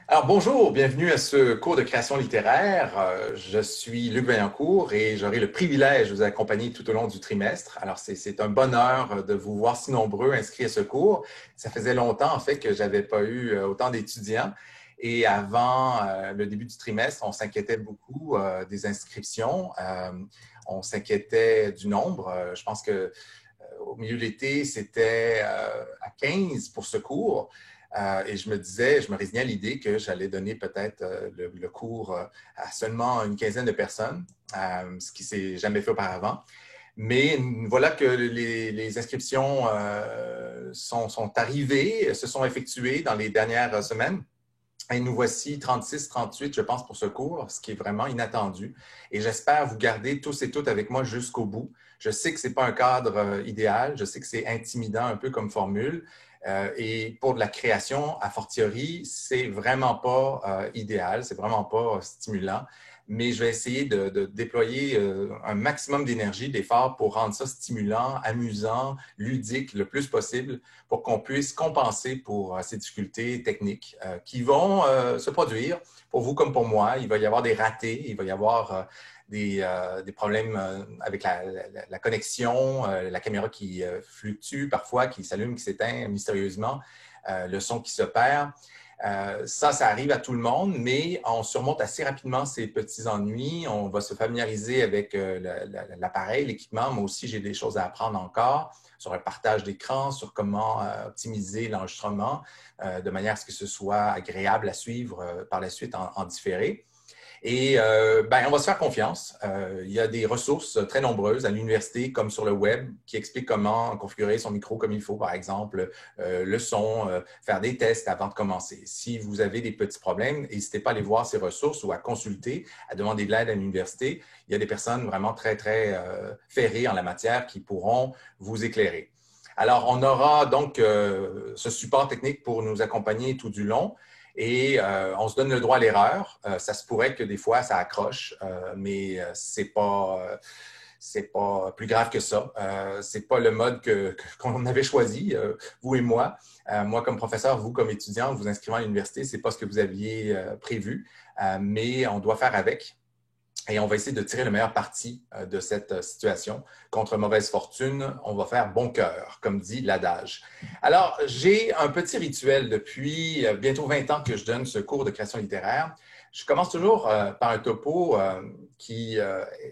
Alors bonjour, bienvenue à ce cours de création littéraire. Je suis Luc Vaillancourt et j'aurai le privilège de vous accompagner tout au long du trimestre. Alors c'est un bonheur de vous voir si nombreux inscrits à ce cours. Ça faisait longtemps en fait que j'avais pas eu autant d'étudiants et avant le début du trimestre, on s'inquiétait beaucoup des inscriptions. On s'inquiétait du nombre. Je pense que au milieu de l'été, c'était à 15 pour ce cours. Et je me disais, je me résignais à l'idée que j'allais donner peut-être le cours à seulement une quinzaine de personnes, ce qui ne s'est jamais fait auparavant. Mais voilà que les inscriptions sont arrivées, se sont effectuées dans les dernières semaines. Et nous voici 36, 38, je pense, pour ce cours, ce qui est vraiment inattendu. Et j'espère vous garder tous et toutes avec moi jusqu'au bout. Je sais que ce n'est pas un cadre idéal, je sais que c'est intimidant un peu comme formule. Et pour de la création, a fortiori, c'est vraiment pas idéal, c'est vraiment pas stimulant. Mais je vais essayer de déployer un maximum d'énergie, d'efforts pour rendre ça stimulant, amusant, ludique le plus possible pour qu'on puisse compenser pour ces difficultés techniques qui vont se produire pour vous comme pour moi. Il va y avoir des ratés, il va y avoir des problèmes avec la connexion, la caméra qui fluctue parfois, qui s'allume, qui s'éteint mystérieusement, le son qui se perd. Ça arrive à tout le monde, mais on surmonte assez rapidement ces petits ennuis. On va se familiariser avec l'appareil, l'équipement. Moi aussi, j'ai des choses à apprendre encore sur le partage d'écran, sur comment optimiser l'enregistrement de manière à ce que ce soit agréable à suivre par la suite en différé. Et on va se faire confiance. Il y a des ressources très nombreuses à l'université comme sur le web qui expliquent comment configurer son micro comme il faut, par exemple, le son, faire des tests avant de commencer. Si vous avez des petits problèmes, n'hésitez pas à aller voir ces ressources ou à consulter, à demander de l'aide à l'université. Il y a des personnes vraiment très, très ferrées en la matière qui pourront vous éclairer. Alors, on aura donc ce support technique pour nous accompagner tout du long. Et on se donne le droit à l'erreur. Ça se pourrait que des fois, ça accroche, mais c'est pas plus grave que ça. C'est pas le mode qu'on avait choisi, vous et moi. Moi, comme professeur, vous, comme étudiant, vous inscrivant à l'université, c'est pas ce que vous aviez prévu, mais on doit faire avec. Et on va essayer de tirer le meilleur parti de cette situation. Contre mauvaise fortune, on va faire bon cœur, comme dit l'adage. Alors, j'ai un petit rituel depuis bientôt 20 ans que je donne ce cours de création littéraire. Je commence toujours par un topo qui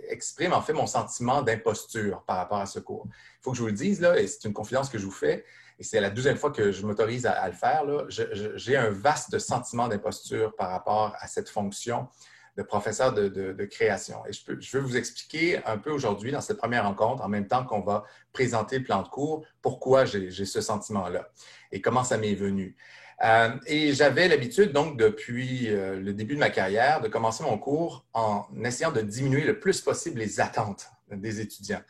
exprime en fait mon sentiment d'imposture par rapport à ce cours. Il faut que je vous le dise, là, et c'est une confidence que je vous fais, et c'est la 12e fois que je m'autorise à le faire, là. J'ai un vaste sentiment d'imposture par rapport à cette fonction de professeur de création. Et je veux vous expliquer un peu aujourd'hui, dans cette première rencontre, en même temps qu'on va présenter le plan de cours, pourquoi j'ai ce sentiment-là et comment ça m'est venu. Et j'avais l'habitude, donc, depuis le début de ma carrière, de commencer mon cours en essayant de diminuer le plus possible les attentes des étudiants.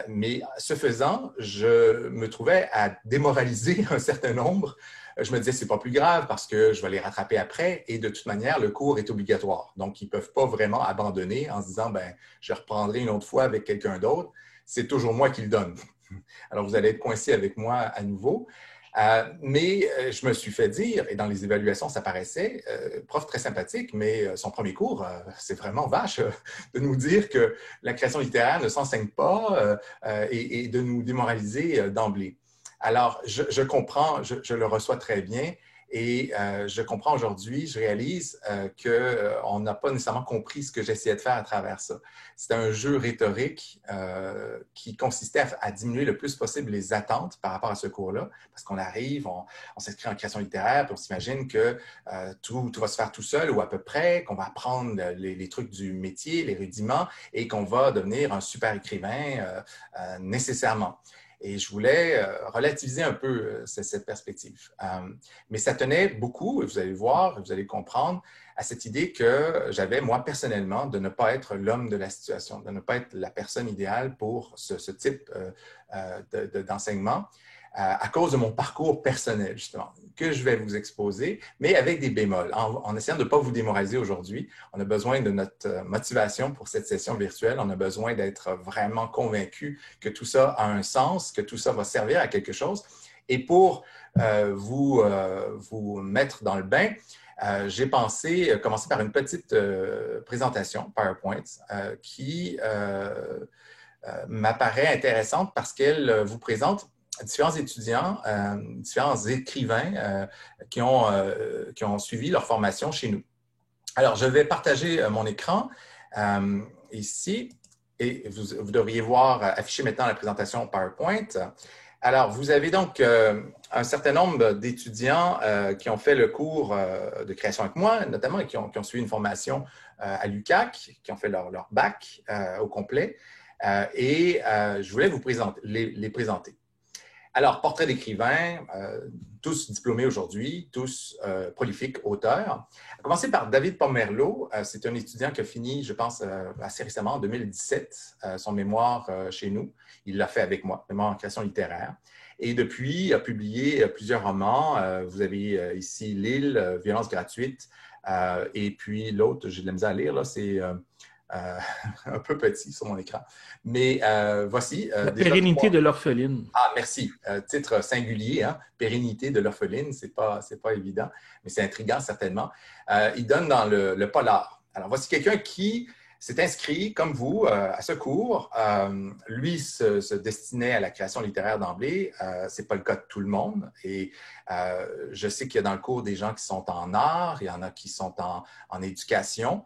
Mais ce faisant, je me trouvais à démoraliser un certain nombre. Je me disais, c'est pas plus grave parce que je vais les rattraper après et de toute manière, le cours est obligatoire. Donc, ils ne peuvent pas vraiment abandonner en se disant, ben, je reprendrai une autre fois avec quelqu'un d'autre. C'est toujours moi qui le donne. Alors, vous allez être coincé avec moi à nouveau. Mais je me suis fait dire, et dans les évaluations, ça paraissait, prof très sympathique, mais son premier cours, c'est vraiment vache de nous dire que la création littéraire ne s'enseigne pas et de nous démoraliser d'emblée. Alors, je comprends, je le reçois très bien. Et je comprends aujourd'hui, je réalise qu'on n'a pas nécessairement compris ce que j'essayais de faire à travers ça. C'était un jeu rhétorique qui consistait à diminuer le plus possible les attentes par rapport à ce cours-là, parce qu'on arrive, on s'inscrit en création littéraire, puis on s'imagine que tout va se faire tout seul ou à peu près, qu'on va apprendre les trucs du métier, les rudiments, et qu'on va devenir un super écrivain nécessairement. Et je voulais relativiser un peu cette perspective. Mais ça tenait beaucoup, et vous allez voir, vous allez comprendre, à cette idée que j'avais, moi, personnellement, de ne pas être l'homme de la situation, de ne pas être la personne idéale pour ce type d'enseignement à cause de mon parcours personnel, justement, que je vais vous exposer, mais avec des bémols, en essayant de ne pas vous démoraliser aujourd'hui. On a besoin de notre motivation pour cette session virtuelle. On a besoin d'être vraiment convaincu que tout ça a un sens, que tout ça va servir à quelque chose. Et pour vous mettre dans le bain, j'ai pensé commencer par une petite présentation PowerPoint qui m'apparaît intéressante parce qu'elle vous présente différents étudiants, différents écrivains qui ont suivi leur formation chez nous. Alors, je vais partager mon écran ici et vous devriez voir afficher maintenant la présentation PowerPoint. Alors, vous avez donc un certain nombre d'étudiants qui ont fait le cours de création avec moi, notamment, et qui ont suivi une formation à l'UQAC, qui ont fait leur bac au complet. Et je voulais vous les présenter. Alors, portrait d'écrivain, tous diplômés aujourd'hui, tous prolifiques auteurs. À commencer par David Pomerleau. C'est un étudiant qui a fini, je pense, assez récemment, en 2017, son mémoire chez nous. Il l'a fait avec moi, mémoire en création littéraire. Et depuis, il a publié plusieurs romans. Vous avez ici L'île, Violence gratuite. Et puis l'autre, j'ai de la misère à lire, là, c'est un peu petit sur mon écran. Mais voici. La pérennité de l'orpheline. Ah, merci. Titre singulier, hein? Pérennité de l'orpheline, c'est pas évident, mais c'est intriguant certainement. Il donne dans le polar. Alors, voici quelqu'un qui s'est inscrit, comme vous, à ce cours. Lui se destinait à la création littéraire d'emblée. Ce n'est pas le cas de tout le monde. Et je sais qu'il y a dans le cours des gens qui sont en art, il y en a qui sont en éducation.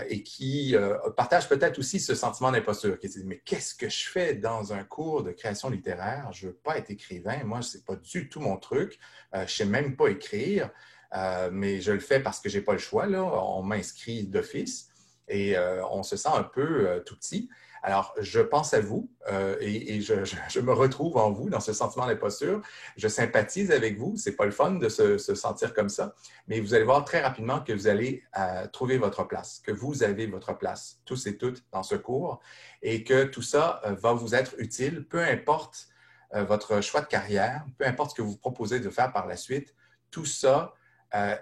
Et qui partagent peut-être aussi ce sentiment d'imposture, qui disent « Mais qu'est-ce que je fais dans un cours de création littéraire? Je ne veux pas être écrivain. Moi, ce n'est pas du tout mon truc. Je ne sais même pas écrire, mais je le fais parce que je n'ai pas le choix. Là. On m'inscrit d'office et on se sent un peu tout petit. » Alors, je pense à vous et je me retrouve en vous dans ce sentiment d'imposture. Je sympathise avec vous. Ce n'est pas le fun de se sentir comme ça, mais vous allez voir très rapidement que vous allez trouver votre place, que vous avez votre place, tous et toutes, dans ce cours, et que tout ça va vous être utile, peu importe votre choix de carrière, peu importe ce que vous proposez de faire par la suite, tout ça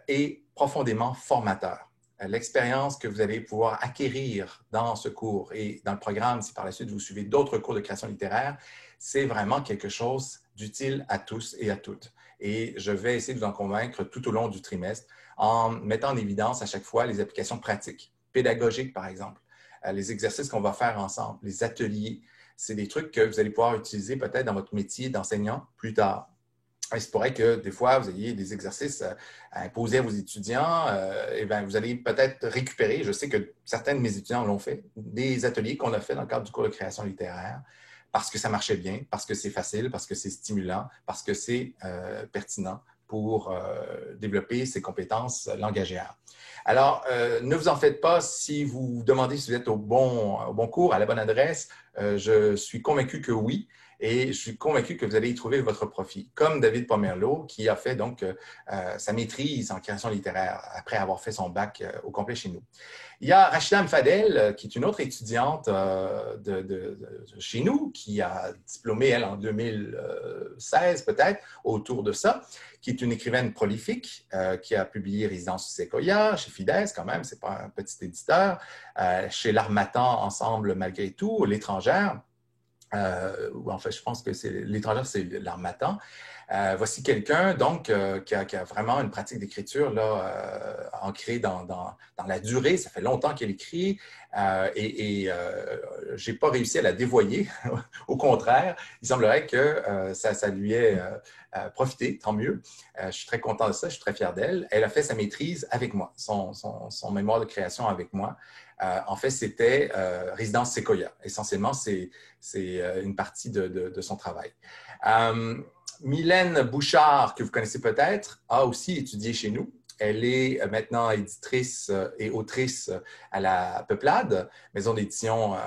est profondément formateur. L'expérience que vous allez pouvoir acquérir dans ce cours et dans le programme, si par la suite vous suivez d'autres cours de création littéraire, c'est vraiment quelque chose d'utile à tous et à toutes. Et je vais essayer de vous en convaincre tout au long du trimestre en mettant en évidence à chaque fois les applications pratiques, pédagogiques par exemple, les exercices qu'on va faire ensemble, les ateliers. C'est des trucs que vous allez pouvoir utiliser peut-être dans votre métier d'enseignant plus tard. Il se pourrait que des fois, vous ayez des exercices à imposer à vos étudiants. Et bien, vous allez peut-être récupérer, je sais que certains de mes étudiants l'ont fait, des ateliers qu'on a fait dans le cadre du cours de création littéraire parce que ça marchait bien, parce que c'est facile, parce que c'est stimulant, parce que c'est pertinent pour développer ses compétences langagières. Alors, ne vous en faites pas si vous vous demandez si vous êtes au bon cours, à la bonne adresse. Je suis convaincu que oui. Et je suis convaincu que vous allez y trouver votre profit, comme David Pomerleau, qui a fait donc sa maîtrise en création littéraire après avoir fait son bac au complet chez nous. Il y a Rachida Mfadel, qui est une autre étudiante de chez nous, qui a diplômé, elle, en 2016 peut-être, autour de ça, qui est une écrivaine prolifique, qui a publié Résidence sous Séquoia, chez Fides quand même, ce n'est pas un petit éditeur, chez l'Harmattan Ensemble malgré tout, L'Étrangère. En fait, je pense que c'est l'étrangère, c'est l'Harmattan. Voici quelqu'un, donc, qui a vraiment une pratique d'écriture là, ancrée dans la durée. Ça fait longtemps qu'elle écrit et je n'ai pas réussi à la dévoyer. Au contraire, il semblerait que ça lui ait profité, tant mieux. Je suis très content de ça, je suis très fier d'elle. Elle a fait sa maîtrise avec moi, son mémoire de création avec moi. En fait, c'était Résidence Séquoia. Essentiellement, c'est une partie de son travail. Mylène Bouchard, que vous connaissez peut-être, a aussi étudié chez nous. Elle est maintenant éditrice et autrice à la Peuplade, maison d'édition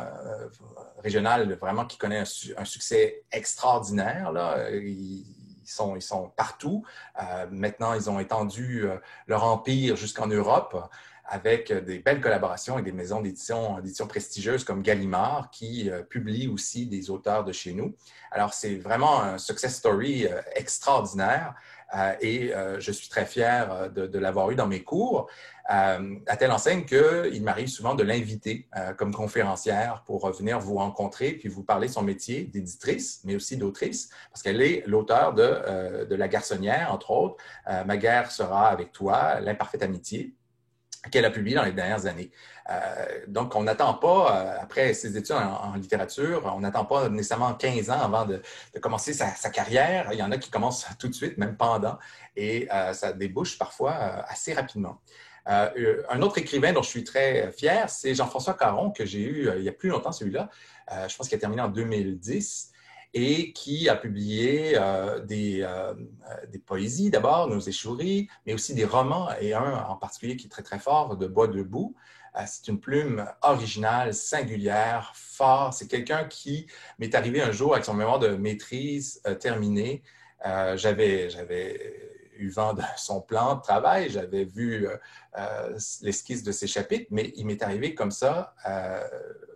régionale vraiment qui connaît un succès extraordinaire. Là. Ils sont partout. Maintenant, ils ont étendu leur empire jusqu'en Europe, avec des belles collaborations avec des maisons d'édition prestigieuses comme Gallimard, qui publient aussi des auteurs de chez nous. Alors, c'est vraiment un success story extraordinaire. Je suis très fier de l'avoir eu dans mes cours, à telle enseigne qu'il m'arrive souvent de l'inviter comme conférencière pour venir vous rencontrer puis vous parler de son métier d'éditrice, mais aussi d'autrice, parce qu'elle est l'auteure de La Garçonnière, entre autres. Ma guerre sera avec toi, L'imparfaite amitié, qu'elle a publié dans les dernières années. Donc, on n'attend pas, après ses études en littérature, on n'attend pas nécessairement 15 ans avant de commencer sa carrière. Il y en a qui commencent tout de suite, même pendant, et ça débouche parfois assez rapidement. Un autre écrivain dont je suis très fier, c'est Jean-François Caron, que j'ai eu il y a plus longtemps, celui-là. Je pense qu'il a terminé en 2010 et qui a publié des poésies d'abord, Nos échoueries, mais aussi des romans, et un en particulier qui est très, très fort, de Bois debout. C'est une plume originale, singulière, fort. C'est quelqu'un qui m'est arrivé un jour avec son mémoire de maîtrise terminé. J'avais eu vent de son plan de travail, j'avais vu l'esquisse de ses chapitres, mais il m'est arrivé comme ça,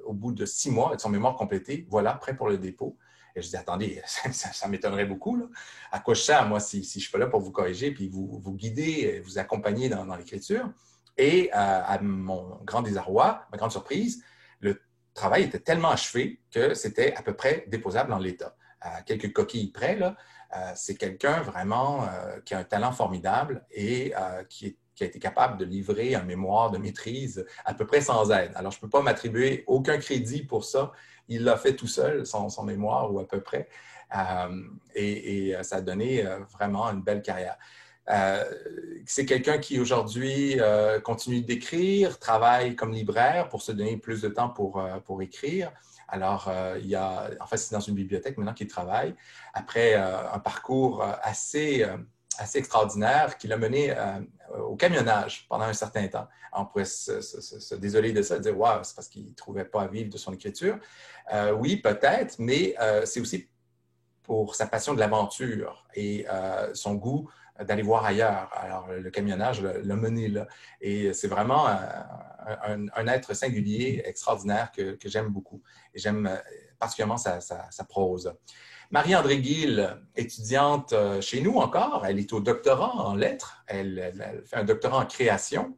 au bout de 6 mois, avec son mémoire complété, voilà, prêt pour le dépôt. Et je dis, attendez, ça m'étonnerait beaucoup, là. À quoi je sers, moi, si je ne suis pas là pour vous corriger, puis vous guider, vous accompagner dans l'écriture. Et à mon grand désarroi, ma grande surprise, le travail était tellement achevé que c'était à peu près déposable en l'état. Quelques coquilles près, là, c'est quelqu'un vraiment qui a un talent formidable et qui a été capable de livrer un mémoire de maîtrise à peu près sans aide. Alors, je ne peux pas m'attribuer aucun crédit pour ça. Il l'a fait tout seul, son mémoire, ou à peu près. Ça a donné vraiment une belle carrière. C'est quelqu'un qui, aujourd'hui, continue d'écrire, travaille comme libraire pour se donner plus de temps pour écrire. Alors, en fait, c'est dans une bibliothèque maintenant qu'il travaille. Après un parcours assez extraordinaire qu'il a mené au camionnage pendant un certain temps. On pourrait se désoler de ça, dire « Wow, c'est parce qu'il ne trouvait pas à vivre de son écriture. » Oui, peut-être, mais c'est aussi pour sa passion de l'aventure et son goût d'aller voir ailleurs. Alors, le camionnage l'a mené là. Et c'est vraiment un être singulier, extraordinaire que j'aime beaucoup. Et j'aime particulièrement sa prose. Marie-André Gill, étudiante chez nous encore, elle est au doctorat en lettres. Elle fait un doctorat en création,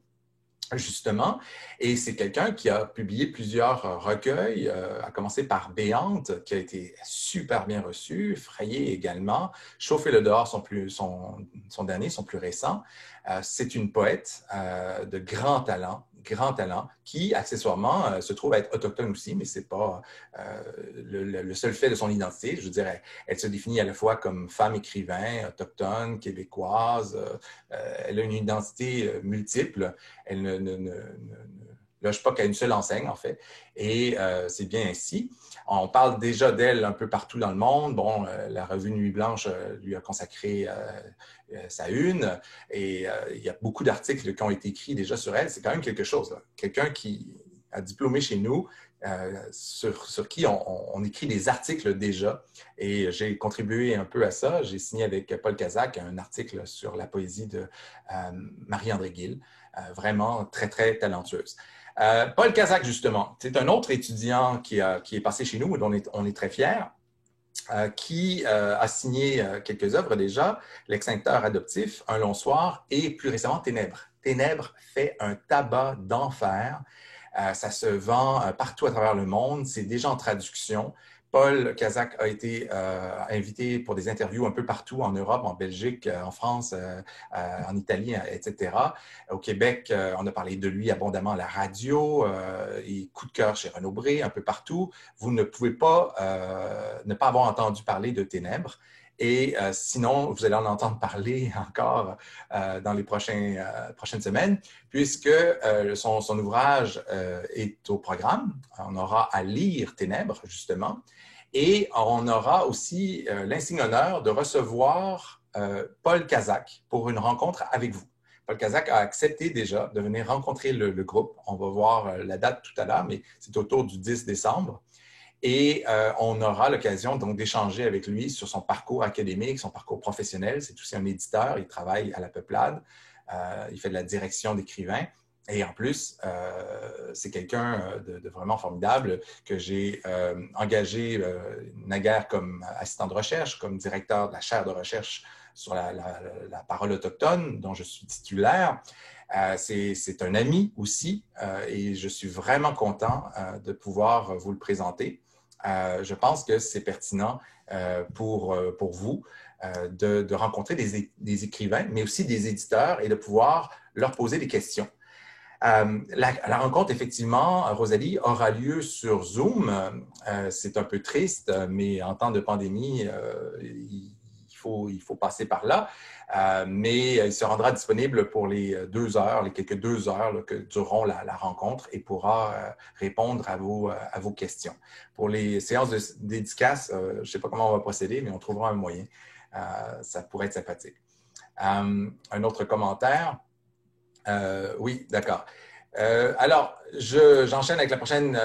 justement, et c'est quelqu'un qui a publié plusieurs recueils, à commencer par Béante, qui a été super bien reçu, Frayé également, Chauffer le dehors, son dernier, son plus récent. C'est une poète de grand talent, qui, accessoirement, se trouve être autochtone aussi, mais ce n'est pas le seul fait de son identité. Je veux dire, elle se définit à la fois comme femme écrivain, autochtone, québécoise. Elle a une identité multiple. Elle ne loge pas qu'à une seule enseigne, en fait. Et c'est bien ainsi. On parle déjà d'elle un peu partout dans le monde. Bon, la revue Nuit Blanche lui a consacré sa une. Et il y a beaucoup d'articles qui ont été écrits déjà sur elle. C'est quand même quelque chose, là. Quelqu'un qui a diplômé chez nous, sur qui on écrit des articles déjà. Et j'ai contribué un peu à ça. J'ai signé avec Paul Cazac un article sur la poésie de Marie-André Gill, vraiment très, très talentueuse. Paul Cazac, justement, c'est un autre étudiant qui est passé chez nous, dont on est très fiers, qui a signé quelques œuvres déjà, L'Extincteur adoptif, Un long soir et plus récemment Ténèbres. Ténèbres fait un tabac d'enfer. Ça se vend partout à travers le monde. C'est déjà en traduction. Paul Cazac a été invité pour des interviews un peu partout en Europe, en Belgique, en France, en Italie, etc. Au Québec, on a parlé de lui abondamment à la radio, et coup de cœur chez Renaud Bré, un peu partout. Vous ne pouvez pas ne pas avoir entendu parler de Ténèbres. Et sinon, vous allez en entendre parler encore dans les prochaines semaines, puisque son ouvrage est au programme. On aura à lire Ténèbres, justement. Et on aura aussi l'insigne honneur de recevoir Paul Cazac pour une rencontre avec vous. Paul Cazac a accepté déjà de venir rencontrer le groupe. On va voir la date tout à l'heure, mais c'est autour du 10 décembre. Et on aura l'occasion donc d'échanger avec lui sur son parcours académique, son parcours professionnel. C'est aussi un éditeur, il travaille à La Peuplade, il fait de la direction d'écrivain. Et en plus, c'est quelqu'un de vraiment formidable que j'ai engagé naguère comme assistant de recherche, comme directeur de la chaire de recherche sur la parole autochtone dont je suis titulaire. C'est un ami aussi et je suis vraiment content de pouvoir vous le présenter. Je pense que c'est pertinent pour vous de rencontrer des écrivains, mais aussi des éditeurs et de pouvoir leur poser des questions. La rencontre, effectivement, Rosalie, aura lieu sur Zoom. C'est un peu triste, mais en temps de pandémie, il faut passer par là. Mais il se rendra disponible pour les quelques 2 heures là, que dureront la rencontre et pourra répondre à vos questions. Pour les séances de dédicace, je ne sais pas comment on va procéder, mais on trouvera un moyen. Ça pourrait être sympathique. Un autre commentaire. Oui, d'accord. Alors, j'enchaîne avec la prochaine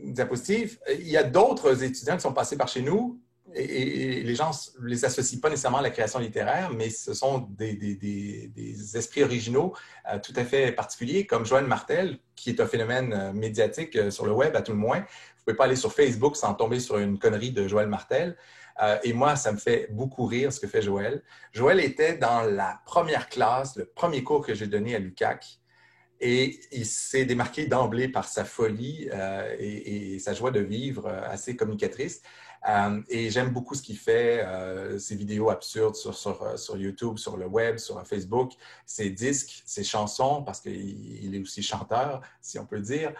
diapositive. Il y a d'autres étudiants qui sont passés par chez nous et les gens ne les associent pas nécessairement à la création littéraire, mais ce sont des esprits originaux tout à fait particuliers, comme Joël Martel, qui est un phénomène médiatique sur le web, à tout le moins. Vous ne pouvez pas aller sur Facebook sans tomber sur une connerie de Joël Martel. Et moi, ça me fait beaucoup rire ce que fait Joël. Joël était dans la première classe, le premier cours que j'ai donné à l'UQAC. Et il s'est démarqué d'emblée par sa folie et sa joie de vivre assez communicatrice. Et j'aime beaucoup ce qu'il fait, ses vidéos absurdes sur YouTube, sur le web, sur Facebook, ses disques, ses chansons, parce qu'il est aussi chanteur, si on peut dire.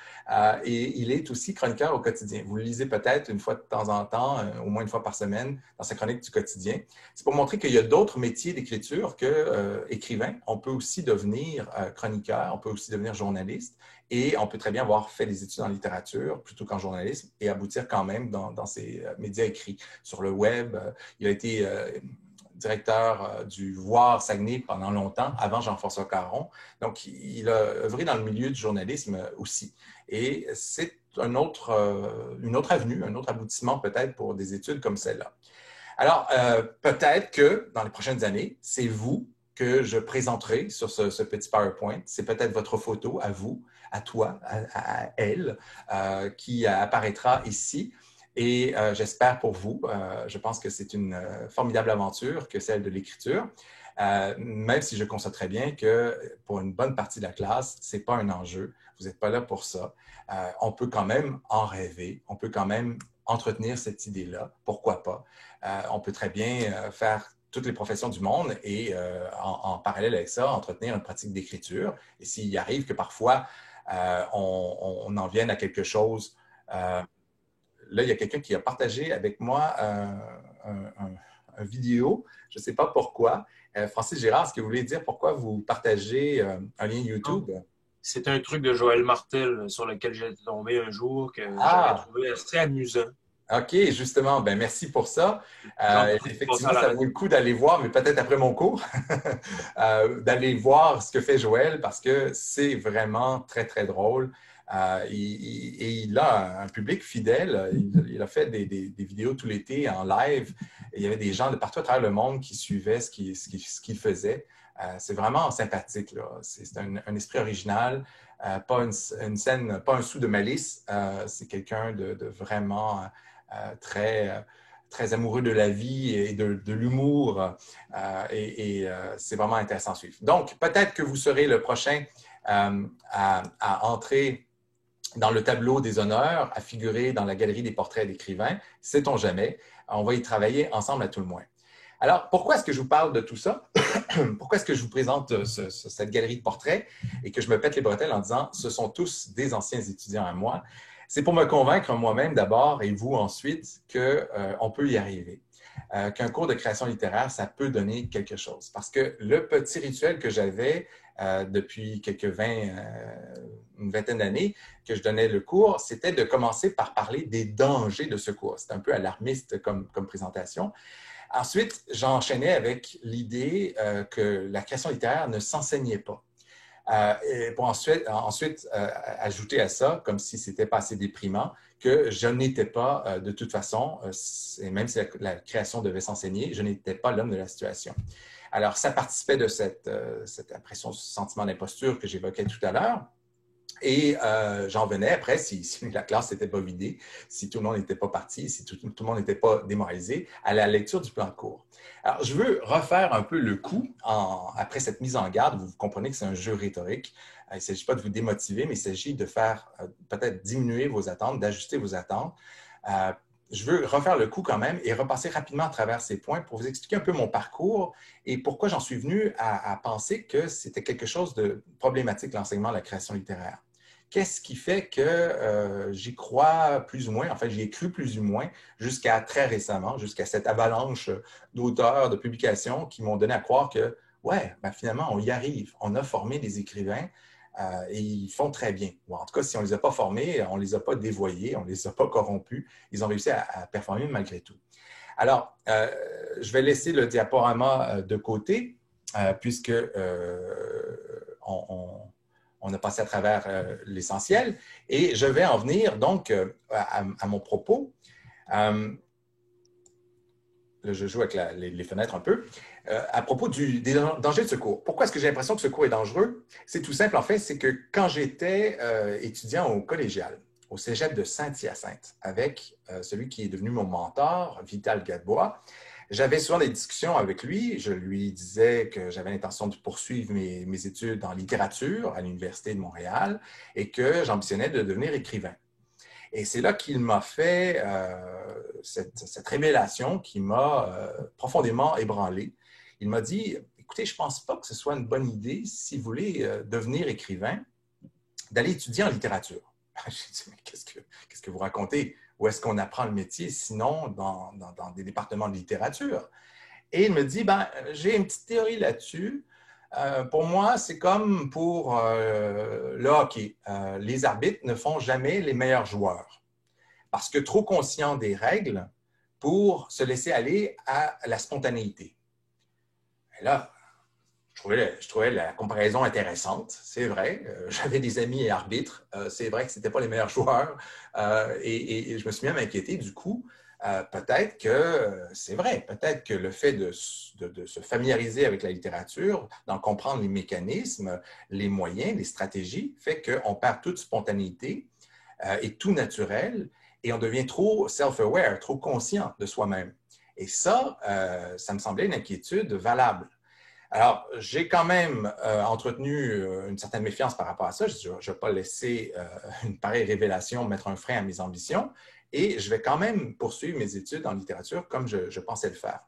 Et il est aussi chroniqueur au quotidien. Vous le lisez peut-être une fois de temps en temps, au moins une fois par semaine, dans sa chronique du quotidien. C'est pour montrer qu'il y a d'autres métiers d'écriture qu'écrivain. On peut aussi devenir chroniqueur, on peut aussi devenir journaliste. Et on peut très bien avoir fait des études en littérature plutôt qu'en journalisme et aboutir quand même dans ces médias écrits. Sur le web, il a été directeur du Voir Saguenay pendant longtemps, avant Jean-François Caron. Donc, il a œuvré dans le milieu du journalisme aussi. Et c'est une autre avenue, un autre aboutissement peut-être pour des études comme celle-là. Alors, peut-être que dans les prochaines années, c'est vous que je présenterai sur ce petit PowerPoint. C'est peut-être votre photo à vous, à toi, à elle, qui apparaîtra ici. Et j'espère pour vous, je pense que c'est une formidable aventure que celle de l'écriture, même si je constate très bien que pour une bonne partie de la classe, ce n'est pas un enjeu. Vous n'êtes pas là pour ça. On peut quand même en rêver. On peut quand même entretenir cette idée-là. Pourquoi pas? On peut très bien faire toutes les professions du monde et en parallèle avec ça, entretenir une pratique d'écriture. Et s'il arrive que parfois, on en vienne à quelque chose. Là, il y a quelqu'un qui a partagé avec moi un vidéo. Je ne sais pas pourquoi. Francis Gérard, est-ce que vous voulez dire pourquoi vous partagez un lien YouTube? C'est un truc de Joël Martel sur lequel j'ai tombé un jour que j'avais trouvé assez amusant. OK, justement, ben merci pour ça. Effectivement, ça vaut le coup d'aller voir, mais peut-être après mon cours, d'aller voir ce que fait Joël parce que c'est vraiment très, très drôle. Et il a un public fidèle. Il a fait des vidéos tout l'été en live. Et il y avait des gens de partout à travers le monde qui suivaient ce qu'il faisait. C'est vraiment sympathique, là. C'est un esprit original, pas une scène, pas un sou de malice. C'est quelqu'un de vraiment très, très amoureux de la vie et de l'humour. C'est vraiment intéressant à suivre. Donc, peut-être que vous serez le prochain à entrer dans le tableau des honneurs, à figurer dans la galerie des portraits d'écrivains. Sait-on jamais? On va y travailler ensemble à tout le moins. Alors, pourquoi est-ce que je vous parle de tout ça? Pourquoi est-ce que je vous présente cette galerie de portraits et que je me pète les bretelles en disant « ce sont tous des anciens étudiants à moi ». C'est pour me convaincre moi-même d'abord et vous ensuite qu'on peut y arriver. Qu'un cours de création littéraire, ça peut donner quelque chose. Parce que le petit rituel que j'avais depuis une vingtaine d'années que je donnais le cours, c'était de commencer par parler des dangers de ce cours. C'est un peu alarmiste comme présentation. Ensuite, j'enchaînais avec l'idée que la création littéraire ne s'enseignait pas. Et pour ensuite ajouter à ça, comme si ce n'était pas assez déprimant, que je n'étais pas de toute façon, et même si la création devait s'enseigner, je n'étais pas l'homme de la situation. Alors, ça participait de cette impression, ce sentiment d'imposture que j'évoquais tout à l'heure. Et j'en venais après, si la classe n'était pas vidée, si tout le monde n'était pas parti, si tout le monde n'était pas démoralisé, à la lecture du plan de cours. Alors, je veux refaire un peu le coup après cette mise en garde. Vous comprenez que c'est un jeu rhétorique. Il ne s'agit pas de vous démotiver, mais il s'agit de faire peut-être diminuer vos attentes, d'ajuster vos attentes. Je veux refaire le coup quand même et repasser rapidement à travers ces points pour vous expliquer un peu mon parcours et pourquoi j'en suis venu à penser que c'était quelque chose de problématique, l'enseignement de la création littéraire. Qu'est-ce qui fait que j'y crois plus ou moins, en fait, j'y ai cru plus ou moins jusqu'à très récemment, jusqu'à cette avalanche d'auteurs, de publications qui m'ont donné à croire que, ouais, ben finalement, on y arrive. On a formé des écrivains et ils font très bien. Ou en tout cas, si on ne les a pas formés, on ne les a pas dévoyés, on ne les a pas corrompus. Ils ont réussi à performer malgré tout. Alors, je vais laisser le diaporama de côté puisque on a passé à travers l'essentiel et je vais en venir donc à mon propos. Là, je joue avec les fenêtres un peu. À propos des dangers de ce cours. Pourquoi est-ce que j'ai l'impression que ce cours est dangereux? C'est tout simple, en fait, c'est que quand j'étais étudiant au collégial, au cégep de Saint-Hyacinthe, avec celui qui est devenu mon mentor, Vital Gadebois, j'avais souvent des discussions avec lui. Je lui disais que j'avais l'intention de poursuivre mes études en littérature à l'Université de Montréal et que j'ambitionnais de devenir écrivain. Et c'est là qu'il m'a fait cette révélation qui m'a profondément ébranlé. Il m'a dit, écoutez, je ne pense pas que ce soit une bonne idée, si vous voulez devenir écrivain, d'aller étudier en littérature. J'ai dit, mais qu'est-ce que vous racontez? Où est-ce qu'on apprend le métier, sinon dans des départements de littérature? Et il me dit, ben, j'ai une petite théorie là-dessus. Pour moi, c'est comme pour le hockey. Les arbitres ne font jamais les meilleurs joueurs parce que trop conscients des règles pour se laisser aller à la spontanéité. Et là, je trouvais la comparaison intéressante, c'est vrai. J'avais des amis arbitres, c'est vrai que ce n'étaient pas les meilleurs joueurs et je me suis mis à m'inquiéter du coup. Peut-être que c'est vrai, peut-être que le fait de se familiariser avec la littérature, d'en comprendre les mécanismes, les moyens, les stratégies, fait qu'on perd toute spontanéité et tout naturel et on devient trop self-aware, trop conscient de soi-même. Et ça, ça me semblait une inquiétude valable. Alors, j'ai quand même entretenu une certaine méfiance par rapport à ça. Je ne vais pas laisser une pareille révélation mettre un frein à mes ambitions et je vais quand même poursuivre mes études en littérature comme je pensais le faire.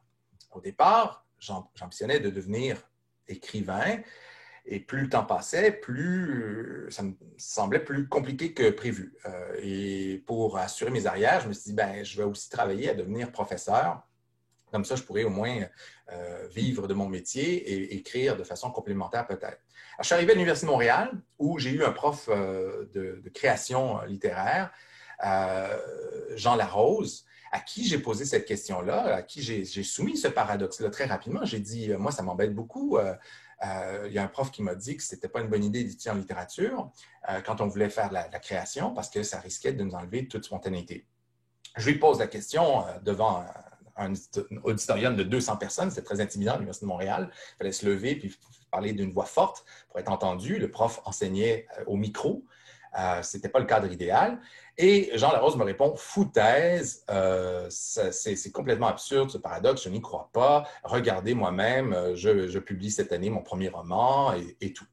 Au départ, j'ambitionnais de devenir écrivain et plus le temps passait, plus ça me semblait plus compliqué que prévu. Et pour assurer mes arrières, je me suis dit, ben, je vais aussi travailler à devenir professeur. Comme ça, je pourrais au moins vivre de mon métier et écrire de façon complémentaire peut-être. Alors, je suis arrivé à l'Université de Montréal où j'ai eu un prof de création littéraire, Jean Larose, à qui j'ai posé cette question-là, à qui j'ai soumis ce paradoxe-là très rapidement. J'ai dit, moi, ça m'embête beaucoup. Il y a un prof qui m'a dit que ce n'était pas une bonne idée d'étudier en littérature quand on voulait faire la création parce que ça risquait de nous enlever toute spontanéité. Je lui pose la question devant un auditorium de 200 personnes. C'était très intimidant à l'Université de Montréal. Il fallait se lever puis parler d'une voix forte pour être entendu. Le prof enseignait au micro. Ce n'était pas le cadre idéal. Et Jean Larose me répond, foutaise, c'est complètement absurde ce paradoxe, je n'y crois pas. Regardez moi-même, je publie cette année mon premier roman et tout.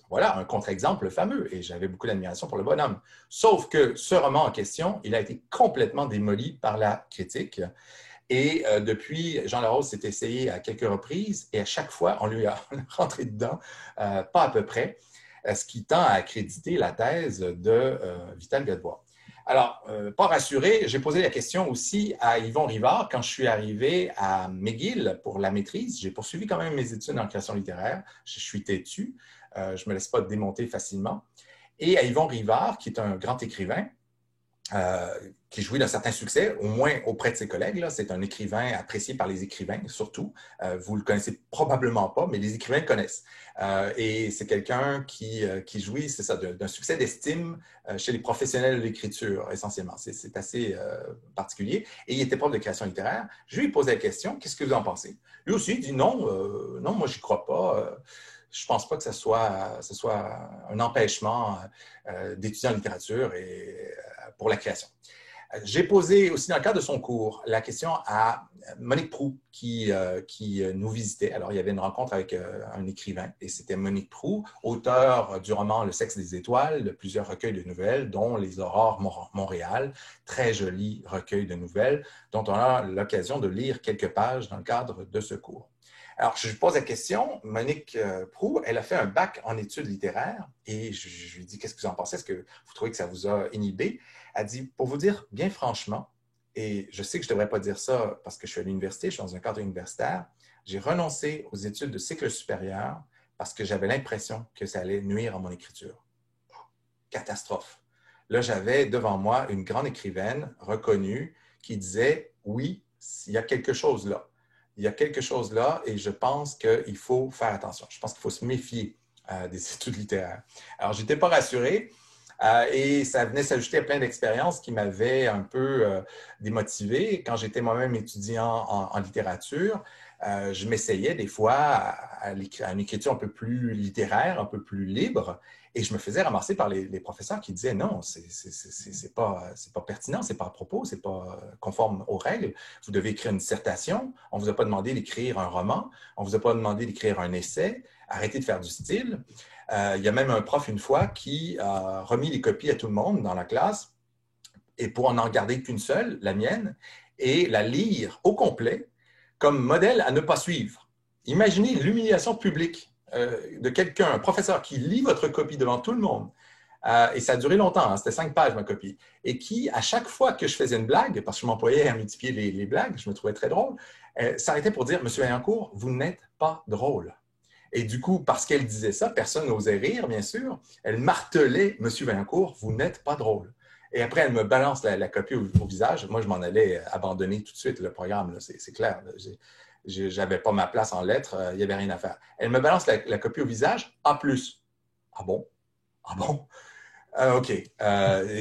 Voilà, un contre-exemple fameux, et j'avais beaucoup d'admiration pour le bonhomme. Sauf que ce roman en question, il a été complètement démoli par la critique. Et depuis, Jean Larose s'est essayé à quelques reprises, et à chaque fois, on lui a rentré dedans, pas à peu près, ce qui tend à accréditer la thèse de Vital Gadebois. Alors, pas rassuré, j'ai posé la question aussi à Yvon Rivard quand je suis arrivé à McGill pour la maîtrise. J'ai poursuivi quand même mes études en création littéraire. Je suis têtu. Je ne me laisse pas démonter facilement. Et à Yvon Rivard, qui est un grand écrivain, qui jouit d'un certain succès, au moins auprès de ses collègues. C'est un écrivain apprécié par les écrivains, surtout. Vous ne le connaissez probablement pas, mais les écrivains le connaissent. Et c'est quelqu'un qui jouit, c'est ça, d'un succès d'estime chez les professionnels de l'écriture, essentiellement. C'est assez particulier. Et il était prof de création littéraire. Je lui ai posé la question, qu'est-ce que vous en pensez? Lui aussi, il dit non, non, moi, je n'y crois pas. je ne pense pas que ce soit un empêchement d'étudier en littérature pour la création. J'ai posé aussi dans le cadre de son cours la question à Monique Proulx qui nous visitait. Alors, il y avait une rencontre avec un écrivain et c'était Monique Proulx, auteur du roman Le sexe des étoiles, de plusieurs recueils de nouvelles, dont Les Aurores Montréal, très joli recueil de nouvelles dont on a l'occasion de lire quelques pages dans le cadre de ce cours. Alors, je lui pose la question, Monique Proulx, elle a fait un bac en études littéraires et je lui dis, qu'est-ce que vous en pensez? Est-ce que vous trouvez que ça vous a inhibé? Elle dit, pour vous dire bien franchement, et je sais que je ne devrais pas dire ça parce que je suis à l'université, je suis dans un cadre universitaire, j'ai renoncé aux études de cycle supérieur parce que j'avais l'impression que ça allait nuire à mon écriture. Catastrophe. Là, j'avais devant moi une grande écrivaine reconnue qui disait, oui, il y a quelque chose là. Il y a quelque chose là et je pense qu'il faut faire attention. Je pense qu'il faut se méfier des études littéraires. Alors, je n'étais pas rassuré et ça venait s'ajouter à plein d'expériences qui m'avaient un peu démotivé. Quand j'étais moi-même étudiant en littérature, je m'essayais des fois à une écriture un peu plus littéraire, un peu plus libre, et je me faisais ramasser par les professeurs qui disaient non, c'est pas pertinent, c'est pas à propos, c'est pas conforme aux règles. Vous devez écrire une dissertation, on ne vous a pas demandé d'écrire un roman, on ne vous a pas demandé d'écrire un essai, arrêtez de faire du style. Il y a même un prof une fois qui a remis les copies à tout le monde dans la classe, et pour en garder qu'une seule, la mienne, et la lire au complet comme modèle à ne pas suivre. Imaginez l'humiliation publique de quelqu'un, un professeur qui lit votre copie devant tout le monde, et ça a duré longtemps, hein, c'était 5 pages ma copie, et qui, à chaque fois que je faisais une blague, parce que je m'employais à multiplier les blagues, je me trouvais très drôle, s'arrêtait pour dire « Monsieur Vaillancourt, vous n'êtes pas drôle ». Et du coup, parce qu'elle disait ça, personne n'osait rire, bien sûr, elle martelait « Monsieur Vaillancourt, vous n'êtes pas drôle ». Et après, elle me balance la copie au visage. Moi, je m'en allais abandonner tout de suite le programme, c'est clair. Je n'avais pas ma place en lettres, il n'y avait rien à faire. Elle me balance la copie au visage, A+. Ah bon? Ah bon? OK.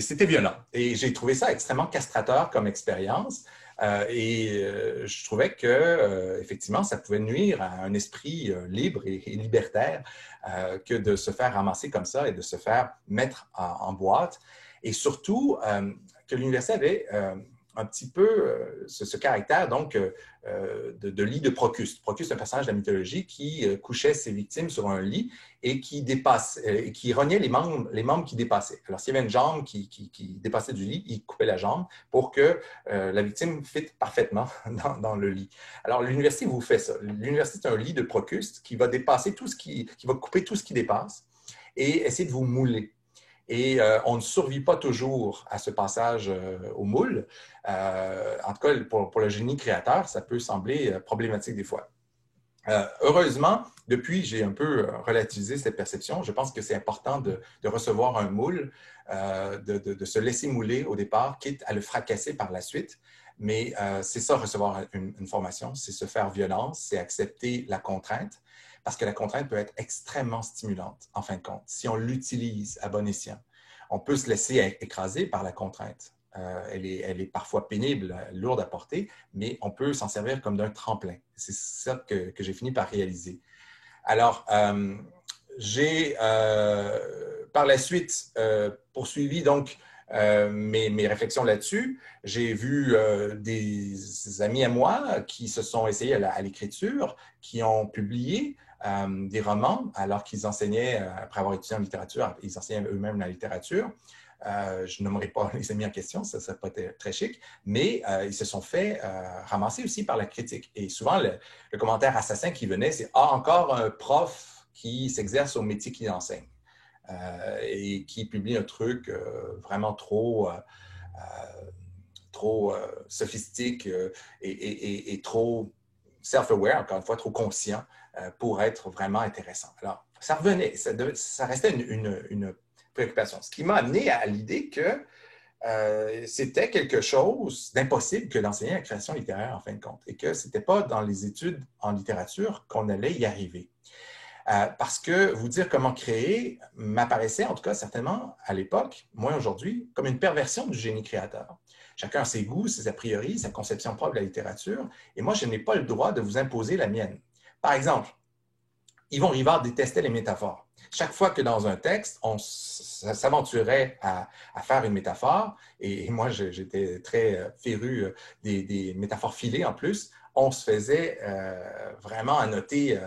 C'était violent. Et j'ai trouvé ça extrêmement castrateur comme expérience. Je trouvais que, effectivement, ça pouvait nuire à un esprit libre et libertaire que de se faire ramasser comme ça et de se faire mettre en boîte. Et surtout, que l'université avait un petit peu ce caractère donc de lit de Procuste. Procuste est un personnage de la mythologie qui couchait ses victimes sur un lit et qui rognait les membres qui dépassaient. Alors, s'il y avait une jambe qui dépassait du lit, il coupait la jambe pour que la victime fitte parfaitement dans le lit. Alors, l'université vous fait ça. L'université, c'est un lit de Procuste qui va dépasser qui va couper tout ce qui dépasse et essayer de vous mouler. Et on ne survit pas toujours à ce passage au moule. En tout cas, pour le génie créateur, ça peut sembler problématique des fois. Heureusement, depuis, j'ai un peu relativisé cette perception. Je pense que c'est important de recevoir un moule, de se laisser mouler au départ, quitte à le fracasser par la suite. Mais c'est ça, recevoir une formation, c'est se faire violence, c'est accepter la contrainte, parce que la contrainte peut être extrêmement stimulante, en fin de compte, si on l'utilise à bon escient. On peut se laisser écraser par la contrainte. Elle est parfois pénible, lourde à porter, mais on peut s'en servir comme d'un tremplin. C'est ça que j'ai fini par réaliser. Alors, j'ai par la suite poursuivi donc mes réflexions là-dessus. J'ai vu des amis à moi qui se sont essayés à l'écriture, qui ont publié des romans alors qu'ils enseignaient, après avoir étudié en littérature, ils enseignaient eux-mêmes la littérature. Je nommerai pas les amis en question, ça n'a pas été très chic, mais ils se sont fait ramasser aussi par la critique. Et souvent, le commentaire assassin qui venait, c'est « Ah, encore un prof qui s'exerce au métier qu'il enseigne et qui publie un truc vraiment trop sophistique et trop self-aware, encore une fois, trop conscient pour être vraiment intéressant. » Alors, ça revenait, ça restait une préoccupation. Ce qui m'a amené à l'idée que c'était quelque chose d'impossible que d'enseigner la création littéraire, en fin de compte, et que ce n'était pas dans les études en littérature qu'on allait y arriver. Parce que vous dire comment créer m'apparaissait, en tout cas certainement à l'époque, moins aujourd'hui, comme une perversion du génie créateur. Chacun a ses goûts, ses a priori, sa conception propre de la littérature, et moi, je n'ai pas le droit de vous imposer la mienne. Par exemple, Yvon Rivard détestait les métaphores. Chaque fois que dans un texte, on s'aventurait à faire une métaphore, et moi, j'étais très féru des métaphores filées en plus, on se faisait vraiment annoter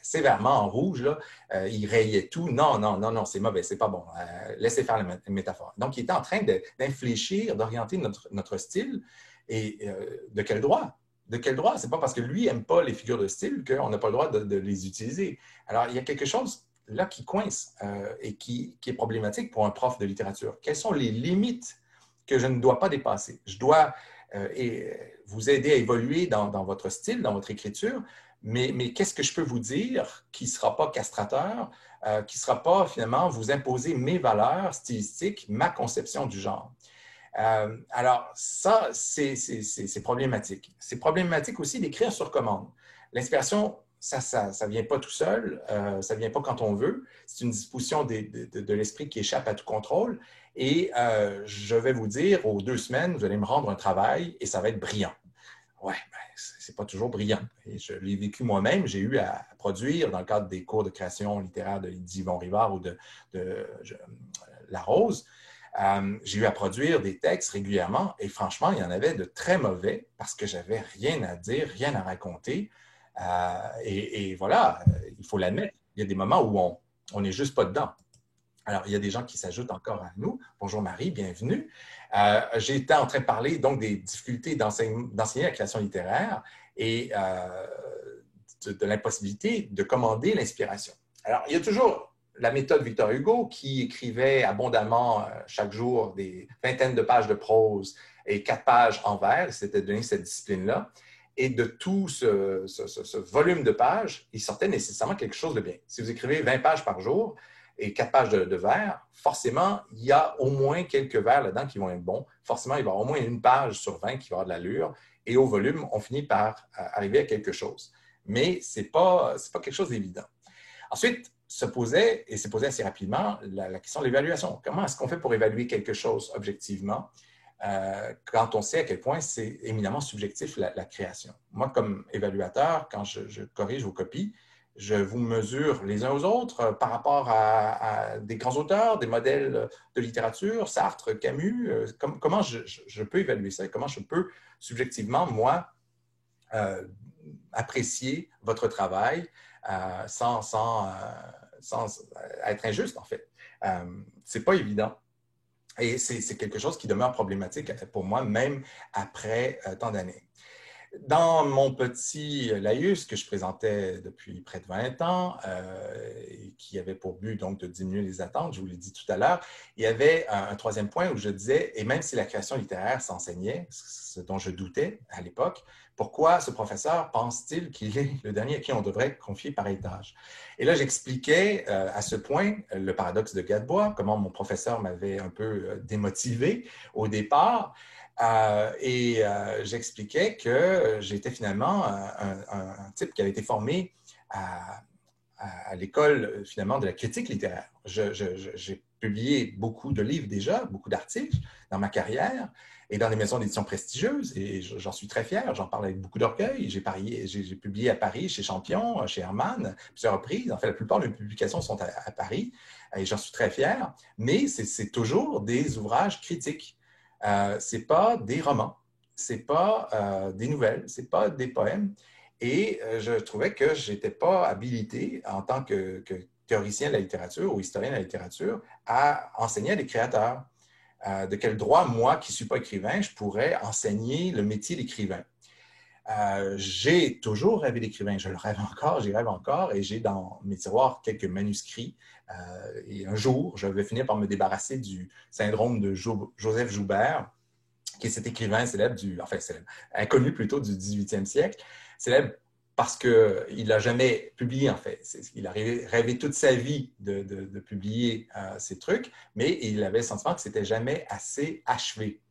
sévèrement en rouge. Là. Il rayait tout. Non, non, non, non, c'est mauvais, c'est pas bon. Laissez faire la métaphore. Donc, il était en train d'infléchir, d'orienter notre style. Et de quel droit? De quel droit? Ce n'est pas parce que lui n'aime pas les figures de style qu'on n'a pas le droit de les utiliser. Alors, il y a quelque chose là qui coince et qui est problématique pour un prof de littérature. Quelles sont les limites que je ne dois pas dépasser? Je dois vous aider à évoluer dans votre style, dans votre écriture, mais qu'est-ce que je peux vous dire qui ne sera pas castrateur, qui ne sera pas finalement vous imposer mes valeurs stylistiques, ma conception du genre? Alors, ça, c'est problématique. C'est problématique aussi d'écrire sur commande. L'inspiration, ça ne vient pas tout seul, ça ne vient pas quand on veut. C'est une disposition de l'esprit qui échappe à tout contrôle. Et je vais vous dire, aux 2 semaines, vous allez me rendre un travail et ça va être brillant. Oui, ben, ce n'est pas toujours brillant. Et je l'ai vécu moi-même. J'ai eu à produire, dans le cadre des cours de création littéraire d'Yvon Rivard ou de La Rose, j'ai eu à produire des textes régulièrement et franchement, il y en avait de très mauvais parce que j'avais rien à dire, rien à raconter. Et voilà, il faut l'admettre. Il y a des moments où on n'est juste pas dedans. Alors, il y a des gens qui s'ajoutent encore à nous. Bonjour Marie, bienvenue. J'ai été en train de parler donc des difficultés d'enseigner la création littéraire et de l'impossibilité de commander l'inspiration. Alors, il y a toujours la méthode Victor Hugo qui écrivait abondamment chaque jour des vingtaines de pages de prose et 4 pages en vers. Il s'était donné cette discipline-là. Et de tout ce volume de pages, il sortait nécessairement quelque chose de bien. Si vous écrivez 20 pages par jour et 4 pages de vers, forcément, il y a au moins quelques vers là-dedans qui vont être bons. Forcément, il va y avoir au moins une page sur 20 qui va avoir de l'allure. Et au volume, on finit par arriver à quelque chose. Mais ce n'est pas quelque chose d'évident. Ensuite, s'est posée assez rapidement la question de l'évaluation. Comment est-ce qu'on fait pour évaluer quelque chose objectivement quand on sait à quel point c'est éminemment subjectif la création? Moi, comme évaluateur, quand je corrige vos copies, je vous mesure les uns aux autres par rapport à des grands auteurs, des modèles de littérature, Sartre, Camus. Comment je peux évaluer ça et comment je peux subjectivement, moi, apprécier votre travail sans être injuste, en fait. C'est pas évident. Et c'est quelque chose qui demeure problématique pour moi, même après tant d'années. Dans mon petit laïus que je présentais depuis près de 20 ans, et qui avait pour but donc de diminuer les attentes, je vous l'ai dit tout à l'heure, il y avait un 3e point où je disais, et même si la création littéraire s'enseignait, ce dont je doutais à l'époque, pourquoi ce professeur pense-t-il qu'il est le dernier à qui on devrait confier pareille tâche? Et là, j'expliquais à ce point le paradoxe de Gadebois, comment mon professeur m'avait un peu démotivé au départ. J'expliquais que j'étais finalement un type qui avait été formé à l'école finalement de la critique littéraire. J'ai publié beaucoup de livres déjà, beaucoup d'articles dans ma carrière et dans des maisons d'édition prestigieuses et j'en suis très fier, j'en parle avec beaucoup d'orgueil. J'ai publié à Paris chez Champion, chez Hermann, plusieurs reprises. En fait, la plupart de mes publications sont à Paris et j'en suis très fier, mais c'est toujours des ouvrages critiques. Ce n'est pas des romans, ce n'est pas des nouvelles, ce n'est pas des poèmes. Et je trouvais que je n'étais pas habilité en tant que théoricien de la littérature ou historien de la littérature à enseigner à des créateurs. De quel droit, moi, qui ne suis pas écrivain, je pourrais enseigner le métier d'écrivain? J'ai toujours rêvé d'écrivain, je le rêve encore, j'y rêve encore, et j'ai dans mes tiroirs quelques manuscrits. Et un jour, je vais finir par me débarrasser du syndrome de Joseph Joubert, qui est cet écrivain célèbre, inconnu plutôt du 18e siècle, célèbre parce qu'il n'a jamais publié, en fait. Il a rêvé toute sa vie de publier ces trucs, mais il avait le sentiment que ce n'était jamais assez achevé.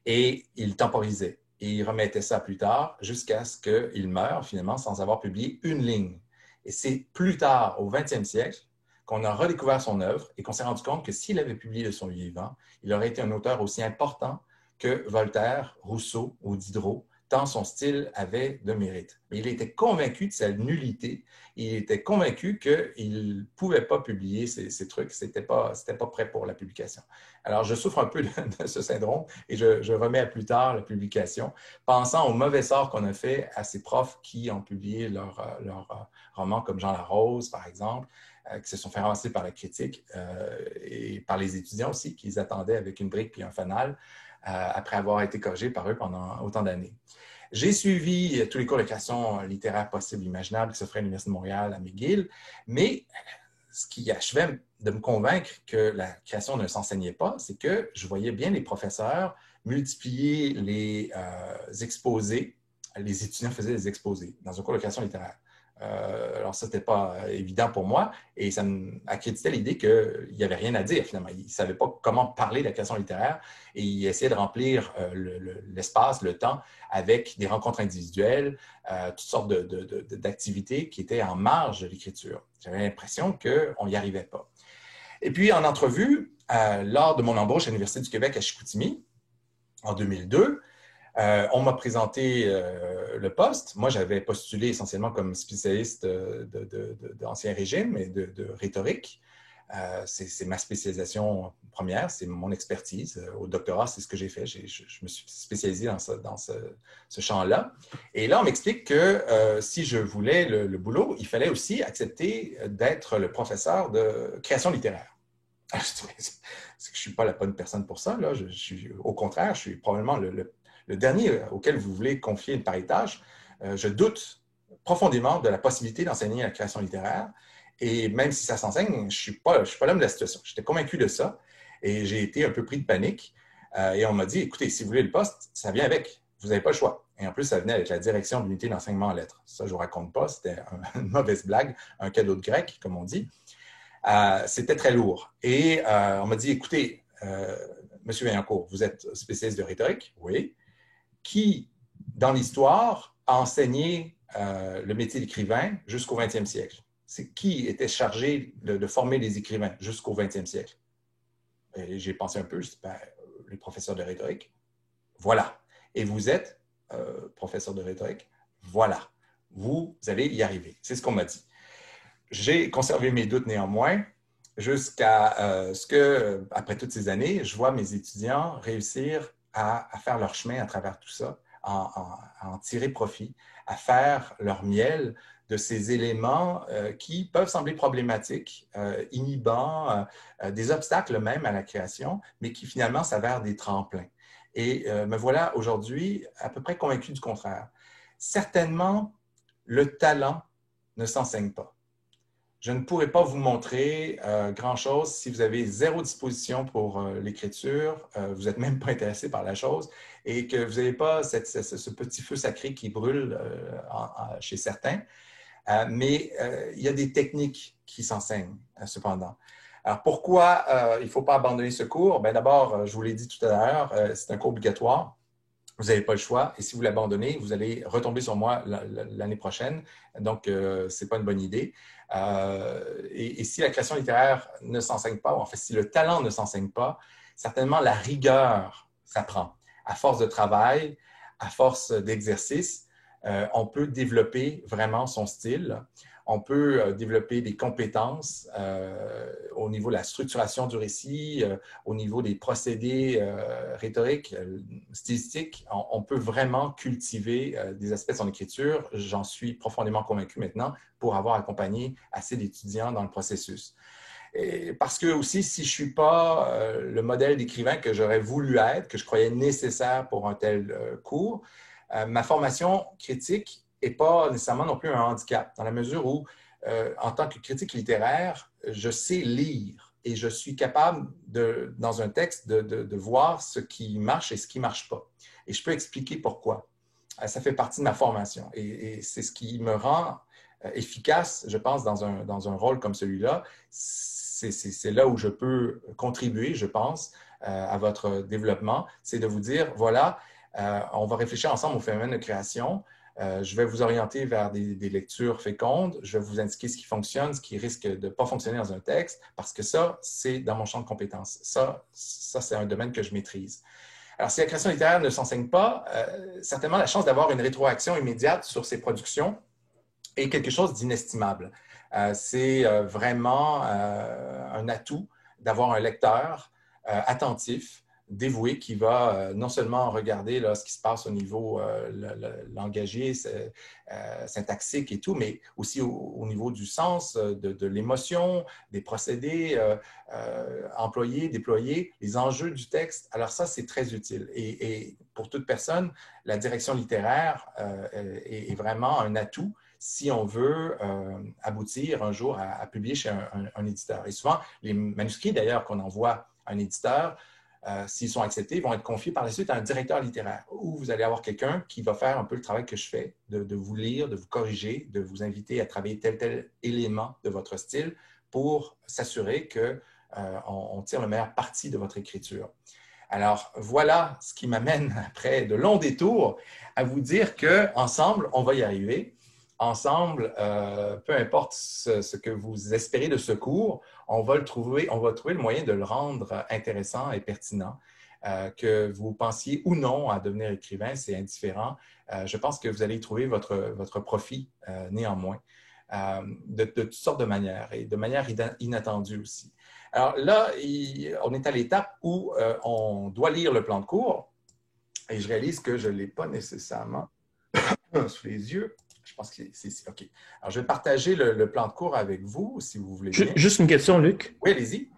Et il temporisait. Et il remettait ça plus tard jusqu'à ce qu'il meure, finalement, sans avoir publié une ligne. Et c'est plus tard, au 20e siècle, qu'on a redécouvert son œuvre et qu'on s'est rendu compte que s'il avait publié de son vivant, il aurait été un auteur aussi important que Voltaire, Rousseau ou Diderot, tant son style avait de mérite. Mais il était convaincu de sa nullité. Il était convaincu qu'il ne pouvait pas publier ces trucs. C'était pas prêt pour la publication. Alors, je souffre un peu de ce syndrome et je remets à plus tard la publication, pensant au mauvais sort qu'on a fait à ces profs qui ont publié leurs romans comme Jean Larose, par exemple, qui se sont fait ramasser par la critique et par les étudiants aussi, qui les attendaient avec une brique puis un fanal après avoir été corrigés par eux pendant autant d'années. J'ai suivi tous les cours de création littéraire possible, imaginable qui s'offraient à l'Université de Montréal, à McGill, mais ce qui achevait de me convaincre que la création ne s'enseignait pas, c'est que je voyais bien les professeurs multiplier les exposés. Les étudiants faisaient des exposés dans un cours de création littéraire. Alors ça, n'était pas évident pour moi et ça accréditait l'idée qu'il n'y avait rien à dire finalement. Ils ne savaient pas comment parler de la création littéraire et ils essayaient de remplir l'espace, le temps avec des rencontres individuelles, toutes sortes d'activités qui étaient en marge de l'écriture. J'avais l'impression qu'on n'y arrivait pas. Et puis en entrevue, lors de mon embauche à l'Université du Québec à Chicoutimi, en 2002, on m'a présenté le poste. Moi, j'avais postulé essentiellement comme spécialiste d'Ancien Régime et de rhétorique. C'est ma spécialisation première, c'est mon expertise. Au doctorat, c'est ce que j'ai fait. Je me suis spécialisé dans ce champ-là. Et là, on m'explique que si je voulais le boulot, il fallait aussi accepter d'être le professeur de création littéraire. Alors, je dis, c'est que je ne suis pas la bonne personne pour ça. Là. Au contraire, je suis probablement le dernier auquel vous voulez confier une pareille tâche. Je doute profondément de la possibilité d'enseigner la création littéraire. Et même si ça s'enseigne, je ne suis pas l'homme de la situation. J'étais convaincu de ça et j'ai été un peu pris de panique. Et on m'a dit, écoutez, si vous voulez le poste, ça vient avec. Vous n'avez pas le choix. Et en plus, ça venait avec la direction de l'unité d'enseignement en lettres. Ça, je ne vous raconte pas. C'était une mauvaise blague, un cadeau de grec, comme on dit. C'était très lourd. Et on m'a dit, écoutez, Monsieur Vaillancourt, vous êtes spécialiste de rhétorique? Oui. Qui, dans l'histoire, a enseigné le métier d'écrivain jusqu'au 20e siècle? C'est qui était chargé de former les écrivains jusqu'au 20e siècle? Et j'ai pensé un peu, je dis, les professeurs de rhétorique. Voilà. Et vous êtes professeur de rhétorique? Voilà. Vous allez y arriver. C'est ce qu'on m'a dit. J'ai conservé mes doutes néanmoins jusqu'à ce que, après toutes ces années, je vois mes étudiants réussir à faire leur chemin à travers tout ça, à en tirer profit, à faire leur miel de ces éléments qui peuvent sembler problématiques, inhibants, des obstacles même à la création, mais qui finalement s'avèrent des tremplins. Et me voilà aujourd'hui à peu près convaincu du contraire. Certainement, le talent ne s'enseigne pas. Je ne pourrais pas vous montrer grand-chose si vous avez zéro disposition pour l'écriture, vous n'êtes même pas intéressé par la chose et que vous n'avez pas ce petit feu sacré qui brûle chez certains. Mais il y a des techniques qui s'enseignent cependant. Alors pourquoi il ne faut pas abandonner ce cours? D'abord, je vous l'ai dit tout à l'heure, c'est un cours obligatoire. Vous n'avez pas le choix. Et si vous l'abandonnez, vous allez retomber sur moi l'année prochaine. Donc, ce n'est pas une bonne idée. Et si la création littéraire ne s'enseigne pas, ou en fait, si le talent ne s'enseigne pas, certainement la rigueur s'apprend. À force de travail, à force d'exercice, on peut développer vraiment son style. On peut développer des compétences au niveau de la structuration du récit, au niveau des procédés rhétoriques, stylistiques. On peut vraiment cultiver des aspects de son écriture. J'en suis profondément convaincu maintenant pour avoir accompagné assez d'étudiants dans le processus. Et parce que aussi, si je ne suis pas le modèle d'écrivain que j'aurais voulu être, que je croyais nécessaire pour un tel cours, ma formation critique n'est pas nécessairement non plus un handicap, dans la mesure où, en tant que critique littéraire, je sais lire et je suis capable, dans un texte, de voir ce qui marche et ce qui ne marche pas. Et je peux expliquer pourquoi. Ça fait partie de ma formation et c'est ce qui me rend efficace, je pense, dans un rôle comme celui-là. C'est là où je peux contribuer, je pense, à votre développement. C'est de vous dire, voilà, on va réfléchir ensemble au phénomène de création. Je vais vous orienter vers des lectures fécondes. Je vais vous indiquer ce qui fonctionne, ce qui risque de ne pas fonctionner dans un texte, parce que ça, c'est dans mon champ de compétences. Ça c'est un domaine que je maîtrise. Alors, si la création littéraire ne s'enseigne pas, certainement la chance d'avoir une rétroaction immédiate sur ces productions est quelque chose d'inestimable. C'est vraiment un atout d'avoir un lecteur attentif, dévoué, qui va non seulement regarder là, ce qui se passe au niveau langagier, syntaxique et tout, mais aussi au niveau du sens, de l'émotion, des procédés employés, déployés, les enjeux du texte. Alors ça, c'est très utile. Et pour toute personne, la direction littéraire est vraiment un atout si on veut aboutir un jour à publier chez un éditeur. Et souvent, les manuscrits, d'ailleurs, qu'on envoie à un éditeur, s'ils sont acceptés, vont être confiés par la suite à un directeur littéraire, où vous allez avoir quelqu'un qui va faire un peu le travail que je fais, de vous lire, de vous corriger, de vous inviter à travailler tel élément de votre style pour s'assurer qu'on tire le meilleur parti de votre écriture. Alors, voilà ce qui m'amène, après de longs détours, à vous dire qu'ensemble, on va y arriver. Ensemble, peu importe ce que vous espérez de ce cours, on va trouver le moyen de le rendre intéressant et pertinent. Que vous pensiez ou non à devenir écrivain, c'est indifférent. Je pense que vous allez y trouver votre profit néanmoins, de toutes sortes de manières et de manière inattendue aussi. Alors là, on est à l'étape où on doit lire le plan de cours et je réalise que je ne l'ai pas nécessairement sous les yeux. Je pense que c'est ici. OK. Alors, je vais partager le plan de cours avec vous, si vous voulez bien. Juste une question, Luc. Oui, allez-y.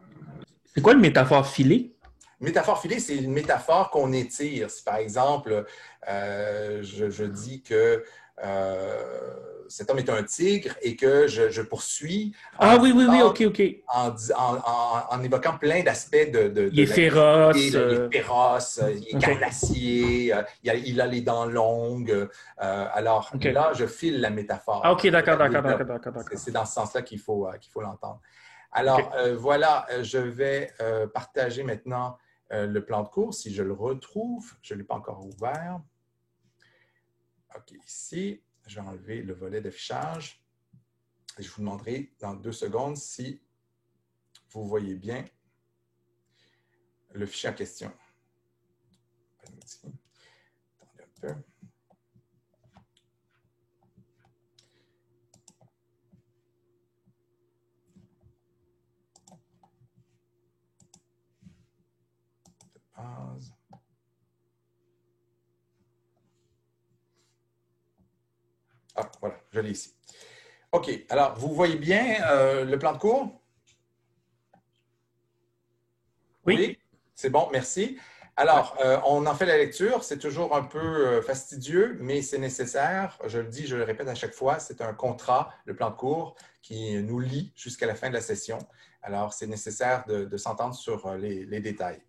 C'est quoi le métaphore filée? Métaphore filée, c'est une métaphore qu'on étire. Si, par exemple, je dis que cet homme est un tigre et que je poursuis oui, OK. en évoquant plein d'aspects Il est féroce. Il est féroce, il est carnassier, il a les dents longues. Alors là, je file la métaphore. OK, d'accord. C'est dans ce sens-là qu'il faut l'entendre. Alors, voilà, je vais partager maintenant le plan de cours, si je le retrouve. Je ne l'ai pas encore ouvert. OK, ici, je vais enlever le volet d'affichage. Je vous demanderai dans 2 secondes si vous voyez bien le fichier en question. Attendez un peu. Ah, voilà, je l'ai ici. OK, alors, vous voyez bien le plan de cours? Oui. C'est bon, merci. Alors, on en fait la lecture. C'est toujours un peu fastidieux, mais c'est nécessaire. Je le dis, je le répète à chaque fois, c'est un contrat, le plan de cours, qui nous lie jusqu'à la fin de la session. Alors, c'est nécessaire de s'entendre sur les détails.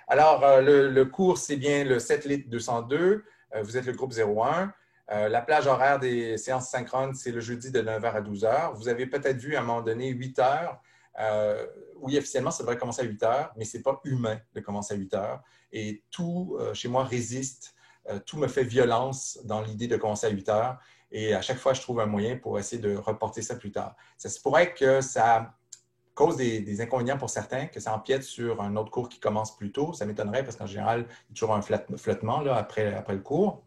Alors, le cours, c'est bien le 7 Lit 202. Vous êtes le groupe 01. La plage horaire des séances synchrones, c'est le jeudi de 9 h à 12 h. Vous avez peut-être vu à un moment donné 8 h. Oui, officiellement, ça devrait commencer à 8 h, mais ce n'est pas humain de commencer à 8 h. Et tout, chez moi, résiste. Tout me fait violence dans l'idée de commencer à 8 h. Et à chaque fois, je trouve un moyen pour essayer de reporter ça plus tard. Ça se pourrait que ça cause des inconvénients pour certains, que ça empiète sur un autre cours qui commence plus tôt. Ça m'étonnerait parce qu'en général, il y a toujours un flottement là, après le cours.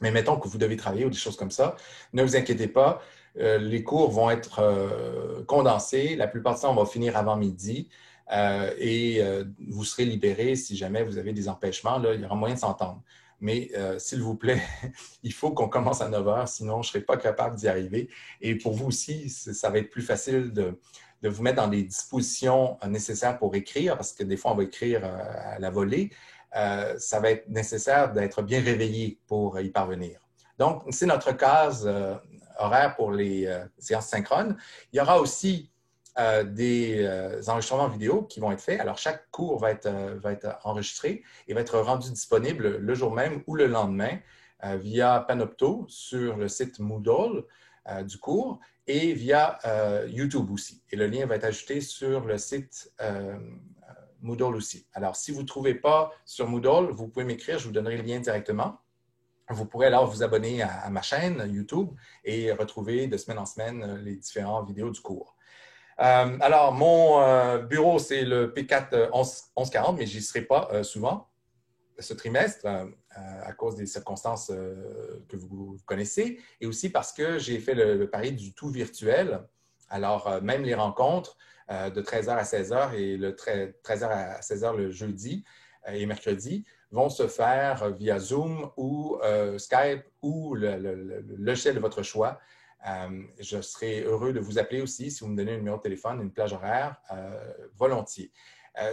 Mais mettons que vous devez travailler ou des choses comme ça, ne vous inquiétez pas, les cours vont être condensés. La plupart du temps, on va finir avant midi et vous serez libérés si jamais vous avez des empêchements. Là, il y aura moyen de s'entendre. Mais s'il vous plaît, il faut qu'on commence à 9 h, sinon je ne serai pas capable d'y arriver. Et pour vous aussi, ça va être plus facile de vous mettre dans les dispositions nécessaires pour écrire, parce que des fois, on va écrire à la volée. Ça va être nécessaire d'être bien réveillé pour y parvenir. Donc, c'est notre case horaire pour les séances synchrones. Il y aura aussi des enregistrements vidéo qui vont être faits. Alors, chaque cours va être enregistré et va être rendu disponible le jour même ou le lendemain via Panopto sur le site Moodle du cours et via YouTube aussi. Et le lien va être ajouté sur le site Moodle aussi. Alors, si vous ne trouvez pas sur Moodle, vous pouvez m'écrire, je vous donnerai le lien directement. Vous pourrez alors vous abonner à ma chaîne YouTube et retrouver de semaine en semaine les différentes vidéos du cours. Alors, mon bureau, c'est le P4 1140, mais je n'y serai pas souvent. ce trimestre à cause des circonstances que vous connaissez et aussi parce que j'ai fait le pari du tout virtuel. Alors, même les rencontres de 13h à 16h et le 13h à 16h le jeudi et mercredi vont se faire via Zoom ou Skype ou le logiciel de votre choix. Je serai heureux de vous appeler aussi si vous me donnez un numéro de téléphone, une plage horaire, volontiers.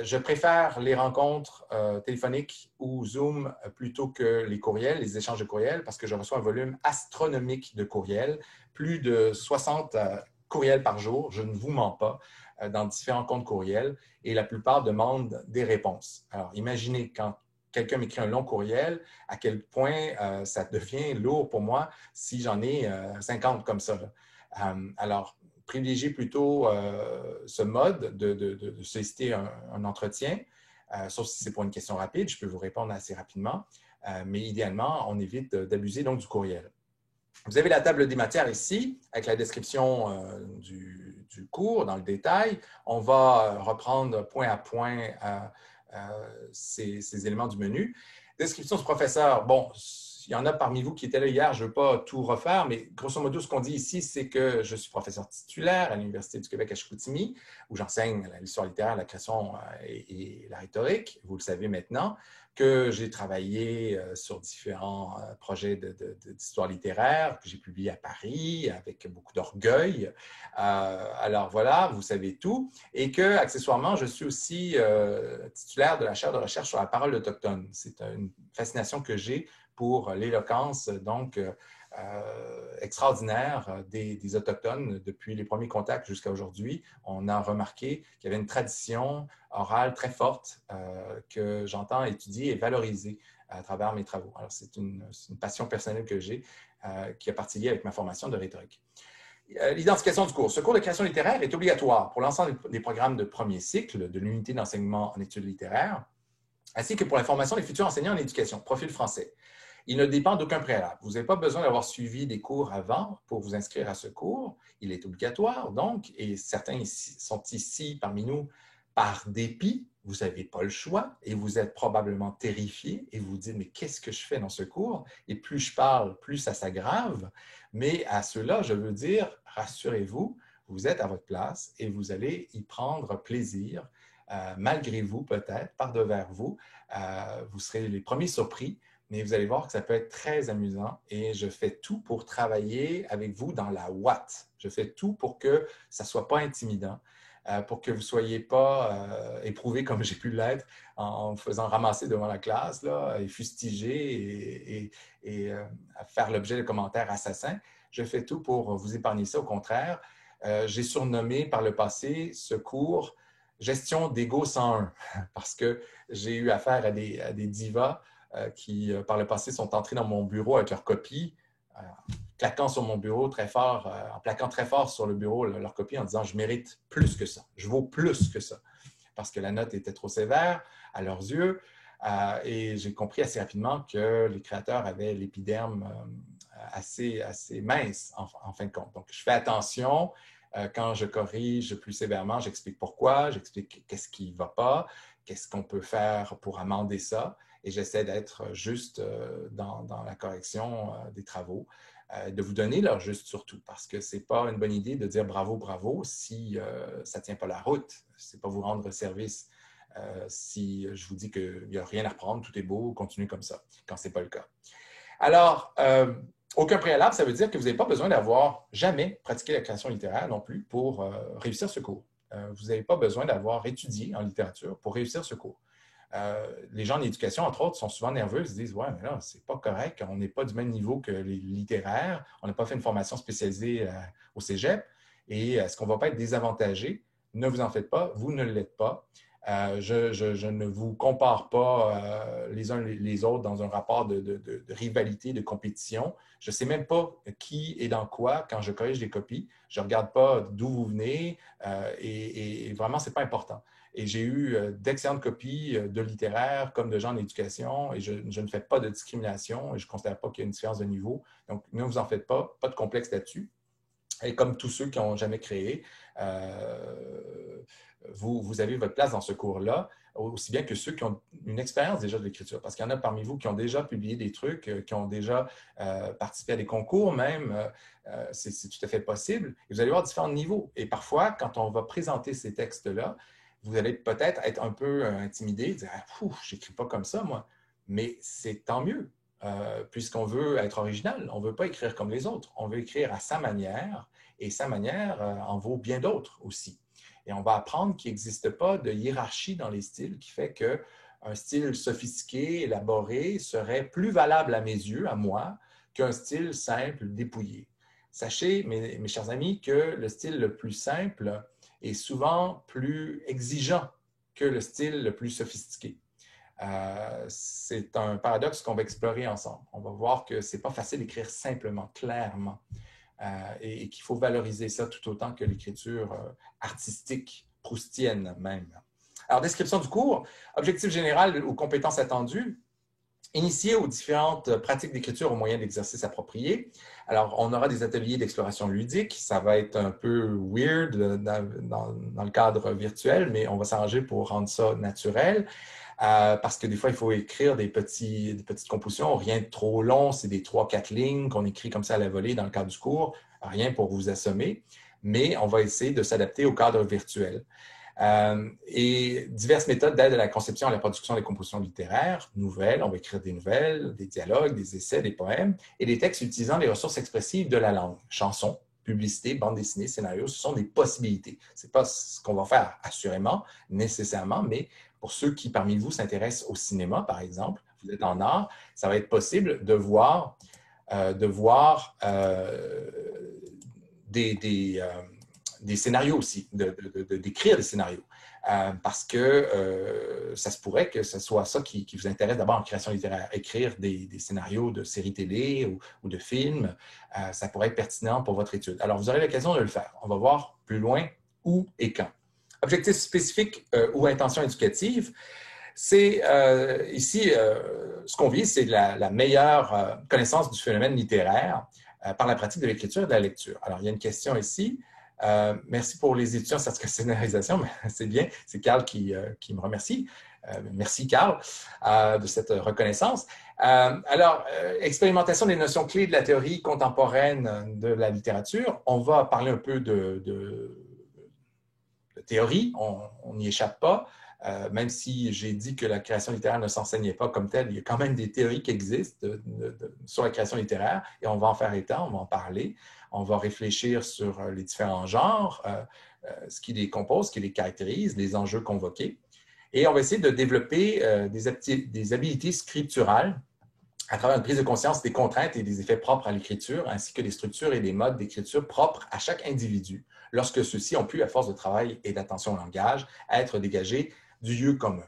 Je préfère les rencontres téléphoniques ou Zoom plutôt que les courriels, les échanges de courriels, parce que je reçois un volume astronomique de courriels, plus de 60 courriels par jour, je ne vous mens pas, dans différents comptes courriels, et la plupart demandent des réponses. Alors, imaginez quand quelqu'un m'écrit un long courriel, à quel point ça devient lourd pour moi si j'en ai 50 comme ça. Alors, privilégiez plutôt ce mode de solliciter un entretien, sauf si c'est pour une question rapide, je peux vous répondre assez rapidement, mais idéalement, on évite d'abuser donc du courriel. Vous avez la table des matières ici, avec la description du cours dans le détail. On va reprendre point à point ces éléments du menu. Description du professeur. Bon, il y en a parmi vous qui étaient là hier, je ne veux pas tout refaire, mais grosso modo, ce qu'on dit ici, c'est que je suis professeur titulaire à l'Université du Québec à Chicoutimi, où j'enseigne l'histoire littéraire, la création et la rhétorique, vous le savez maintenant, que j'ai travaillé sur différents projets d'histoire littéraire, que j'ai publié à Paris avec beaucoup d'orgueil. Alors voilà, vous savez tout. Et que, accessoirement, je suis aussi titulaire de la chaire de recherche sur la parole autochtone. C'est une fascination que j'ai pour l'éloquence, donc, extraordinaire des Autochtones depuis les premiers contacts jusqu'à aujourd'hui. On a remarqué qu'il y avait une tradition orale très forte que j'entends étudier et valoriser à travers mes travaux. Alors, c'est une passion personnelle que j'ai qui a partie liée avec ma formation de rhétorique. L'identification du cours. Ce cours de création littéraire est obligatoire pour l'ensemble des programmes de premier cycle de l'unité d'enseignement en études littéraires, ainsi que pour la formation des futurs enseignants en éducation, profil français. Il ne dépend d'aucun préalable. Vous n'avez pas besoin d'avoir suivi des cours avant pour vous inscrire à ce cours. Il est obligatoire, donc, et certains sont ici parmi nous par dépit. Vous n'avez pas le choix et vous êtes probablement terrifié et vous vous dites, mais qu'est-ce que je fais dans ce cours? Et plus je parle, plus ça s'aggrave. Mais à cela, je veux dire, rassurez-vous, vous êtes à votre place et vous allez y prendre plaisir, malgré vous peut-être, par devers vous. Vous serez les premiers surpris. Mais vous allez voir que ça peut être très amusant et je fais tout pour travailler avec vous dans la ouate. Je fais tout pour que ça ne soit pas intimidant, pour que vous ne soyez pas éprouvé comme j'ai pu l'être en me faisant ramasser devant la classe là, et fustiger et faire l'objet de commentaires assassins. Je fais tout pour vous épargner ça. Au contraire, j'ai surnommé par le passé ce cours « Gestion d'ego 101 » parce que j'ai eu affaire à des divas qui, par le passé, sont entrés dans mon bureau avec leur copie, claquant sur mon bureau très fort, en plaquant très fort sur le bureau leur copie en disant « je mérite plus que ça, je vaux plus que ça », parce que la note était trop sévère à leurs yeux. Et j'ai compris assez rapidement que les créateurs avaient l'épiderme assez mince en fin de compte. Donc, je fais attention. Quand je corrige plus sévèrement, j'explique pourquoi, j'explique qu'est-ce qui ne va pas, qu'est-ce qu'on peut faire pour amender ça. Et j'essaie d'être juste dans la correction des travaux, de vous donner leur juste surtout, parce que ce n'est pas une bonne idée de dire bravo, bravo si ça ne tient pas la route. Ce n'est pas vous rendre service si je vous dis qu'il n'y a rien à reprendre, tout est beau, continuez comme ça, quand ce n'est pas le cas. Alors, aucun préalable, ça veut dire que vous n'avez pas besoin d'avoir jamais pratiqué la création littéraire non plus pour réussir ce cours. Vous n'avez pas besoin d'avoir étudié en littérature pour réussir ce cours. Les gens en éducation, entre autres, sont souvent nerveux. Ils se disent « Ouais, mais là, c'est pas correct. On n'est pas du même niveau que les littéraires. On n'a pas fait une formation spécialisée au cégep. Et est-ce qu'on ne va pas être désavantagé? » Ne vous en faites pas. Vous ne l'êtes pas. Je ne vous compare pas les uns les autres dans un rapport de rivalité, de compétition. Je ne sais même pas qui est dans quoi quand je corrige des copies. Je ne regarde pas d'où vous venez et vraiment, ce n'est pas important. Et j'ai eu d'excellentes copies de littéraire comme de gens en éducation et je ne fais pas de discrimination et je ne considère pas qu'il y a une différence de niveau. Donc, ne vous en faites pas de complexe là-dessus. Et comme tous ceux qui n'ont jamais créé, vous avez votre place dans ce cours-là, aussi bien que ceux qui ont une expérience déjà de l'écriture. Parce qu'il y en a parmi vous qui ont déjà publié des trucs, qui ont déjà participé à des concours même. C'est tout à fait possible. Et vous allez voir différents niveaux. Et parfois, quand on va présenter ces textes-là, vous allez peut-être être un peu intimidé, dire « je n'écris pas comme ça, moi ». Mais c'est tant mieux, puisqu'on veut être original. On ne veut pas écrire comme les autres. On veut écrire à sa manière, et sa manière en vaut bien d'autres aussi. Et on va apprendre qu'il n'existe pas de hiérarchie dans les styles qui fait qu'un style sophistiqué, élaboré, serait plus valable à mes yeux, à moi, qu'un style simple, dépouillé. Sachez, mes chers amis, que le style le plus simple est souvent plus exigeant que le style le plus sophistiqué. C'est un paradoxe qu'on va explorer ensemble. On va voir que ce n'est pas facile d'écrire simplement, clairement, et qu'il faut valoriser ça tout autant que l'écriture artistique, proustienne même. Alors, description du cours, objectif général aux compétences attendues. Initier aux différentes pratiques d'écriture au moyen d'exercices appropriés. Alors, on aura des ateliers d'exploration ludique. Ça va être un peu weird dans le cadre virtuel, mais on va s'arranger pour rendre ça naturel. Parce que des fois, il faut écrire des petites compositions, rien de trop long, c'est des 3-4 lignes qu'on écrit comme ça à la volée dans le cadre du cours, rien pour vous assommer, mais on va essayer de s'adapter au cadre virtuel. Et diverses méthodes d'aide à la conception et à la production des compositions littéraires, nouvelles, on va écrire des nouvelles, des dialogues, des essais, des poèmes, et des textes utilisant les ressources expressives de la langue, chansons, publicité, bande dessinée, scénario, ce sont des possibilités. Ce n'est pas ce qu'on va faire assurément, nécessairement, mais pour ceux qui, parmi vous, s'intéressent au cinéma, par exemple, vous êtes en art, ça va être possible de voir des scénarios aussi, d'écrire des scénarios. Parce que ça se pourrait que ce soit ça qui vous intéresse d'abord en création littéraire. Écrire des scénarios de séries télé ou de films, ça pourrait être pertinent pour votre étude. Alors, vous aurez l'occasion de le faire. On va voir plus loin où et quand. Objectif spécifique ou intention éducative, c'est ici, ce qu'on vise, c'est la meilleure connaissance du phénomène littéraire par la pratique de l'écriture et de la lecture. Alors, il y a une question ici. Merci pour les étudiants en certificat de scénarisation, mais c'est bien, c'est Carl qui me remercie. Merci, Carl, de cette reconnaissance. Alors, expérimentation des notions clés de la théorie contemporaine de la littérature. On va parler un peu de théorie, on n'y échappe pas. Même si j'ai dit que la création littéraire ne s'enseignait pas comme telle, il y a quand même des théories qui existent sur la création littéraire et on va en faire état, on va en parler, on va réfléchir sur les différents genres, ce qui les compose, ce qui les caractérise, les enjeux convoqués. Et on va essayer de développer des habiletés scripturales à travers une prise de conscience des contraintes et des effets propres à l'écriture, ainsi que des structures et des modes d'écriture propres à chaque individu, lorsque ceux-ci ont pu, à force de travail et d'attention au langage, être dégagés du lieu commun.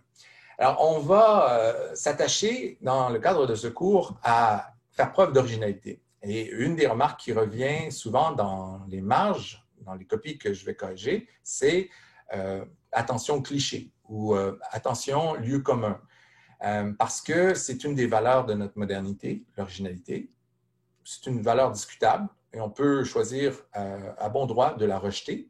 Alors, on va s'attacher, dans le cadre de ce cours, à faire preuve d'originalité. Et une des remarques qui revient souvent dans les marges, dans les copies que je vais corriger, c'est attention cliché ou attention lieu commun. Parce que c'est une des valeurs de notre modernité, l'originalité. C'est une valeur discutable et on peut choisir à bon droit de la rejeter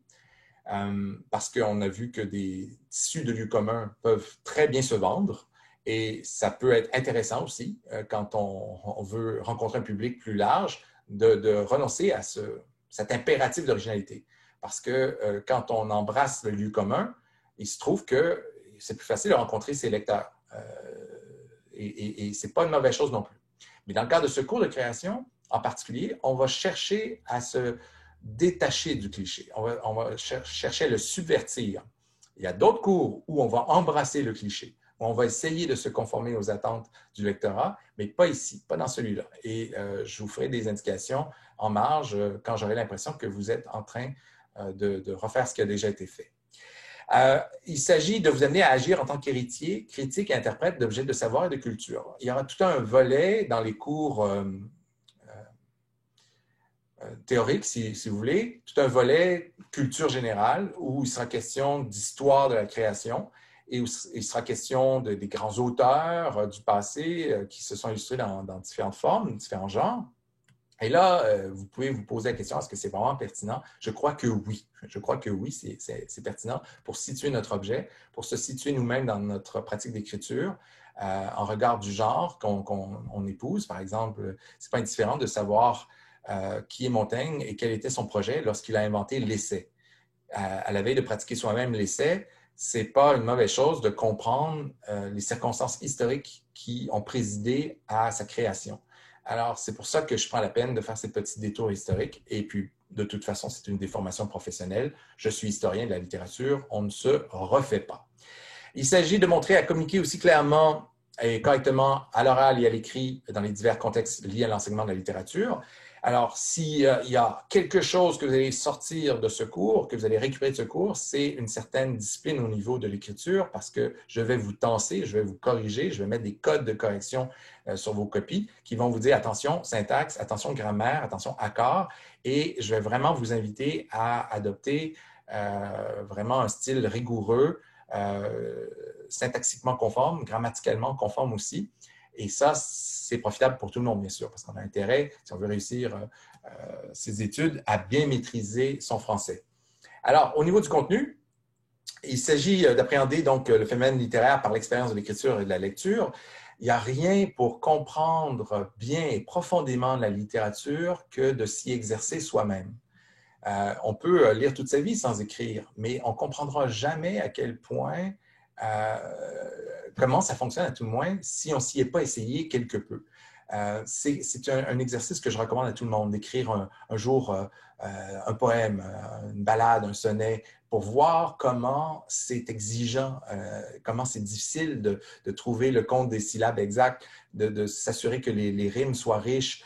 parce qu'on a vu que des tissus de lieux communs peuvent très bien se vendre et ça peut être intéressant aussi quand on veut rencontrer un public plus large de renoncer à cet impératif d'originalité. Parce que quand on embrasse le lieu commun, il se trouve que c'est plus facile de rencontrer ses lecteurs. Et ce n'est pas une mauvaise chose non plus. Mais dans le cadre de ce cours de création, en particulier, on va chercher à se détacher du cliché. On va chercher à le subvertir. Il y a d'autres cours où on va embrasser le cliché, où on va essayer de se conformer aux attentes du lectorat, mais pas ici, pas dans celui-là. Et je vous ferai des indications en marge quand j'aurai l'impression que vous êtes en train de refaire ce qui a déjà été fait. Il s'agit de vous amener à agir en tant qu'héritier, critique et interprète d'objets de savoir et de culture. Il y aura tout un volet dans les cours théoriques, si vous voulez, tout un volet culture générale où il sera question d'histoire de la création et où il sera question des grands auteurs du passé qui se sont illustrés dans différentes formes, différents genres. Et là, vous pouvez vous poser la question, est-ce que c'est vraiment pertinent? Je crois que oui. Je crois que oui, c'est pertinent pour situer notre objet, pour se situer nous-mêmes dans notre pratique d'écriture, en regard du genre qu'on épouse. Par exemple, ce n'est pas indifférent de savoir qui est Montaigne et quel était son projet lorsqu'il a inventé l'essai. À la veille de pratiquer soi-même l'essai, ce n'est pas une mauvaise chose de comprendre les circonstances historiques qui ont présidé à sa création. Alors, c'est pour ça que je prends la peine de faire ces petits détours historiques. Et puis, de toute façon, c'est une déformation professionnelle. Je suis historien de la littérature. On ne se refait pas. Il s'agit de montrer à communiquer aussi clairement et correctement à l'oral et à l'écrit dans les divers contextes liés à l'enseignement de la littérature. Alors, s'il y a quelque chose que vous allez sortir de ce cours, que vous allez récupérer de ce cours, c'est une certaine discipline au niveau de l'écriture parce que je vais vous tenser, je vais vous corriger, je vais mettre des codes de correction sur vos copies qui vont vous dire attention syntaxe, attention grammaire, attention accord et je vais vraiment vous inviter à adopter vraiment un style rigoureux, syntaxiquement conforme, grammaticalement conforme aussi. Et ça, c'est profitable pour tout le monde, bien sûr, parce qu'on a intérêt, si on veut réussir ses études, à bien maîtriser son français. Alors, au niveau du contenu, il s'agit d'appréhender donc le phénomène littéraire par l'expérience de l'écriture et de la lecture. Il n'y a rien pour comprendre bien et profondément la littérature que de s'y exercer soi-même. On peut lire toute sa vie sans écrire, mais on ne comprendra jamais à quel point comment ça fonctionne à tout le moins si on ne s'y est pas essayé quelque peu. C'est un exercice que je recommande à tout le monde, d'écrire un jour un poème, une ballade, un sonnet, pour voir comment c'est exigeant, comment c'est difficile de trouver le compte des syllabes exact, de s'assurer que les rimes soient riches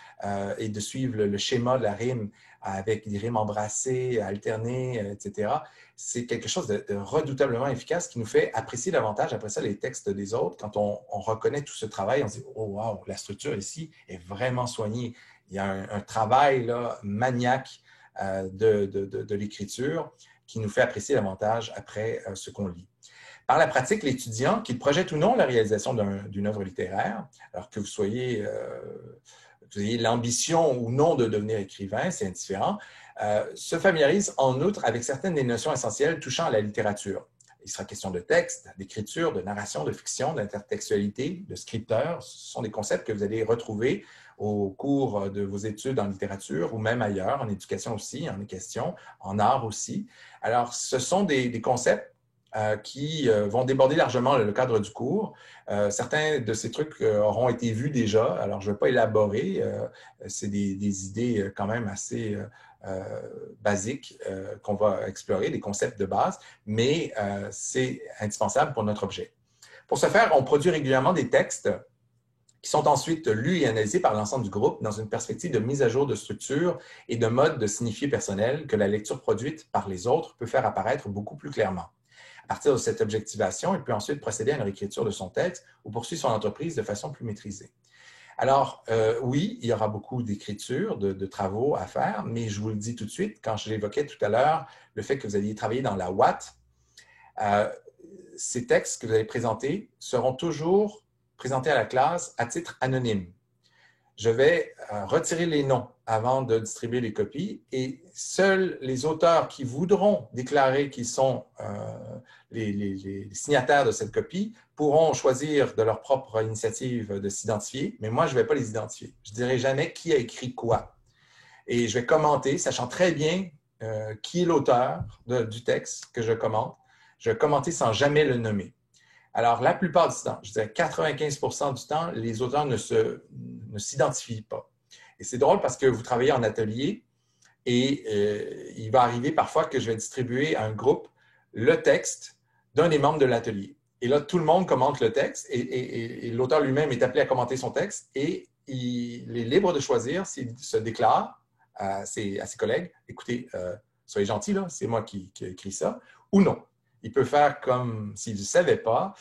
et de suivre le schéma de la rime avec des rimes embrassées, alternées, etc. C'est quelque chose de redoutablement efficace qui nous fait apprécier davantage après ça les textes des autres. Quand on reconnaît tout ce travail, on se dit « Oh, wow, la structure ici est vraiment soignée. » Il y a un travail là, maniaque de l'écriture qui nous fait apprécier davantage après ce qu'on lit. Par la pratique, l'étudiant, qu'il projette ou non la réalisation d'une œuvre littéraire, alors que vous ayez l'ambition ou non de devenir écrivain, c'est indifférent, se familiarise en outre avec certaines des notions essentielles touchant à la littérature. Il sera question de texte, d'écriture, de narration, de fiction, d'intertextualité, de scripteur. Ce sont des concepts que vous allez retrouver au cours de vos études en littérature ou même ailleurs, en éducation aussi, en question, en art aussi. Alors, ce sont des concepts qui vont déborder largement le cadre du cours. Certains de ces trucs auront été vus déjà, alors je ne vais pas élaborer. C'est des idées quand même assez basiques qu'on va explorer, des concepts de base, mais c'est indispensable pour notre objet. Pour ce faire, on produit régulièrement des textes qui sont ensuite lus et analysés par l'ensemble du groupe dans une perspective de mise à jour de structure et de mode de signifié personnel que la lecture produite par les autres peut faire apparaître beaucoup plus clairement. À partir de cette objectivation, il peut ensuite procéder à une réécriture de son texte ou poursuivre son entreprise de façon plus maîtrisée. Alors, oui, il y aura beaucoup d'écriture, de travaux à faire, mais je vous le dis tout de suite, quand je l'évoquais tout à l'heure, le fait que vous alliez travailler dans la Watt, ces textes que vous allez présenter seront toujours présentés à la classe à titre anonyme. Je vais retirer les noms avant de distribuer les copies et seuls les auteurs qui voudront déclarer qu'ils sont les signataires de cette copie pourront choisir de leur propre initiative de s'identifier, mais moi, je ne vais pas les identifier. Je ne dirai jamais qui a écrit quoi. Et je vais commenter, sachant très bien qui est l'auteur du texte que je commente. Je vais commenter sans jamais le nommer. Alors, la plupart du temps, je dirais 95% du temps, les auteurs ne s'identifient pas. Et c'est drôle parce que vous travaillez en atelier et il va arriver parfois que je vais distribuer à un groupe le texte d'un des membres de l'atelier. Et là, tout le monde commente le texte et l'auteur lui-même est appelé à commenter son texte et il est libre de choisir s'il se déclare à ses collègues, écoutez, soyez gentils, là, c'est moi qui ai écrit ça, ou non. Il peut faire comme s'il ne savait pas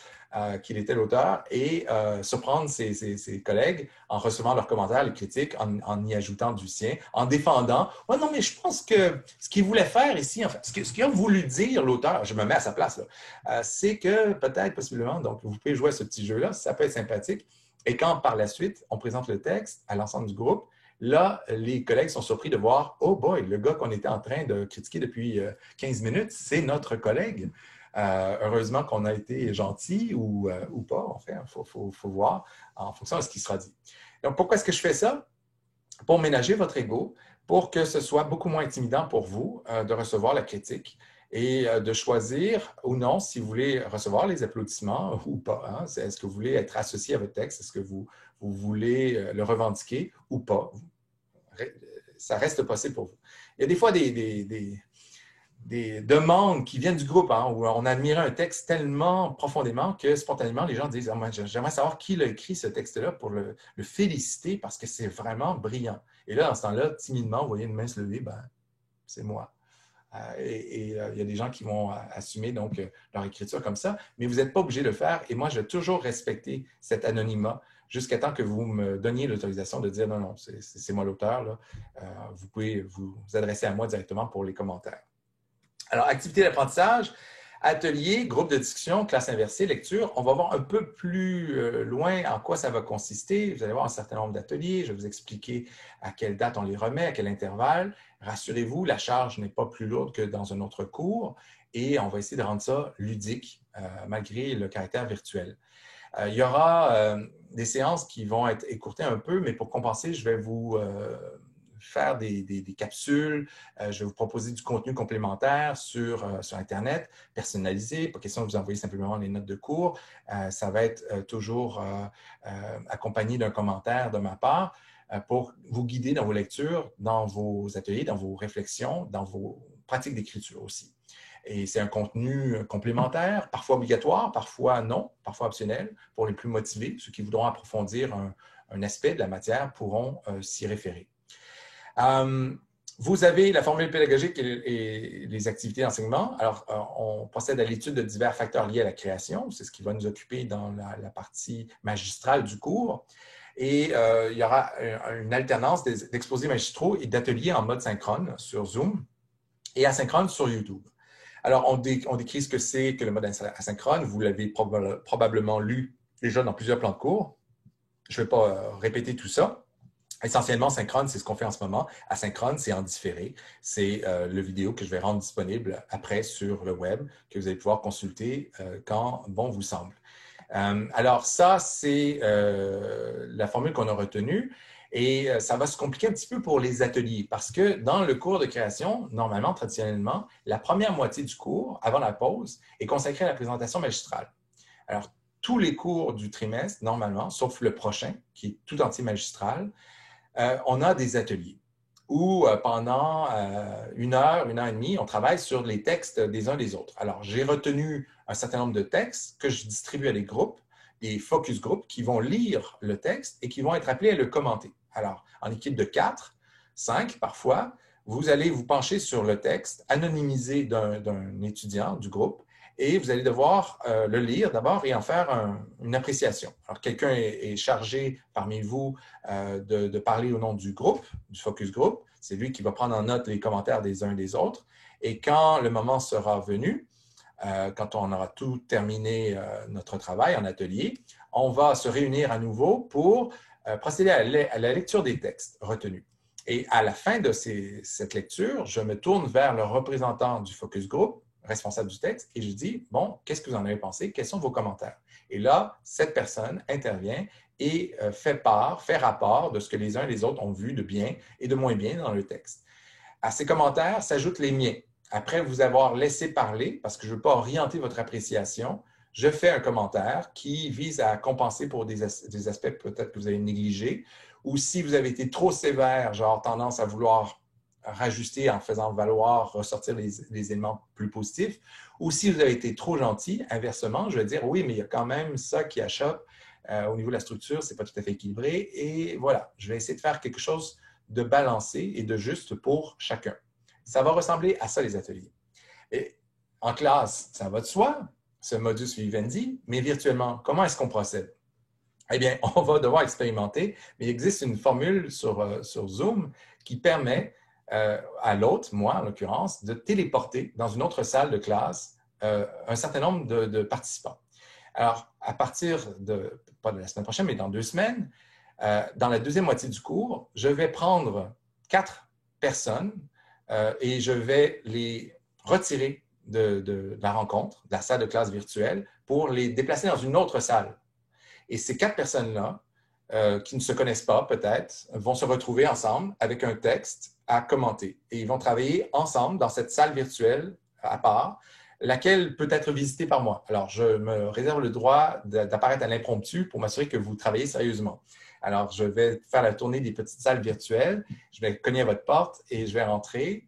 qu'il était l'auteur et surprendre ses collègues en recevant leurs commentaires, les critiques, en y ajoutant du sien, en défendant « Ouais, non, mais je pense que ce qu'il voulait faire ici, en fait, ce qu'il a voulu dire, l'auteur, je me mets à sa place, c'est que peut-être, possiblement, donc vous pouvez jouer à ce petit jeu-là, ça peut être sympathique. Et quand par la suite, on présente le texte à l'ensemble du groupe, Là, les collègues sont surpris de voir, oh boy, le gars qu'on était en train de critiquer depuis 15 minutes, c'est notre collègue. Heureusement qu'on a été gentil ou pas, en fait. Il faut voir en fonction de ce qui sera dit. Donc, pourquoi est-ce que je fais ça? Pour ménager votre ego, pour que ce soit beaucoup moins intimidant pour vous de recevoir la critique et de choisir ou non si vous voulez recevoir les applaudissements ou pas. Hein? Est-ce que vous voulez être associé à votre texte? Est-ce que vous voulez le revendiquer ou pas? Ça reste possible pour vous. Il y a des fois des demandes qui viennent du groupe, hein, où on admire un texte tellement profondément que spontanément, les gens disent « J'aimerais savoir qui l'a écrit ce texte-là pour le féliciter parce que c'est vraiment brillant. » Et là, dans ce temps-là, timidement, vous voyez une main se lever, c'est moi. Il y a des gens qui vont assumer donc leur écriture comme ça, mais vous n'êtes pas obligé de le faire. Et moi, je vais toujours respecter cet anonymat jusqu'à temps que vous me donniez l'autorisation de dire « Non, c'est moi l'auteur. Vous pouvez vous adresser à moi directement pour les commentaires. » Alors, activité d'apprentissage, atelier, groupe de discussion, classe inversée, lecture. On va voir un peu plus loin en quoi ça va consister. Vous allez voir un certain nombre d'ateliers. Je vais vous expliquer à quelle date on les remet, à quel intervalle. Rassurez-vous, la charge n'est pas plus lourde que dans un autre cours et on va essayer de rendre ça ludique malgré le caractère virtuel. Il y aura des séances qui vont être écourtées un peu, mais pour compenser, je vais vous faire des capsules. Je vais vous proposer du contenu complémentaire sur Internet, personnalisé. Pas question de vous envoyer simplement les notes de cours. Ça va être toujours accompagné d'un commentaire de ma part pour vous guider dans vos lectures, dans vos ateliers, dans vos réflexions, dans vos pratiques d'écriture aussi. Et c'est un contenu complémentaire, parfois obligatoire, parfois non, parfois optionnel, pour les plus motivés. Ceux qui voudront approfondir un aspect de la matière pourront s'y référer. Vous avez la formule pédagogique et les activités d'enseignement. Alors, on procède à l'étude de divers facteurs liés à la création. C'est ce qui va nous occuper dans la partie magistrale du cours. Et il y aura une alternance d'exposés magistraux et d'ateliers en mode synchrone sur Zoom et asynchrone sur YouTube. Alors, on décrit ce que c'est que le mode asynchrone. Vous l'avez probablement lu déjà dans plusieurs plans de cours. Je ne vais pas répéter tout ça. Essentiellement, synchrone, c'est ce qu'on fait en ce moment. Asynchrone, c'est en différé. C'est le vidéo que je vais rendre disponible après sur le web, que vous allez pouvoir consulter quand bon vous semble. Alors ça, c'est la formule qu'on a retenue. Et ça va se compliquer un petit peu pour les ateliers parce que dans le cours de création, normalement, traditionnellement, la première moitié du cours, avant la pause, est consacrée à la présentation magistrale. Alors, tous les cours du trimestre, normalement, sauf le prochain, qui est tout entier magistral, on a des ateliers où pendant 1 heure, 1 heure et demie, on travaille sur les textes des uns des autres. Alors, j'ai retenu un certain nombre de textes que je distribue à des groupes, des focus groups qui vont lire le texte et qui vont être appelés à le commenter. Alors, en équipe de 4, 5 parfois, vous allez vous pencher sur le texte anonymisé d'un étudiant du groupe et vous allez devoir le lire d'abord et en faire une appréciation. Alors, quelqu'un est chargé parmi vous de parler au nom du groupe, du focus group. C'est lui qui va prendre en note les commentaires des uns et des autres. Et quand le moment sera venu, quand on aura tout terminé notre travail en atelier, on va se réunir à nouveau pour procéder à la lecture des textes retenus. Et à la fin de cette lecture, je me tourne vers le représentant du focus group, responsable du texte, et je dis, bon, qu'est-ce que vous en avez pensé? Quels sont vos commentaires? Et là, cette personne intervient et fait rapport de ce que les uns et les autres ont vu de bien et de moins bien dans le texte. À ces commentaires s'ajoutent les miens. Après vous avoir laissé parler, parce que je ne veux pas orienter votre appréciation, je fais un commentaire qui vise à compenser pour des aspects peut-être que vous avez négligés, ou si vous avez été trop sévère, genre tendance à vouloir rajuster en faisant valoir, ressortir les éléments plus positifs, ou si vous avez été trop gentil, inversement, je vais dire oui, mais il y a quand même ça qui achoppe au niveau de la structure, ce n'est pas tout à fait équilibré, et voilà, je vais essayer de faire quelque chose de balancé et de juste pour chacun. Ça va ressembler à ça, les ateliers. Et en classe, ça va de soi, ce modus vivendi, mais virtuellement, comment est-ce qu'on procède? Eh bien, on va devoir expérimenter, mais il existe une formule sur Zoom qui permet à l'hôte, moi en l'occurrence, de téléporter dans une autre salle de classe un certain nombre de participants. Alors, à partir pas de la semaine prochaine, mais dans 2 semaines, Dans la deuxième moitié du cours, je vais prendre 4 personnes et je vais les retirer de la rencontre, de la salle de classe virtuelle, pour les déplacer dans une autre salle. Et ces 4 personnes-là, qui ne se connaissent pas peut-être, vont se retrouver ensemble avec un texte à commenter. Et ils vont travailler ensemble dans cette salle virtuelle à part, laquelle peut être visitée par moi. Alors, je me réserve le droit d'apparaître à l'impromptu pour m'assurer que vous travaillez sérieusement. Alors, je vais faire la tournée des petites salles virtuelles, je vais cogner à votre porte et je vais rentrer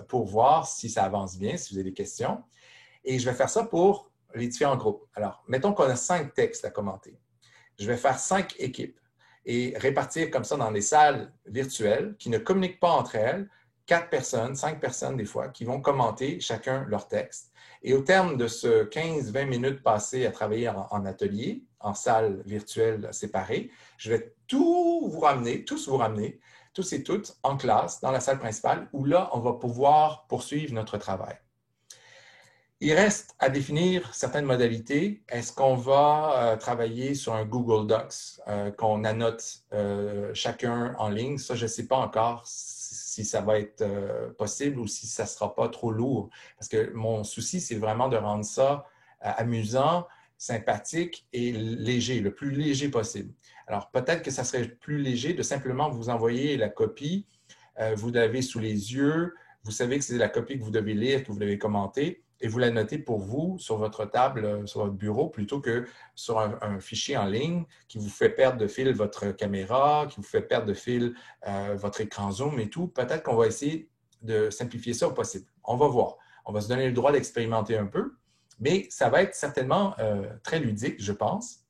pour voir si ça avance bien, si vous avez des questions. Et je vais faire ça pour les différents groupes. Alors, mettons qu'on a 5 textes à commenter. Je vais faire 5 équipes et répartir comme ça dans des salles virtuelles qui ne communiquent pas entre elles, 4 personnes, 5 personnes des fois, qui vont commenter chacun leur texte. Et au terme de ce 15-20 minutes passées à travailler en atelier, en salle virtuelle séparée, je vais tous vous ramener, tous et toutes, en classe, dans la salle principale, où là, on va pouvoir poursuivre notre travail. Il reste à définir certaines modalités. Est-ce qu'on va travailler sur un Google Docs, qu'on annote chacun en ligne? Ça, je ne sais pas encore si ça va être possible ou si ça ne sera pas trop lourd. Parce que mon souci, c'est vraiment de rendre ça amusant, sympathique et léger, le plus léger possible. Alors, peut-être que ça serait plus léger de simplement vous envoyer la copie. Vous l'avez sous les yeux. Vous savez que c'est la copie que vous devez lire, que vous devez commenter. Et vous la notez pour vous sur votre table, sur votre bureau, plutôt que sur un fichier en ligne qui vous fait perdre de fil votre caméra, qui vous fait perdre de fil votre écran Zoom et tout. Peut-être qu'on va essayer de simplifier ça au possible. On va voir. On va se donner le droit d'expérimenter un peu, mais ça va être certainement très ludique, je pense,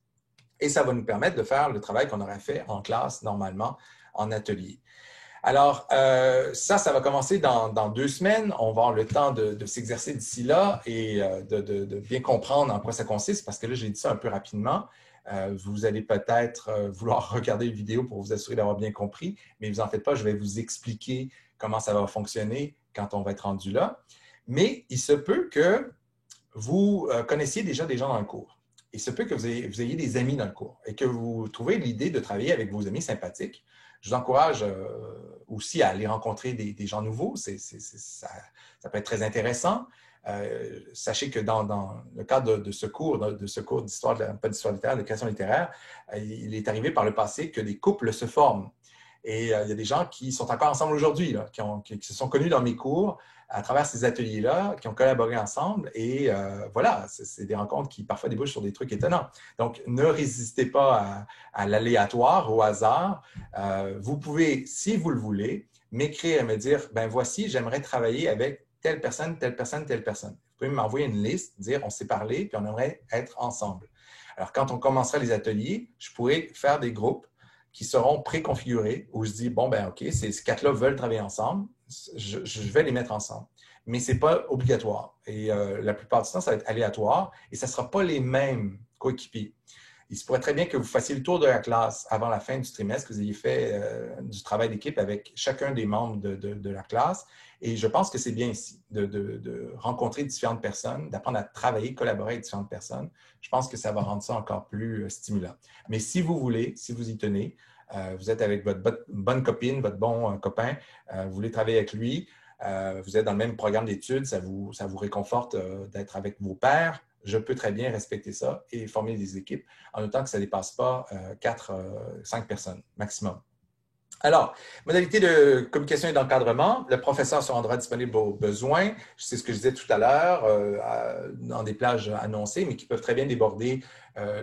et ça va nous permettre de faire le travail qu'on aurait fait en classe normalement, en atelier. Alors, ça va commencer dans 2 semaines. On va avoir le temps de s'exercer d'ici là et de bien comprendre en quoi ça consiste, parce que là, j'ai dit ça un peu rapidement. Vous allez peut-être vouloir regarder une vidéo pour vous assurer d'avoir bien compris, mais vous en faites pas, je vais vous expliquer comment ça va fonctionner quand on va être rendu là. Mais il se peut que vous connaissiez déjà des gens dans le cours. Il se peut que vous ayez des amis dans le cours et que vous trouvez l'idée de travailler avec vos amis sympathiques. Je vous encourage aussi à aller rencontrer des gens nouveaux. Ça peut être très intéressant. Sachez que dans le cadre de ce cours d'histoire, pas d'histoire littéraire, de création littéraire, il est arrivé par le passé que des couples se forment. Et il y a des gens qui sont encore ensemble aujourd'hui, qui se sont connus dans mes cours à travers ces ateliers-là, qui ont collaboré ensemble. Et voilà, c'est des rencontres qui parfois débouchent sur des trucs étonnants. Donc, ne résistez pas à l'aléatoire, au hasard. Vous pouvez, si vous le voulez, m'écrire et me dire, ben voici, j'aimerais travailler avec telle personne, telle personne, telle personne. Vous pouvez m'envoyer une liste, dire, on s'est parlé, puis on aimerait être ensemble. Alors, quand on commencera les ateliers, je pourrais faire des groupes qui seront préconfigurés, où je dis, bon, ben OK, ces 4-là veulent travailler ensemble, je vais les mettre ensemble. Mais ce n'est pas obligatoire. Et la plupart du temps, ça va être aléatoire et ça ne sera pas les mêmes coéquipiers. Il se pourrait très bien que vous fassiez le tour de la classe avant la fin du trimestre, que vous ayez fait du travail d'équipe avec chacun des membres de la classe. Et je pense que c'est bien ici de rencontrer différentes personnes, d'apprendre à travailler, collaborer avec différentes personnes. Je pense que ça va rendre ça encore plus stimulant. Mais si vous voulez, si vous y tenez, vous êtes avec votre bonne copine, votre bon copain, vous voulez travailler avec lui, vous êtes dans le même programme d'études, ça vous réconforte d'être avec vos pairs, je peux très bien respecter ça et former des équipes en autant que ça ne dépasse pas 4-5 personnes maximum. Alors, modalité de communication et d'encadrement, le professeur se rendra disponible au besoin. C'est ce que je disais tout à l'heure, dans des plages annoncées, mais qui peuvent très bien déborder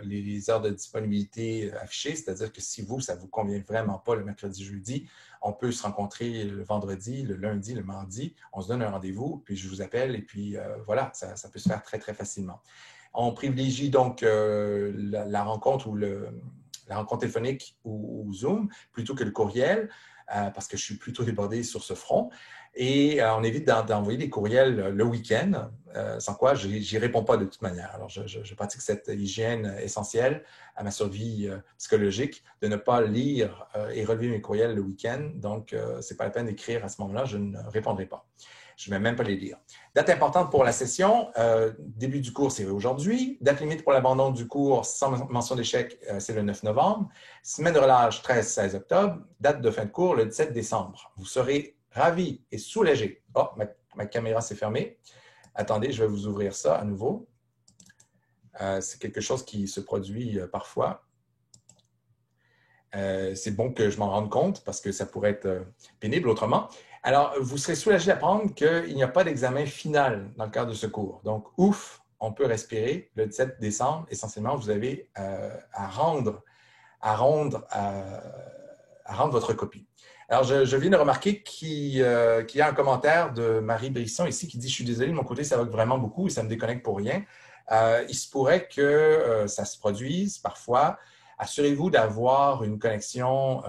les heures de disponibilité affichées. C'est-à-dire que si ça ne vous convient vraiment pas le mercredi, jeudi, on peut se rencontrer le vendredi, le lundi, le mardi. On se donne un rendez-vous, puis je vous appelle, et puis voilà, ça peut se faire très, très facilement. On privilégie donc la rencontre ou la rencontre téléphonique ou Zoom plutôt que le courriel parce que je suis plutôt débordé sur ce front. Et on évite d'envoyer des courriels le week-end, sans quoi je n'y réponds pas de toute manière. Alors, je pratique cette hygiène essentielle à ma survie psychologique de ne pas lire et relever mes courriels le week-end. Donc, ce n'est pas la peine d'écrire à ce moment-là, je ne répondrai pas. Je ne vais même pas les lire. Date importante pour la session, début du cours, c'est aujourd'hui. Date limite pour l'abandon du cours sans mention d'échec, c'est le 9 novembre. Semaine de relâche, 13-16 octobre. Date de fin de cours, le 17 décembre. Vous serez ravis et soulagés. Oh, ma caméra s'est fermée. Attendez, je vais vous ouvrir ça à nouveau. C'est quelque chose qui se produit parfois. C'est bon que je m'en rende compte parce que ça pourrait être pénible autrement. Alors, vous serez soulagé d'apprendre qu'il n'y a pas d'examen final dans le cadre de ce cours. Donc, ouf, on peut respirer. Le 17 décembre, essentiellement, vous avez à rendre votre copie. Alors, je viens de remarquer qu'il y a un commentaire de Marie Brisson ici qui dit « Je suis désolé, de mon côté, ça va vraiment beaucoup et ça me déconnecte pour rien. » Il se pourrait que ça se produise parfois. Assurez-vous d'avoir une connexion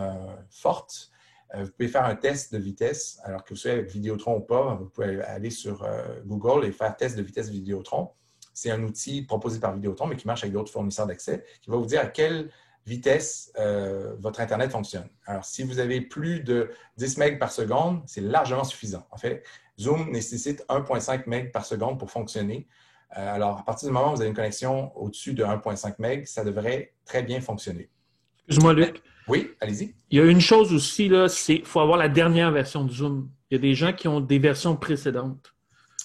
forte. Vous pouvez faire un test de vitesse, alors que vous soyez avec Vidéotron ou pas. Vous pouvez aller sur Google et faire test de vitesse Vidéotron. C'est un outil proposé par Vidéotron, mais qui marche avec d'autres fournisseurs d'accès, qui va vous dire à quelle vitesse votre Internet fonctionne. Alors, si vous avez plus de 10 MB par seconde, c'est largement suffisant. En fait, Zoom nécessite 1,5 MB par seconde pour fonctionner. Alors, à partir du moment où vous avez une connexion au-dessus de 1,5 MB, ça devrait très bien fonctionner. Excuse-moi, Luc. Oui, allez-y. Il y a une chose aussi, là, c'est qu'il faut avoir la dernière version de Zoom. Il y a des gens qui ont des versions précédentes.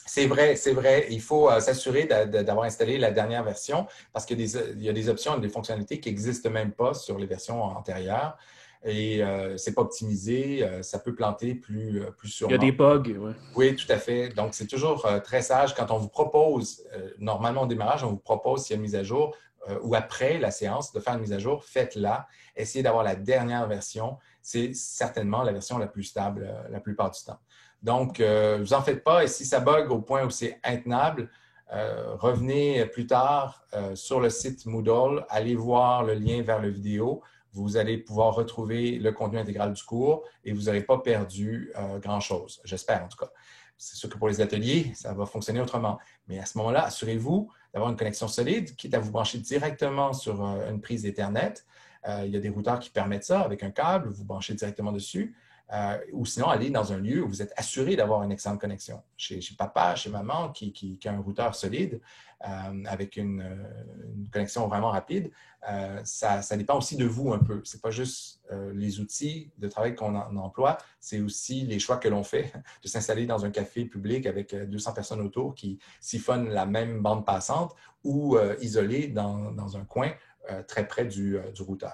C'est vrai, c'est vrai. Il faut s'assurer d'avoir installé la dernière version parce qu'il y a des options et des fonctionnalités qui n'existent même pas sur les versions antérieures. Et ce n'est pas optimisé, ça peut planter plus sûrement. Il y a des bugs, oui. Oui, tout à fait. Donc, c'est toujours très sage. Quand on vous propose, normalement au démarrage, on vous propose s'il y a une mise à jour ou après la séance de faire une mise à jour, faites-la. Essayez d'avoir la dernière version. C'est certainement la version la plus stable la plupart du temps. Donc, vous en faites pas et si ça bug au point où c'est intenable, revenez plus tard sur le site Moodle, allez voir le lien vers la vidéo. Vous allez pouvoir retrouver le contenu intégral du cours et vous n'aurez pas perdu grand-chose, j'espère en tout cas. C'est sûr que pour les ateliers, ça va fonctionner autrement. Mais à ce moment-là, assurez-vous d'avoir une connexion solide, quitte à vous brancher directement sur une prise Ethernet. Il y a des routeurs qui permettent ça avec un câble, vous branchez directement dessus. Ou sinon, aller dans un lieu où vous êtes assuré d'avoir une excellente connexion. Chez papa, chez maman, qui a un routeur solide, avec une connexion vraiment rapide, ça dépend aussi de vous un peu. Ce n'est pas juste les outils de travail qu'on emploie, c'est aussi les choix que l'on fait de s'installer dans un café public avec 200 personnes autour qui siphonnent la même bande passante ou isolé dans un coin très près du routeur.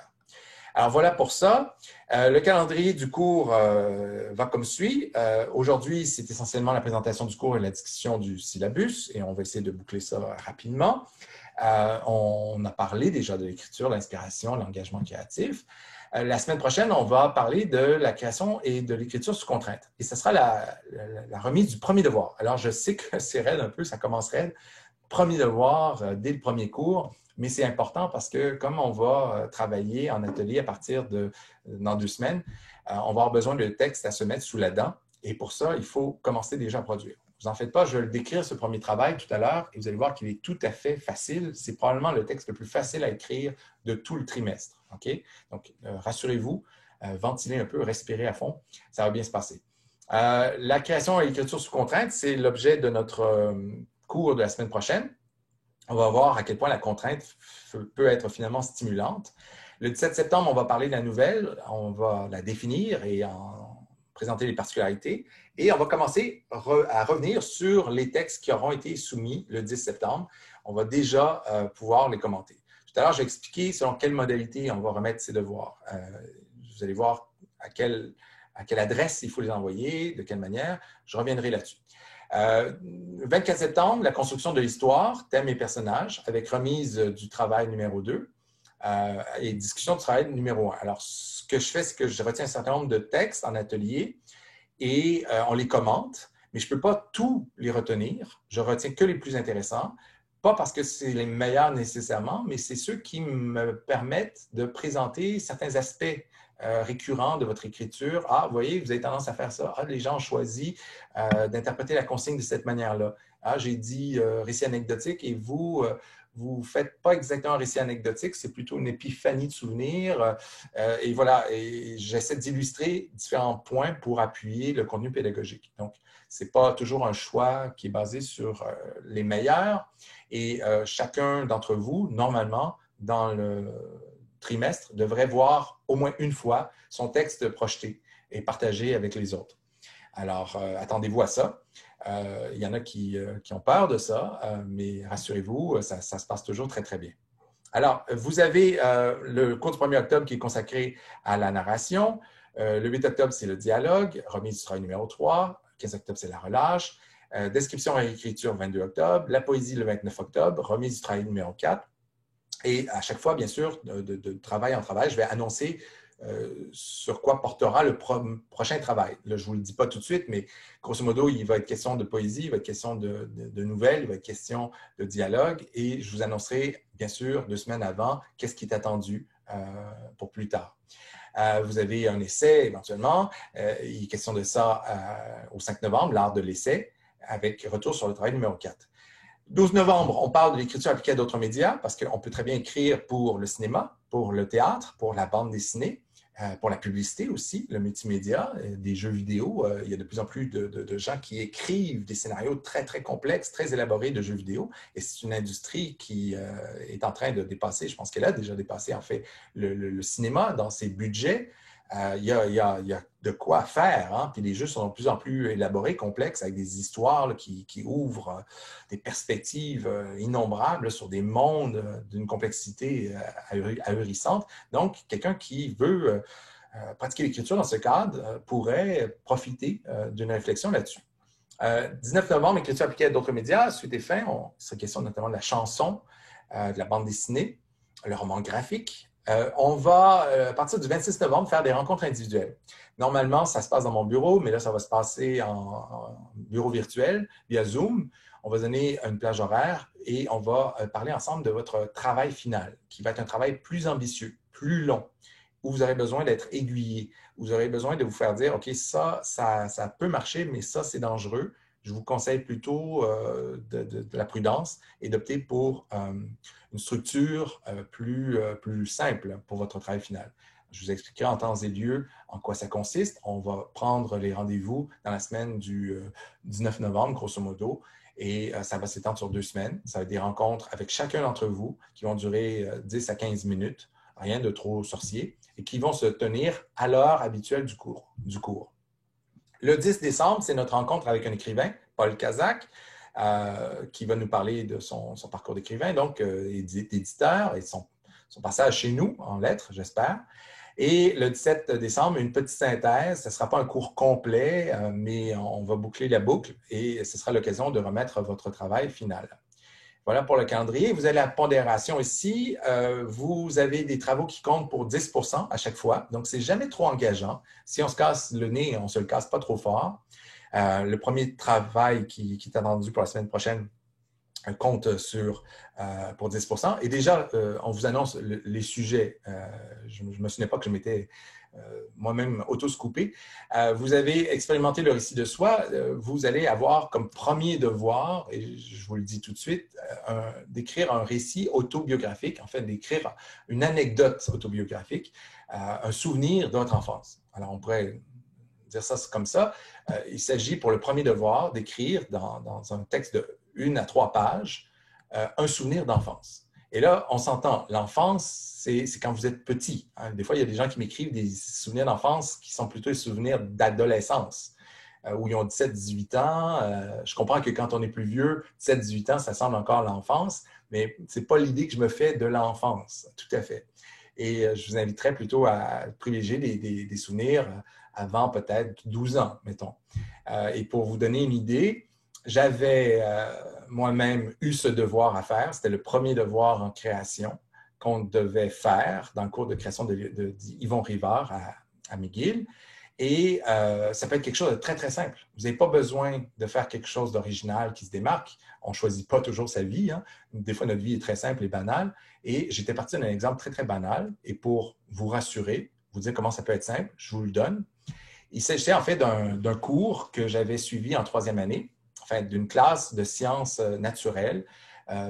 Alors, voilà pour ça. Le calendrier du cours va comme suit. Aujourd'hui, c'est essentiellement la présentation du cours et la discussion du syllabus, et on va essayer de boucler ça rapidement. On a parlé déjà de l'écriture, l'inspiration, l'engagement créatif. La semaine prochaine, on va parler de la création et de l'écriture sous contrainte. Et ce sera la remise du premier devoir. Alors, je sais que c'est raide un peu, ça commence raide. Premier devoir dès le premier cours. Mais c'est important parce que comme on va travailler en atelier à partir dans 2 semaines, on va avoir besoin de texte à se mettre sous la dent. Et pour ça, il faut commencer déjà à produire. Vous en faites pas, je vais le décrire, ce premier travail, tout à l'heure, et vous allez voir qu'il est tout à fait facile. C'est probablement le texte le plus facile à écrire de tout le trimestre. OK? Donc, rassurez-vous, ventilez un peu, respirez à fond, ça va bien se passer. La création et l'écriture sous contrainte, c'est l'objet de notre cours de la semaine prochaine. On va voir à quel point la contrainte peut être finalement stimulante. Le 17 septembre, on va parler de la nouvelle, on va la définir et en présenter les particularités. Et on va commencer à revenir sur les textes qui auront été soumis le 10 septembre. On va déjà pouvoir les commenter. Tout à l'heure, j'ai expliqué selon quelle modalité on va remettre ces devoirs. Vous allez voir à quelle adresse il faut les envoyer, de quelle manière. Je reviendrai là-dessus. 24 septembre, la construction de l'histoire, thème et personnages, avec remise du travail numéro 2 et discussion du travail numéro 1. Alors, ce que je fais, c'est que je retiens un certain nombre de textes en atelier et on les commente, mais je ne peux pas tous les retenir. Je retiens que les plus intéressants, pas parce que c'est les meilleurs nécessairement, mais c'est ceux qui me permettent de présenter certains aspects récurrent de votre écriture. Ah, vous voyez, vous avez tendance à faire ça. Ah, les gens ont choisi d'interpréter la consigne de cette manière-là. Ah, j'ai dit récit anecdotique et vous, vous ne faites pas exactement un récit anecdotique, c'est plutôt une épiphanie de souvenirs. Et voilà, et j'essaie d'illustrer différents points pour appuyer le contenu pédagogique. Donc, ce n'est pas toujours un choix qui est basé sur les meilleurs. Et chacun d'entre vous, normalement, dans le trimestre, devrait voir au moins une fois son texte projeté et partagé avec les autres. Alors, attendez-vous à ça. Il y en a qui ont peur de ça, mais rassurez-vous, ça se passe toujours très, très bien. Alors, vous avez le cours du 1er octobre qui est consacré à la narration. Le 8 octobre, c'est le dialogue. Remise du travail numéro 3. 15 octobre, c'est la relâche. Description et écriture, 22 octobre. La poésie, le 29 octobre. Remise du travail numéro 4. Et à chaque fois, bien sûr, de travail en travail, je vais annoncer sur quoi portera le prochain travail. Là, je ne vous le dis pas tout de suite, mais grosso modo, il va être question de poésie, il va être question de nouvelles, il va être question de dialogue et je vous annoncerai, bien sûr, 2 semaines avant, qu'est-ce qui est attendu pour plus tard. Vous avez un essai éventuellement. Il est question de ça au 5 novembre, l'art de l'essai, avec retour sur le travail numéro 4. 12 novembre, on parle de l'écriture appliquée à d'autres médias parce qu'on peut très bien écrire pour le cinéma, pour le théâtre, pour la bande dessinée, pour la publicité aussi, le multimédia, des jeux vidéo. Il y a de plus en plus de gens qui écrivent des scénarios très, très complexes, très élaborés de jeux vidéo. Et c'est une industrie qui est en train de dépasser, je pense qu'elle a déjà dépassé en fait le cinéma dans ses budgets. Il y a de quoi faire. Hein? Puis les jeux sont de plus en plus élaborés, complexes, avec des histoires là, qui ouvrent des perspectives innombrables sur des mondes d'une complexité ahurissante. Donc, quelqu'un qui veut pratiquer l'écriture dans ce cadre pourrait profiter d'une réflexion là-dessus. 19 novembre, écriture appliquée à d'autres médias. Suite et fin, il serait question notamment de la chanson, de la bande dessinée, le roman graphique. On va, à partir du 26 novembre, faire des rencontres individuelles. Normalement, ça se passe dans mon bureau, mais là, ça va se passer en bureau virtuel, via Zoom. On va donner une plage horaire et on va parler ensemble de votre travail final, qui va être un travail plus ambitieux, plus long, où vous aurez besoin d'être aiguillé, où vous aurez besoin de vous faire dire, OK, ça peut marcher, mais ça, c'est dangereux. Je vous conseille plutôt de la prudence et d'opter pour une structure plus simple pour votre travail final. Je vous expliquerai en temps et lieu en quoi ça consiste. On va prendre les rendez-vous dans la semaine du 19 novembre, grosso modo, et ça va s'étendre sur 2 semaines. Ça va être des rencontres avec chacun d'entre vous qui vont durer 10 à 15 minutes, rien de trop sorcier, et qui vont se tenir à l'heure habituelle du cours. Le 10 décembre, c'est notre rencontre avec un écrivain, Paul Kazak, qui va nous parler de son parcours d'écrivain, donc d'éditeur et son passage chez nous en lettres, j'espère. Et le 17 décembre, une petite synthèse. Ce ne sera pas un cours complet, mais on va boucler la boucle et ce sera l'occasion de remettre votre travail final. Voilà pour le calendrier. Vous avez la pondération ici. Vous avez des travaux qui comptent pour 10 % à chaque fois. Donc, ce n'est jamais trop engageant. Si on se casse le nez, on ne se le casse pas trop fort. Le premier travail qui est attendu pour la semaine prochaine compte pour 10 %. Et déjà, on vous annonce les sujets. Je ne me souvenais pas que je m'étais moi-même auto-scoopé. Vous avez expérimenté le récit de soi. Vous allez avoir comme premier devoir, et je vous le dis tout de suite, d'écrire un récit autobiographique, en fait, d'écrire une anecdote autobiographique, un souvenir de votre enfance. Alors, on pourrait dire ça comme ça. Il s'agit pour le premier devoir d'écrire dans un texte de 1 à 3 pages un souvenir d'enfance. Et là, on s'entend, l'enfance, c'est quand vous êtes petit. Hein. Des fois, il y a des gens qui m'écrivent des souvenirs d'enfance qui sont plutôt des souvenirs d'adolescence, où ils ont 17-18 ans. Je comprends que quand on est plus vieux, 17-18 ans, ça semble encore l'enfance, mais ce n'est pas l'idée que je me fais de l'enfance, tout à fait. Et je vous inviterais plutôt à privilégier des souvenirs avant peut-être 12 ans, mettons. Et pour vous donner une idée, j'avais moi-même eu ce devoir à faire. C'était le premier devoir en création qu'on devait faire dans le cours de création d'Yvon Rivard à McGill. Et ça peut être quelque chose de très, très simple. Vous n'avez pas besoin de faire quelque chose d'original qui se démarque. On ne choisit pas toujours sa vie. Hein. Des fois, notre vie est très simple et banale. Et j'étais parti d'un exemple très, très banal. Et pour vous rassurer, vous dire comment ça peut être simple, je vous le donne. Il s'agissait en fait d'un cours que j'avais suivi en 3e année. enfin d'une classe de sciences naturelles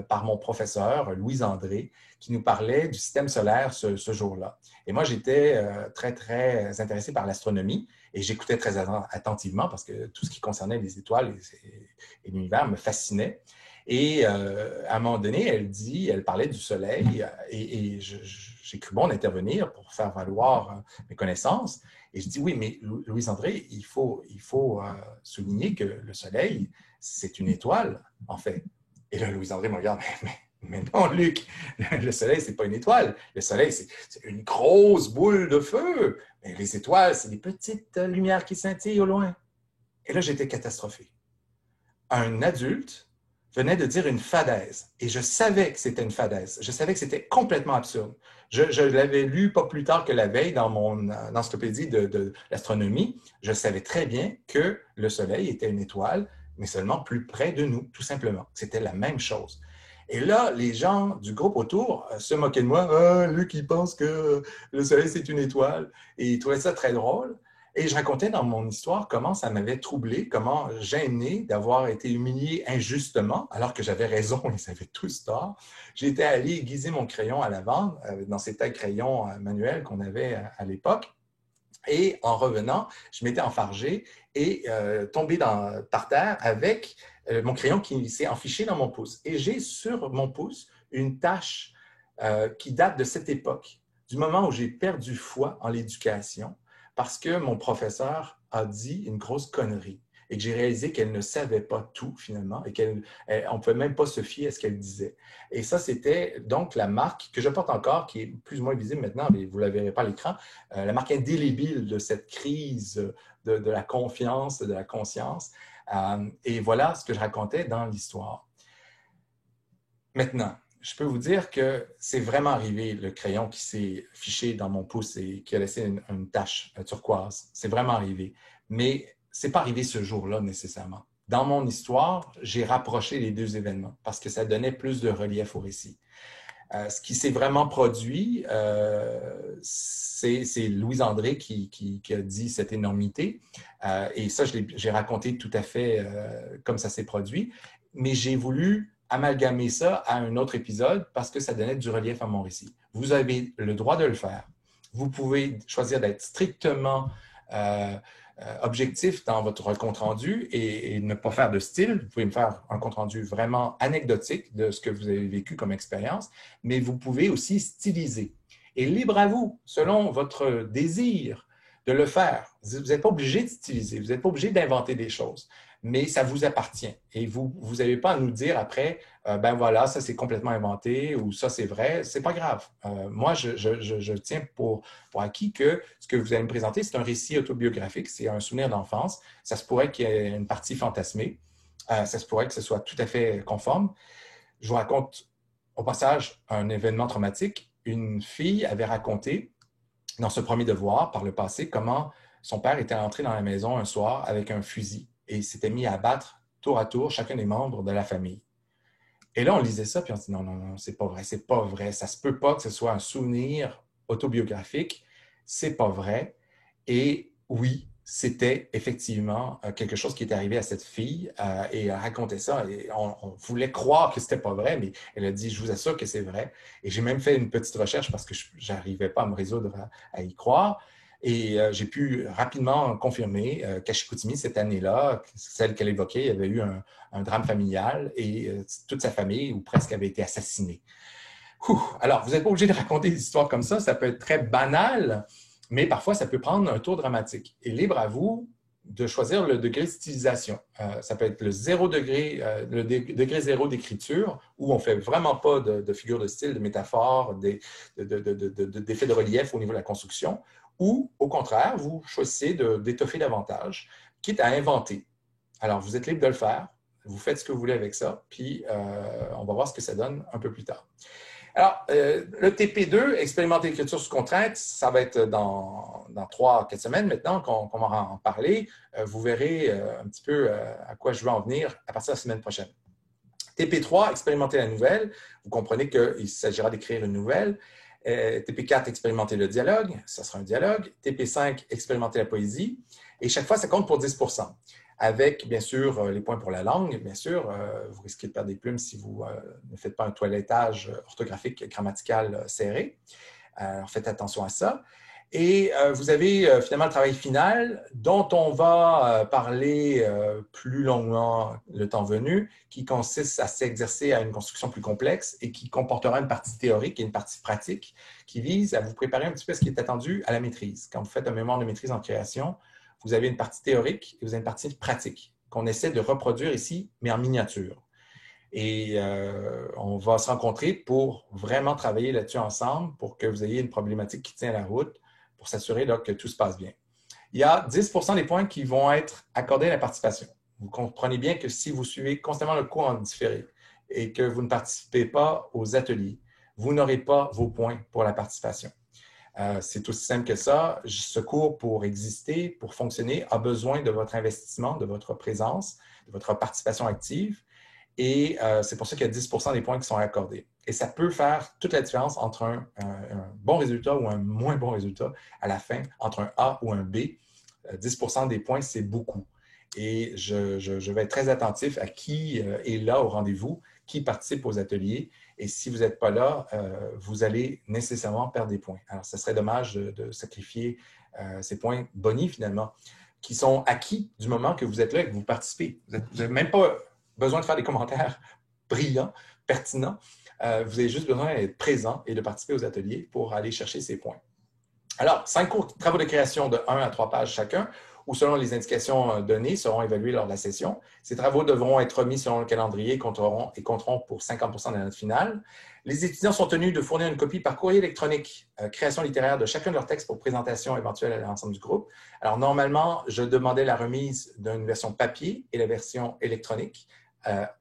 par mon professeur Louis André, qui nous parlait du système solaire ce jour-là. Et moi, j'étais très, très intéressé par l'astronomie et j'écoutais très attentivement parce que tout ce qui concernait les étoiles et l'univers me fascinait. Et à un moment donné, elle parlait du Soleil et j'ai cru bon d'intervenir pour faire valoir mes connaissances. Et je dis, oui, mais Louis-André, il faut souligner que le Soleil, c'est une étoile, en fait. Et là, Louis-André me regarde, mais non, Luc, le Soleil, ce n'est pas une étoile. Le Soleil, c'est une grosse boule de feu. Mais les étoiles, c'est des petites lumières qui scintillent au loin. Et là, j'étais catastrophé. Un adulte venait de dire une fadaise. Et je savais que c'était une fadaise. Je savais que c'était complètement absurde. Je l'avais lu pas plus tard que la veille dans mon encyclopédie de l'astronomie. Je savais très bien que le Soleil était une étoile, mais seulement plus près de nous, tout simplement. C'était la même chose. Et là, les gens du groupe autour se moquaient de moi. « Ah, Luc, il pense que le Soleil, c'est une étoile. » Et ils trouvaient ça très drôle. Et je racontais dans mon histoire comment ça m'avait troublé, comment gêné d'avoir été humilié injustement, alors que j'avais raison, ils avaient tous tort. J'étais allé aiguiser mon crayon à l'avant, dans ces tailles crayons manuels qu'on avait à l'époque. Et en revenant, je m'étais enfargé et tombé par terre avec mon crayon qui s'est enfiché dans mon pouce. Et j'ai sur mon pouce une tache qui date de cette époque, du moment où j'ai perdu foi en l'éducation, parce que mon professeur a dit une grosse connerie et que j'ai réalisé qu'elle ne savait pas tout finalement et qu'on ne pouvait même pas se fier à ce qu'elle disait. Et ça, c'était donc la marque que je porte encore, qui est plus ou moins visible maintenant, mais vous ne la verrez pas à l'écran, la marque indélébile de cette crise de la confiance, de la conscience. Et voilà ce que je racontais dans l'histoire. Maintenant, je peux vous dire que c'est vraiment arrivé, le crayon qui s'est fiché dans mon pouce et qui a laissé une tache turquoise. C'est vraiment arrivé. Mais ce n'est pas arrivé ce jour-là nécessairement. Dans mon histoire, j'ai rapproché les deux événements parce que ça donnait plus de relief au récit. Ce qui s'est vraiment produit, c'est Louis-André qui a dit cette énormité. Et ça, j'ai raconté tout à fait comme ça s'est produit. Mais j'ai voulu amalgamer ça à un autre épisode parce que ça donnait du relief à mon récit. Vous avez le droit de le faire. Vous pouvez choisir d'être strictement objectif dans votre compte-rendu et ne pas faire de style. Vous pouvez me faire un compte-rendu vraiment anecdotique de ce que vous avez vécu comme expérience, mais vous pouvez aussi styliser. Et libre à vous, selon votre désir de le faire. Vous n'êtes pas obligé de styliser, vous n'êtes pas obligé d'inventer des choses, mais ça vous appartient. Et vous n'avez pas à nous dire après, ben voilà, ça c'est complètement inventé ou ça c'est vrai. C'est pas grave. Moi, je tiens pour acquis que ce que vous allez me présenter, c'est un récit autobiographique, c'est un souvenir d'enfance. Ça se pourrait qu'il y ait une partie fantasmée. Ça se pourrait que ce soit tout à fait conforme. Je vous raconte au passage un événement traumatique. Une fille avait raconté dans ce premier devoir par le passé comment son père était entré dans la maison un soir avec un fusil et s'était mis à abattre tour à tour chacun des membres de la famille. Et là, on lisait ça, puis on se dit non, non, non, c'est pas vrai, c'est pas vrai. Ça se peut pas que ce soit un souvenir autobiographique. C'est pas vrai. Et oui, c'était effectivement quelque chose qui est arrivé à cette fille et elle racontait ça. Et on voulait croire que c'était pas vrai, mais elle a dit, je vous assure que c'est vrai. Et j'ai même fait une petite recherche parce que je n'arrivais pas à me résoudre à y croire. Et j'ai pu rapidement confirmer qu'à Chicoutimi, cette année-là, celle qu'elle évoquait, il y avait eu un drame familial et toute sa famille, ou presque, avait été assassinée. Alors, vous n'êtes pas obligé de raconter des histoires comme ça être très banal, mais parfois, ça peut prendre un tour dramatique. Et libre à vous de choisir le degré de stylisation. Ça peut être le degré zéro d'écriture, où on ne fait vraiment pas de figures de style, de métaphores, d'effets de relief au niveau de la construction, ou au contraire, vous choisissez d'étoffer davantage, quitte à inventer. Alors, vous êtes libre de le faire, vous faites ce que vous voulez avec ça, puis on va voir ce que ça donne un peu plus tard. Alors, le TP2, expérimenter l'écriture sous contrainte, ça va être dans 3-4 semaines maintenant qu'on va en parler. Vous verrez un petit peu à quoi je veux en venir à partir de la semaine prochaine. TP3, expérimenter la nouvelle. Vous comprenez qu'il s'agira d'écrire une nouvelle. TP4, expérimenter le dialogue. Ça sera un dialogue. TP5, expérimenter la poésie. Et chaque fois, ça compte pour 10 %. avec, bien sûr, les points pour la langue. Bien sûr, vous risquez de perdre des plumes si vous ne faites pas un toilettage orthographique, grammatical serré. Alors, faites attention à ça. Et vous avez finalement le travail final dont on va parler plus longuement le temps venu, qui consiste à s'exercer à une construction plus complexe et qui comportera une partie théorique et une partie pratique qui vise à vous préparer un petit peu à ce qui est attendu à la maîtrise. Quand vous faites un mémoire de maîtrise en création, vous avez une partie théorique et vous avez une partie pratique qu'on essaie de reproduire ici, mais en miniature. Et on va se rencontrer pour vraiment travailler là-dessus ensemble pour que vous ayez une problématique qui tient la route pour s'assurer que tout se passe bien. Il y a 10 des points qui vont être accordés à la participation. Vous comprenez bien que si vous suivez constamment le cours en différé et que vous ne participez pas aux ateliers, vous n'aurez pas vos points pour la participation. C'est aussi simple que ça. Ce cours, pour exister, pour fonctionner, a besoin de votre investissement, de votre présence, de votre participation active. Et c'est pour ça qu'il y a 10 des points qui sont accordés. Et ça peut faire toute la différence entre un bon résultat ou un moins bon résultat à la fin, entre un A ou un B. 10 des points, c'est beaucoup. Et je vais être très attentif à qui est là au rendez-vous, qui participe aux ateliers. Et si vous n'êtes pas là, vous allez nécessairement perdre des points. Alors, ce serait dommage de sacrifier ces points bonus, finalement, qui sont acquis du moment que vous êtes là et que vous participez. Vous n'avez même pas besoin de faire des commentaires brillants, pertinents. Vous avez juste besoin d'être présent et de participer aux ateliers pour aller chercher ces points. Alors, 5 courts travaux de création de 1 à 3 pages chacun, ou selon les indications données, seront évalués lors de la session. Ces travaux devront être remis selon le calendrier et compteront pour 50 de la note finale. Les étudiants sont tenus de fournir une copie par courrier électronique, création littéraire de chacun de leurs textes pour présentation éventuelle à l'ensemble du groupe. Alors, normalement, je demandais la remise d'une version papier et la version électronique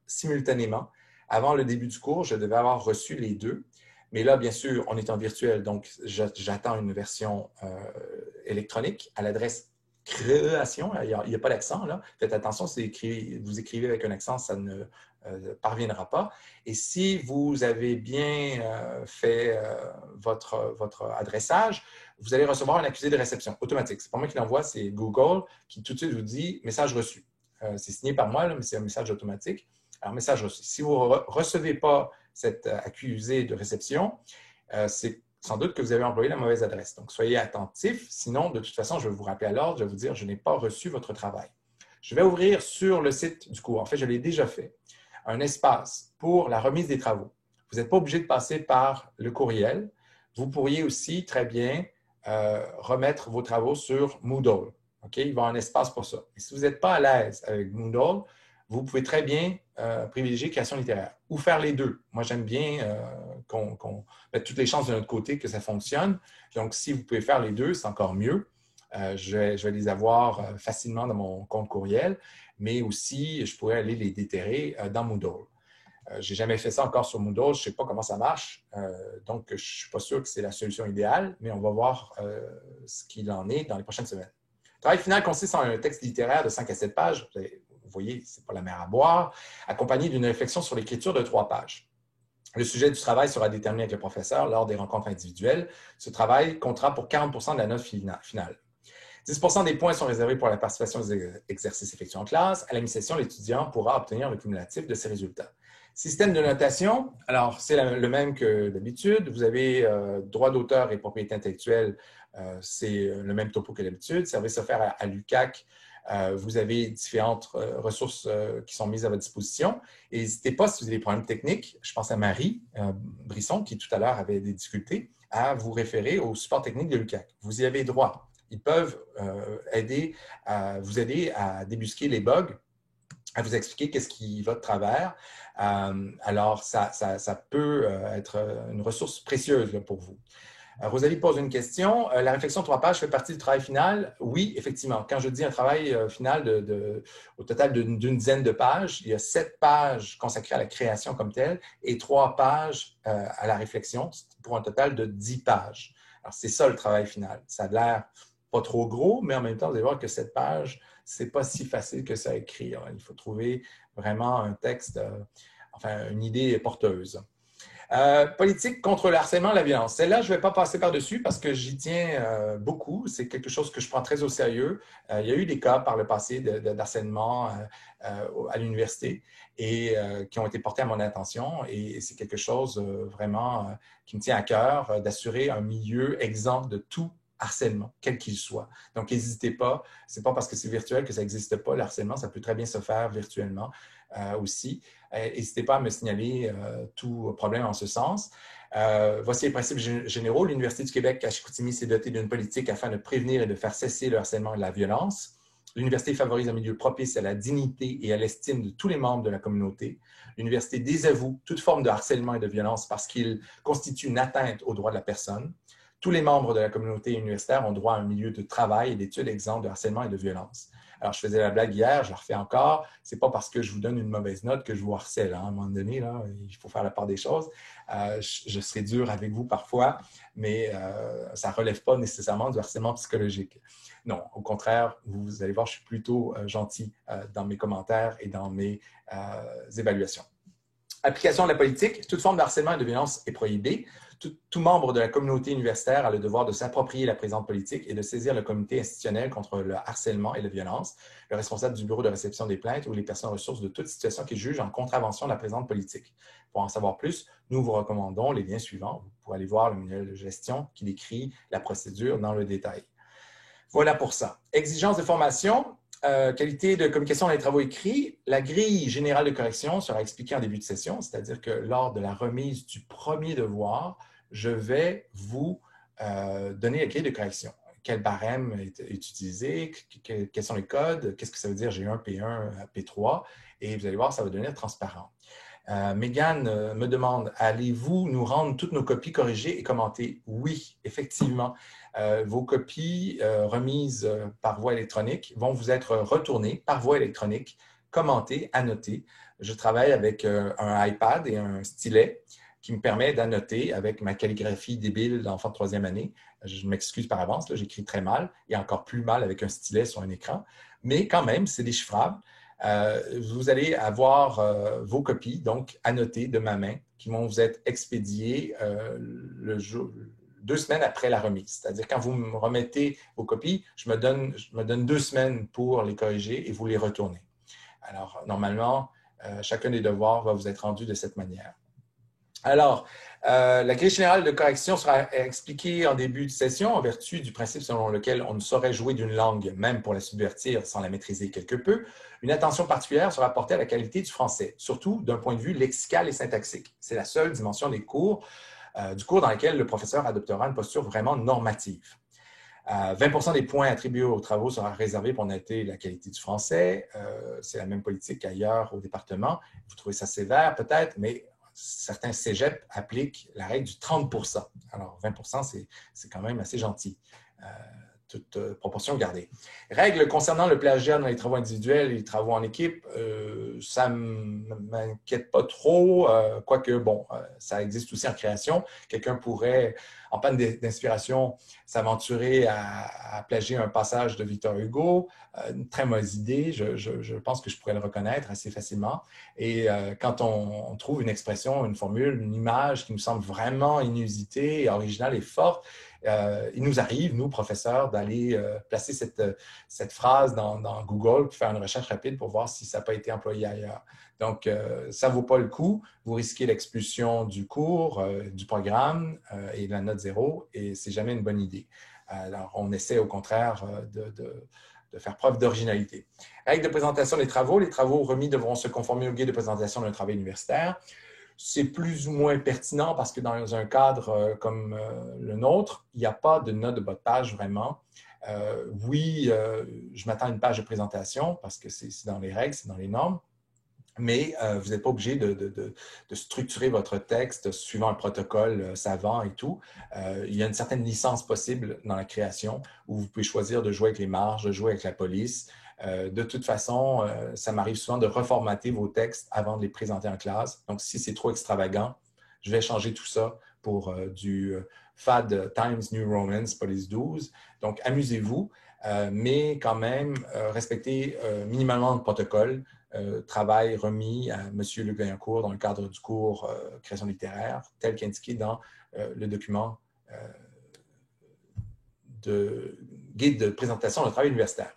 simultanément. Avant le début du cours, je devais avoir reçu les deux. Mais là, bien sûr, on est en virtuel, donc j'attends une version électronique à l'adresse création. Il n'y a pas d'accent, là. Faites attention, vous écrivez avec un accent, ça ne parviendra pas. Et si vous avez bien fait votre adressage, vous allez recevoir un accusé de réception automatique. Ce n'est pas moi qui l'envoie, c'est Google qui tout de suite vous dit « message reçu ». C'est signé par moi, là, mais c'est un message automatique. Alors, message reçu. Si vous ne recevez pas cet accusé de réception, c'est sans doute que vous avez employé la mauvaise adresse. Donc, soyez attentifs. Sinon, de toute façon, je vais vous rappeler à l'ordre, je vais vous dire « je n'ai pas reçu votre travail ». Je vais ouvrir sur le site du cours. En fait, je l'ai déjà fait. Un espace pour la remise des travaux. Vous n'êtes pas obligé de passer par le courriel. Vous pourriez aussi très bien remettre vos travaux sur Moodle. Okay? Il va y avoir un espace pour ça. Et si vous n'êtes pas à l'aise avec Moodle, vous pouvez très bien privilégier création littéraire ou faire les deux. Moi, j'aime bien qu'on mette toutes les chances de notre côté que ça fonctionne. Donc, si vous pouvez faire les deux, c'est encore mieux. Je vais les avoir facilement dans mon compte courriel, mais aussi, je pourrais aller les déterrer dans Moodle. Je n'ai jamais fait ça encore sur Moodle. Je ne sais pas comment ça marche. Donc, je ne suis pas sûr que c'est la solution idéale, mais on va voir ce qu'il en est dans les prochaines semaines. Le travail final consiste en un texte littéraire de 5 à 7 pages. Vous voyez, ce n'est pas la mer à boire, accompagné d'une réflexion sur l'écriture de 3 pages. Le sujet du travail sera déterminé avec le professeur lors des rencontres individuelles. Ce travail comptera pour 40 de la note finale. 10 des points sont réservés pour la participation aux exercices effectués en classe. À la mi-session, l'étudiant pourra obtenir le cumulatif de ses résultats. Système de notation, alors c'est le même que d'habitude. Vous avez droit d'auteur et propriété intellectuelle, c'est le même topo que d'habitude. Service offert à l'UQAC. Vous avez différentes ressources qui sont mises à votre disposition. Et n'hésitez pas, si vous avez des problèmes techniques, je pense à Marie Brisson, qui tout à l'heure avait des difficultés, à vous référer au support technique de l'UQAC. Vous y avez droit. Ils peuvent vous aider à débusquer les bugs, à vous expliquer qu'est-ce qui va de travers. Alors, ça peut être une ressource précieuse là, pour vous. Rosalie pose une question. La réflexion 3 pages fait partie du travail final? Oui, effectivement. Quand je dis un travail final au total d'une dizaine de pages, il y a 7 pages consacrées à la création comme telle et 3 pages à la réflexion pour un total de 10 pages. Alors, c'est ça le travail final. Ça a l'air pas trop gros, mais en même temps, vous allez voir que 7 pages, ce n'est pas si facile que ça à écrire. Il faut trouver vraiment un texte, enfin, une idée porteuse. Politique contre le harcèlement et la violence. Celle-là, je ne vais pas passer par-dessus parce que j'y tiens beaucoup. C'est quelque chose que je prends très au sérieux. Il y a eu des cas par le passé d'harcèlement à l'université et qui ont été portés à mon attention. Et c'est quelque chose vraiment qui me tient à cœur, d'assurer un milieu exempt de tout harcèlement, quel qu'il soit. Donc, n'hésitez pas. Ce n'est pas parce que c'est virtuel que ça n'existe pas. Le harcèlement, ça peut très bien se faire virtuellement aussi. N'hésitez pas à me signaler tout problème en ce sens. Voici les principes généraux. L'Université du Québec à Chicoutimi s'est dotée d'une politique afin de prévenir et de faire cesser le harcèlement et la violence. L'Université favorise un milieu propice à la dignité et à l'estime de tous les membres de la communauté. L'Université désavoue toute forme de harcèlement et de violence parce qu'il constitue une atteinte aux droits de la personne. Tous les membres de la communauté universitaire ont droit à un milieu de travail et d'études exempt de harcèlement et de violence. Alors, je faisais la blague hier, je la refais encore. Ce n'est pas parce que je vous donne une mauvaise note que je vous harcèle. Hein. À un moment donné, là, il faut faire la part des choses. Je serai dur avec vous parfois, mais ça ne relève pas nécessairement du harcèlement psychologique. Non, au contraire, vous allez voir, je suis plutôt gentil dans mes commentaires et dans mes évaluations. Application de la politique. Toute forme de harcèlement et de violence est prohibée. Tout membre de la communauté universitaire a le devoir de s'approprier la présente politique et de saisir le comité institutionnel contre le harcèlement et la violence, le responsable du bureau de réception des plaintes ou les personnes ressources de toute situation qui jugent en contravention de la présente politique. Pour en savoir plus, nous vous recommandons les liens suivants. Vous pourrez aller voir le manuel de gestion qui décrit la procédure dans le détail. Voilà pour ça. Exigences de formation. Qualité de communication dans les travaux écrits, la grille générale de correction sera expliquée en début de session, c'est-à-dire que lors de la remise du premier devoir, je vais vous donner la grille de correction. Quel barème est utilisé, quels sont les codes, qu'est-ce que ça veut dire G1, P1, P3, et vous allez voir, ça va devenir transparent. Mégane me demande, allez-vous nous rendre toutes nos copies corrigées et commentées? Oui, effectivement. Vos copies remises par voie électronique vont vous être retournées par voie électronique, commentées, annotées. Je travaille avec un iPad et un stylet qui me permet d'annoter avec ma calligraphie débile d'enfant de troisième année. Je m'excuse par avance, j'écris très mal et encore plus mal avec un stylet sur un écran, mais quand même, c'est déchiffrable. Vous allez avoir vos copies, donc annotées de ma main, qui vont vous être expédiées le jour, 2 semaines après la remise. C'est-à-dire, quand vous me remettez vos copies, je me donne 2 semaines pour les corriger et vous les retournez. Alors, normalement, chacun des devoirs va vous être rendu de cette manière. Alors, la grille générale de correction sera expliquée en début de session en vertu du principe selon lequel on ne saurait jouer d'une langue, même pour la subvertir, sans la maîtriser quelque peu. Une attention particulière sera portée à la qualité du français, surtout d'un point de vue lexical et syntaxique. C'est la seule dimension du cours dans laquelle le professeur adoptera une posture vraiment normative. 20 % des points attribués aux travaux sera réservés pour noter la qualité du français. C'est la même politique qu'ailleurs au département. Vous trouvez ça sévère peut-être, mais certains cégeps appliquent la règle du 30 %. Alors, 20 % c'est quand même assez gentil, toute proportion gardée. Règles concernant le plagiat dans les travaux individuels et les travaux en équipe, ça ne m'inquiète pas trop, quoique, bon, ça existe aussi en création. Quelqu'un pourrait, en panne d'inspiration, s'aventurer à plagier un passage de Victor Hugo. Une très mauvaise idée, je pense que je pourrais le reconnaître assez facilement. Et quand on trouve une expression, une formule, une image qui nous semble vraiment inusitée, et originale et forte, il nous arrive, nous, professeurs, d'aller placer cette phrase dans Google pour faire une recherche rapide pour voir si ça n'a pas été employé ailleurs. Donc, ça ne vaut pas le coup. Vous risquez l'expulsion du cours, du programme et de la note 0, et ce n'est jamais une bonne idée. Alors, on essaie au contraire de faire preuve d'originalité. Règle de présentation des travaux. Les travaux remis devront se conformer au guide de présentation d'un travail universitaire. C'est plus ou moins pertinent parce que dans un cadre comme le nôtre, il n'y a pas de note de bas de page vraiment. Oui, je m'attends à une page de présentation parce que c'est dans les règles, c'est dans les normes, mais vous n'êtes pas obligé de structurer votre texte suivant un protocole savant et tout. Il y a une certaine licence possible dans la création où vous pouvez choisir de jouer avec les marges, de jouer avec la police. De toute façon, ça m'arrive souvent de reformater vos textes avant de les présenter en classe. Donc, si c'est trop extravagant, je vais changer tout ça pour du FAD Times New Roman, police 12. Donc, amusez-vous, mais quand même, respectez minimalement le protocole. travail remis à M. Luc Vaillancourt dans le cadre du cours Création littéraire, tel qu'indiqué dans le document de guide de présentation de travail universitaire.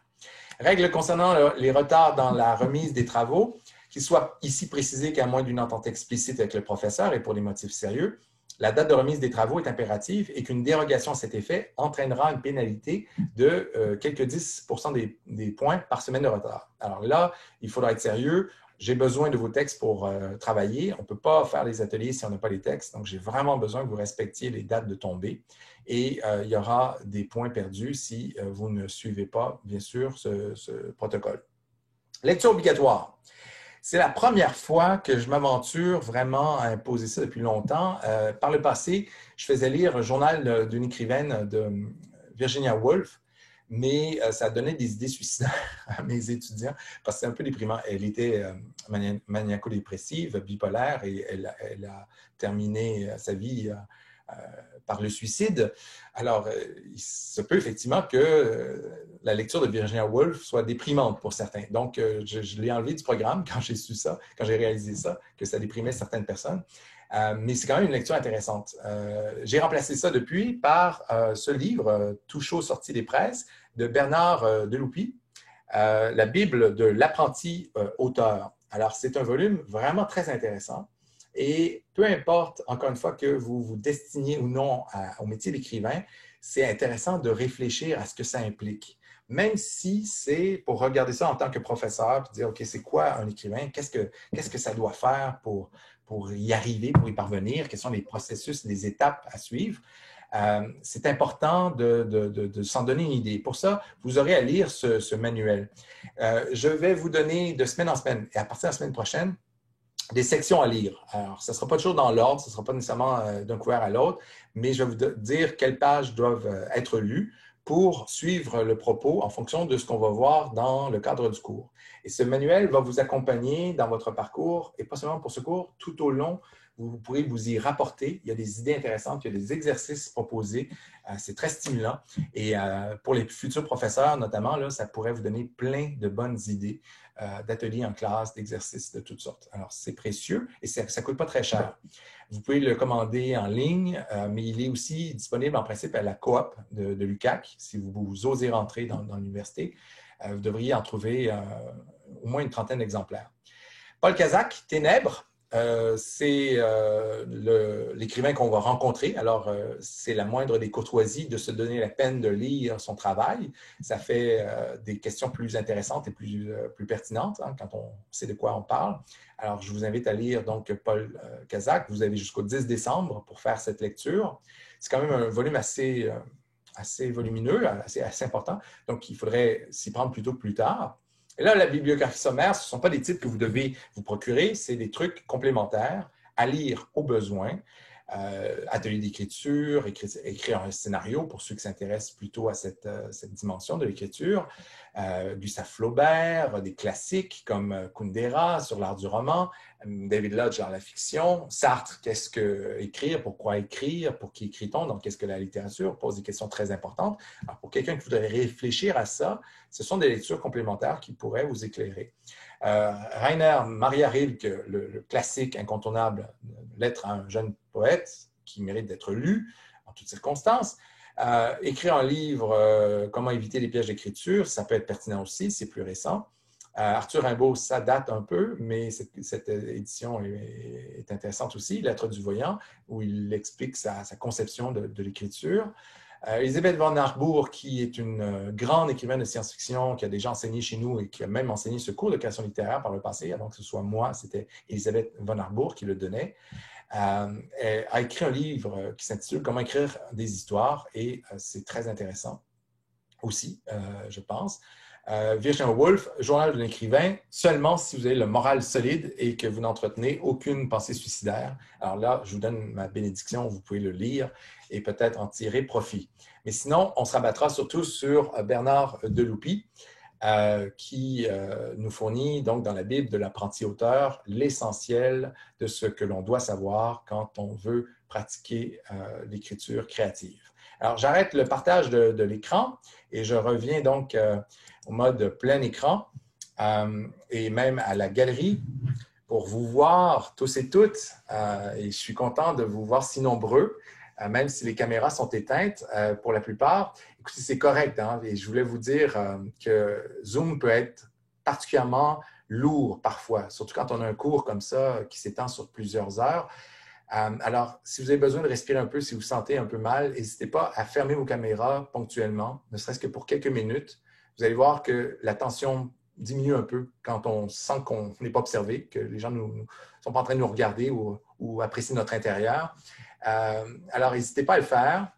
Règles concernant les retards dans la remise des travaux, qu'il soit ici précisé qu'à moins d'une entente explicite avec le professeur et pour des motifs sérieux, la date de remise des travaux est impérative et qu'une dérogation à cet effet entraînera une pénalité de quelques 10% des points par semaine de retard. Alors là, il faudra être sérieux. J'ai besoin de vos textes pour travailler. On ne peut pas faire les ateliers si on n'a pas les textes. Donc, j'ai vraiment besoin que vous respectiez les dates de tombée. Et il y aura des points perdus si vous ne suivez pas, bien sûr, ce protocole. Lecture obligatoire. C'est la première fois que je m'aventure vraiment à imposer ça depuis longtemps. Par le passé, je faisais lire un journal d'une écrivaine de Virginia Woolf, mais ça donnait des idées suicidaires à mes étudiants parce que c'est un peu déprimant. Elle était maniaco-dépressive, bipolaire, et elle a terminé sa vie par le suicide. Alors, il se peut effectivement que la lecture de Virginia Woolf soit déprimante pour certains. Donc, je l'ai enlevé du programme quand j'ai su ça, quand j'ai réalisé ça, que ça déprimait certaines personnes. Mais c'est quand même une lecture intéressante. J'ai remplacé ça depuis par ce livre, tout chaud sorti des presses, de Bernard Deloupy, la Bible de l'apprenti auteur. Alors, c'est un volume vraiment très intéressant. Et peu importe, encore une fois, que vous vous destiniez ou non au métier d'écrivain, c'est intéressant de réfléchir à ce que ça implique. Même si c'est pour regarder ça en tant que professeur, puis dire, OK, c'est quoi un écrivain? Qu'est-ce que ça doit faire pour y arriver, pour y parvenir? Quels sont les processus, les étapes à suivre? C'est important de s'en donner une idée. Pour ça, vous aurez à lire ce manuel. Je vais vous donner de semaine en semaine, et à partir de la semaine prochaine, des sections à lire. Alors, ça ne sera pas toujours dans l'ordre, ce ne sera pas nécessairement d'un couvert à l'autre, mais je vais vous dire quelles pages doivent être lues pour suivre le propos en fonction de ce qu'on va voir dans le cadre du cours. Et ce manuel va vous accompagner dans votre parcours, et pas seulement pour ce cours, tout au long, vous pourrez vous y rapporter. Il y a des idées intéressantes, il y a des exercices proposés. C'est très stimulant. Et pour les futurs professeurs, notamment, là, ça pourrait vous donner plein de bonnes idées d'ateliers en classe, d'exercices de toutes sortes. Alors, c'est précieux et ça ne coûte pas très cher. Vous pouvez le commander en ligne, mais il est aussi disponible en principe à la coop de l'UQAC. Si vous osez rentrer dans l'université, vous devriez en trouver au moins une trentaine d'exemplaires. Paul Kazak, Ténèbres. C'est l'écrivain qu'on va rencontrer. Alors, c'est la moindre des courtoisies de se donner la peine de lire son travail. Ça fait des questions plus intéressantes et plus pertinentes hein, quand on sait de quoi on parle. Alors, je vous invite à lire donc Paul Kazak. Vous avez jusqu'au 10 décembre pour faire cette lecture. C'est quand même un volume assez volumineux, assez important. Donc, il faudrait s'y prendre plutôt que plus tard. Et là, la bibliographie sommaire, ce ne sont pas des titres que vous devez vous procurer, c'est des trucs complémentaires à lire au besoin. Atelier d'écriture, écrire un scénario pour ceux qui s'intéressent plutôt à cette dimension de l'écriture. Gustave Flaubert, des classiques comme Kundera sur l'art du roman, David Lodge dans la fiction, Sartre, qu'est-ce que écrire, pourquoi écrire, pour qui écrit-on, donc qu'est-ce que la littérature, pose des questions très importantes. Alors, pour quelqu'un qui voudrait réfléchir à ça, ce sont des lectures complémentaires qui pourraient vous éclairer. Rainer Maria Rilke, le classique incontournable, Lettre à un jeune poète qui mérite d'être lu en toutes circonstances. Écrire un livre, Comment éviter les pièges d'écriture, ça peut être pertinent aussi, c'est plus récent. Arthur Rimbaud, ça date un peu, mais cette édition est intéressante aussi, Lettre du voyant, où il explique sa conception de l'écriture. Elisabeth von Harburg, qui est une grande écrivaine de science-fiction, qui a déjà enseigné chez nous et qui a même enseigné ce cours de création littéraire par le passé, avant que ce soit moi, c'était Elisabeth von Harburg qui le donnait. Elle a écrit un livre qui s'intitule « Comment écrire des histoires » et c'est très intéressant aussi, je pense. Virginia Woolf, Journal d'un écrivain, seulement si vous avez le moral solide et que vous n'entretenez aucune pensée suicidaire. Alors là, je vous donne ma bénédiction, vous pouvez le lire et peut-être en tirer profit. Mais sinon, on se rabattra surtout sur Bernard Deloupy, qui nous fournit donc dans la Bible de l'apprenti auteur l'essentiel de ce que l'on doit savoir quand on veut pratiquer l'écriture créative. Alors, j'arrête le partage de l'écran et je reviens donc au mode plein écran. et même à la galerie pour vous voir tous et toutes. Et je suis content de vous voir si nombreux, même si les caméras sont éteintes pour la plupart. Écoutez, c'est correct, hein? Et je voulais vous dire que Zoom peut être particulièrement lourd parfois, surtout quand on a un cours comme ça qui s'étend sur plusieurs heures. Alors, si vous avez besoin de respirer un peu, si vous vous sentez un peu mal, n'hésitez pas à fermer vos caméras ponctuellement, ne serait-ce que pour quelques minutes. Vous allez voir que la tension diminue un peu quand on sent qu'on n'est pas observé, que les gens ne sont pas en train de nous regarder ou apprécier notre intérieur. Alors, n'hésitez pas à le faire,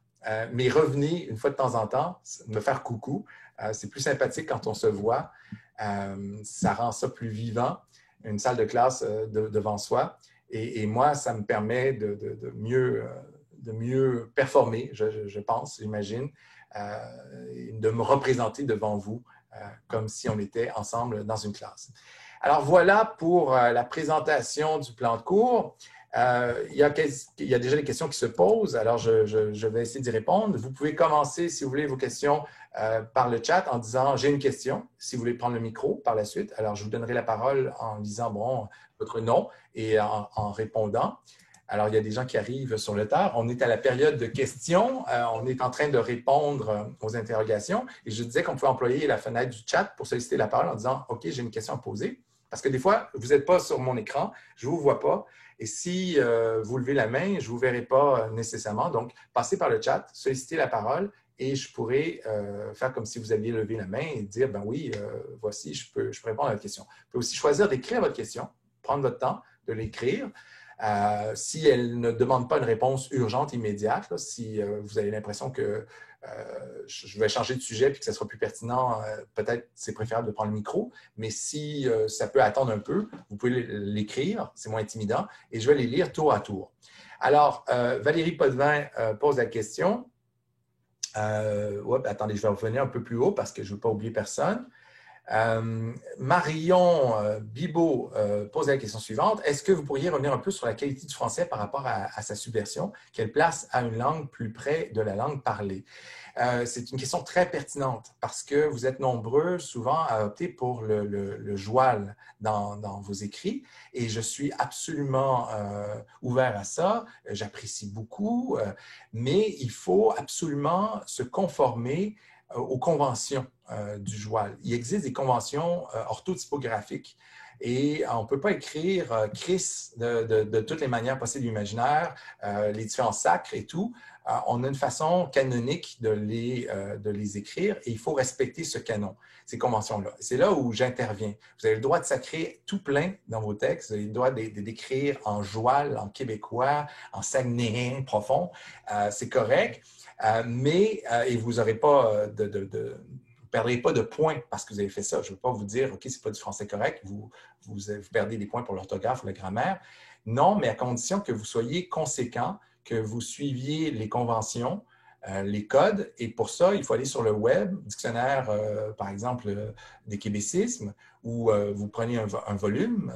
mais revenez une fois de temps en temps, me faire coucou. C'est plus sympathique quand on se voit. Ça rend ça plus vivant, une salle de classe devant soi. Et moi, ça me permet de mieux performer, je pense, j'imagine, de me représenter devant vous comme si on était ensemble dans une classe. Alors voilà pour la présentation du plan de cours. Il y a déjà des questions qui se posent, alors je vais essayer d'y répondre. Vous pouvez commencer, si vous voulez, vos questions par le chat en disant « j'ai une question », si vous voulez prendre le micro par la suite. Alors, je vous donnerai la parole en disant bon, votre nom et en répondant. Alors, il y a des gens qui arrivent sur le tard. On est à la période de questions. On est en train de répondre aux interrogations. Et je disais qu'on pouvait employer la fenêtre du chat pour solliciter la parole en disant « OK, j'ai une question à poser ». Parce que des fois, vous n'êtes pas sur mon écran, je ne vous vois pas. Et si vous levez la main, je ne vous verrai pas nécessairement. Donc, passez par le chat, sollicitez la parole et je pourrai faire comme si vous aviez levé la main et dire « ben oui, voici, je peux répondre à votre question ». Vous pouvez aussi choisir d'écrire votre question, prendre votre temps de l'écrire. Si elle ne demande pas une réponse urgente, immédiate, là, si vous avez l'impression que je vais changer de sujet et que ce sera plus pertinent, peut-être c'est préférable de prendre le micro, mais si ça peut attendre un peu, vous pouvez l'écrire, c'est moins intimidant, et je vais les lire tour à tour. Alors, Valérie Potvin pose la question. Attendez, je vais revenir un peu plus haut parce que je ne veux pas oublier personne. Marion Bibot pose la question suivante. Est-ce que vous pourriez revenir un peu sur la qualité du français par rapport à sa subversion? Quelle place a une langue plus près de la langue parlée? C'est une question très pertinente parce que vous êtes nombreux souvent à opter pour le joual dans vos écrits et je suis absolument ouvert à ça. J'apprécie beaucoup, mais il faut absolument se conformer aux conventions du joual. Il existe des conventions orthotypographiques et on ne peut pas écrire Chris de toutes les manières possibles et imaginaires, les différents sacres et tout. On a une façon canonique de les écrire et il faut respecter ce canon, ces conventions-là. C'est là où j'interviens. Vous avez le droit de sacrer tout plein dans vos textes. Vous avez le droit d'écrire en joual, en québécois, en saguenéen profond. C'est correct. Et vous n'aurez pas vous perdrez pas de points parce que vous avez fait ça. Je ne veux pas vous dire, OK, ce n'est pas du français correct, vous perdez des points pour l'orthographe ou la grammaire. Non, mais à condition que vous soyez conséquent, que vous suiviez les conventions, les codes. Et pour ça, il faut aller sur le web, dictionnaire, par exemple, des québécismes, où vous prenez un volume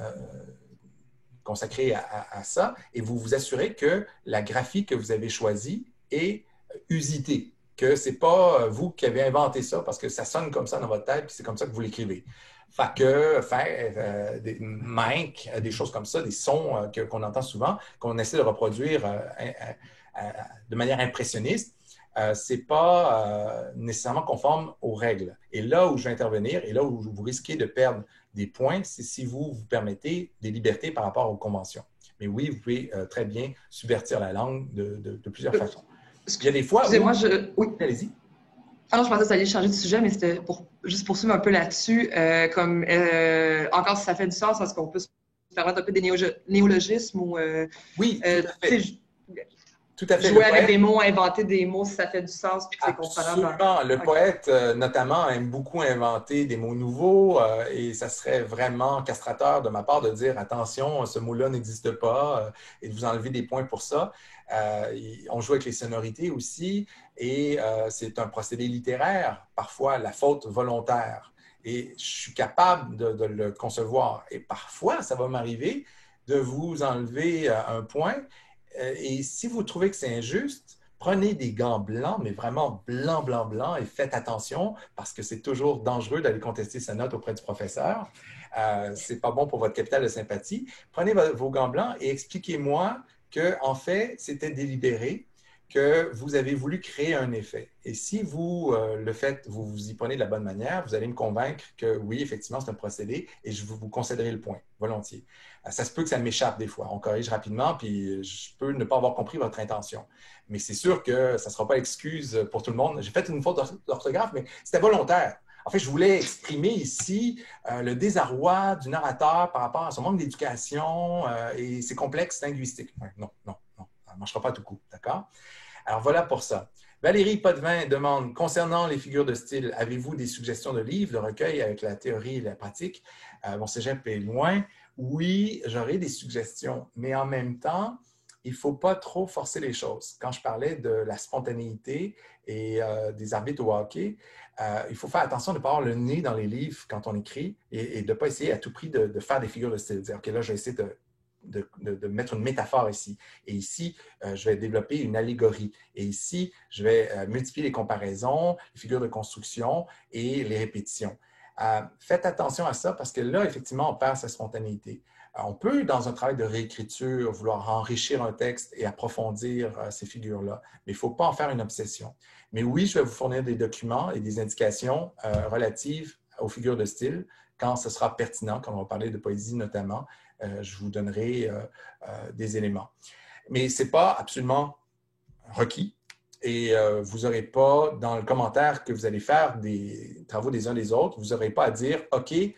consacré à ça et vous vous assurez que la graphie que vous avez choisie est usité, que ce n'est pas vous qui avez inventé ça parce que ça sonne comme ça dans votre tête et c'est comme ça que vous l'écrivez. Fait que faire des manques, des choses comme ça, des sons qu'on entend souvent, qu'on essaie de reproduire de manière impressionniste, ce n'est pas nécessairement conforme aux règles. Et là où je vais intervenir, et là où vous risquez de perdre des points, c'est si vous vous permettez des libertés par rapport aux conventions. Mais oui, vous pouvez très bien subvertir la langue de plusieurs façons. Il y a des fois où... Excusez-moi, Oui, allez-y. Ah non, je pensais que ça allait changer de sujet, mais c'était pour juste poursuivre un peu là-dessus. Encore si ça fait du sens, est-ce qu'on peut se permettre un peu des néologismes ou... Oui, tout à fait. Tout à fait. Jouer avec des mots, inventer des mots si ça fait du sens puis que c'est comprenable. Absolument. Le poète, notamment, aime beaucoup inventer des mots nouveaux et ça serait vraiment castrateur de ma part de dire attention, ce mot-là n'existe pas et de vous enlever des points pour ça. On joue avec les sonorités aussi et c'est un procédé littéraire, parfois la faute volontaire. Et je suis capable de le concevoir. Et parfois, ça va m'arriver de vous enlever un point. Et si vous trouvez que c'est injuste, Prenez des gants blancs, mais vraiment blanc, blanc, blanc, et faites attention parce que c'est toujours dangereux d'aller contester sa note auprès du professeur. Ce n'est pas bon pour votre capital de sympathie. Prenez vos gants blancs et expliquez-moi que, en fait, c'était délibéré, que vous avez voulu créer un effet. Et si vous le faites, vous vous y prenez de la bonne manière, vous allez me convaincre que oui, effectivement, c'est un procédé et je vous concéderai le point, volontiers. Ça se peut que ça m'échappe des fois. On corrige rapidement, puis je peux ne pas avoir compris votre intention. Mais c'est sûr que ça ne sera pas excuse pour tout le monde. J'ai fait une faute d'orthographe, mais c'était volontaire. En fait, je voulais exprimer ici le désarroi du narrateur par rapport à son manque d'éducation et ses complexes linguistiques. Non, non, non, ça ne marchera pas tout coup, d'accord? Alors, voilà pour ça. Valérie Potvin demande, concernant les figures de style, avez-vous des suggestions de livres, de recueils avec la théorie et la pratique? Mon cégep est loin. Oui, j'aurai des suggestions, mais en même temps, il ne faut pas trop forcer les choses. Quand je parlais de la spontanéité et des arbitres au hockey, il faut faire attention de ne pas avoir le nez dans les livres quand on écrit et de ne pas essayer à tout prix de faire des figures de style. Dire, OK, là, je vais essayer de mettre une métaphore ici. Et ici, je vais développer une allégorie. Et ici, je vais multiplier les comparaisons, les figures de construction et les répétitions. Faites attention à ça parce que là, effectivement, on perd sa spontanéité. On peut, dans un travail de réécriture, vouloir enrichir un texte et approfondir ces figures-là, mais il ne faut pas en faire une obsession. Mais oui, je vais vous fournir des documents et des indications relatives aux figures de style quand ce sera pertinent, quand on va parler de poésie notamment. Je vous donnerai des éléments. Mais ce n'est pas absolument requis et vous n'aurez pas, dans le commentaire que vous allez faire des travaux des uns des autres, vous n'aurez pas à dire « OK, oui,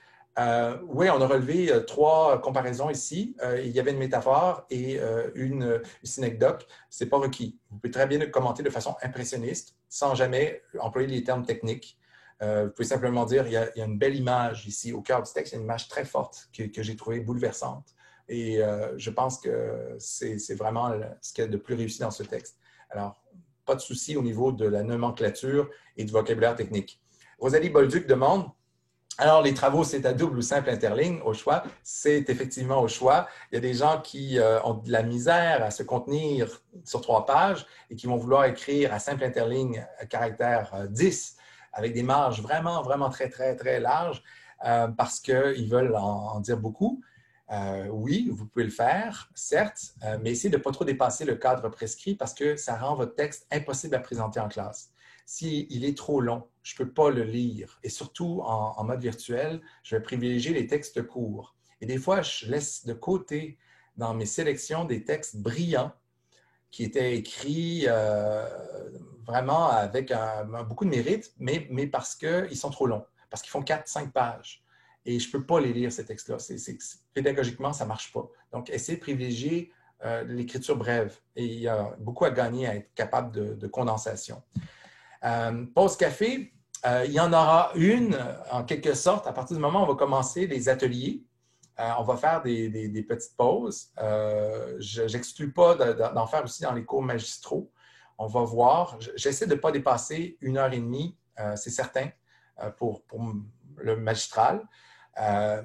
on a relevé 3 comparaisons ici, il y avait une métaphore et une synecdoque. Ce n'est pas requis. Vous pouvez très bien le commenter de façon impressionniste sans jamais employer les termes techniques. Vous pouvez simplement dire il y a une belle image ici au cœur du texte, il y a une image très forte que j'ai trouvée bouleversante. Et je pense que c'est vraiment ce qu'il y a de plus réussi dans ce texte. Alors, pas de souci au niveau de la nomenclature et du vocabulaire technique. Rosalie Bolduc demande, alors les travaux, c'est à double ou simple interligne, au choix. C'est effectivement au choix. Il y a des gens qui ont de la misère à se contenir sur 3 pages et qui vont vouloir écrire à simple interligne caractère 10 avec des marges vraiment, vraiment très, très, très larges parce qu'ils veulent en dire beaucoup. Oui, vous pouvez le faire, certes, mais essayez de ne pas trop dépasser le cadre prescrit parce que ça rend votre texte impossible à présenter en classe. S'il est trop long, je ne peux pas le lire. Et surtout, en mode virtuel, je vais privilégier les textes courts. Et des fois, je laisse de côté dans mes sélections des textes brillants qui étaient écrits vraiment avec beaucoup de mérite, mais parce qu'ils sont trop longs, parce qu'ils font 4-5 pages. Et je ne peux pas les lire, ces textes-là. Pédagogiquement, ça ne marche pas. Donc, essayez de privilégier l'écriture brève. Et il y a beaucoup à gagner à être capable de condensation. Pause café, il y en aura une, en quelque sorte, à partir du moment où on va commencer les ateliers. On va faire des petites pauses. Je n'exclus pas d'en faire aussi dans les cours magistraux. On va voir. J'essaie de ne pas dépasser 1h30, c'est certain, pour le magistral.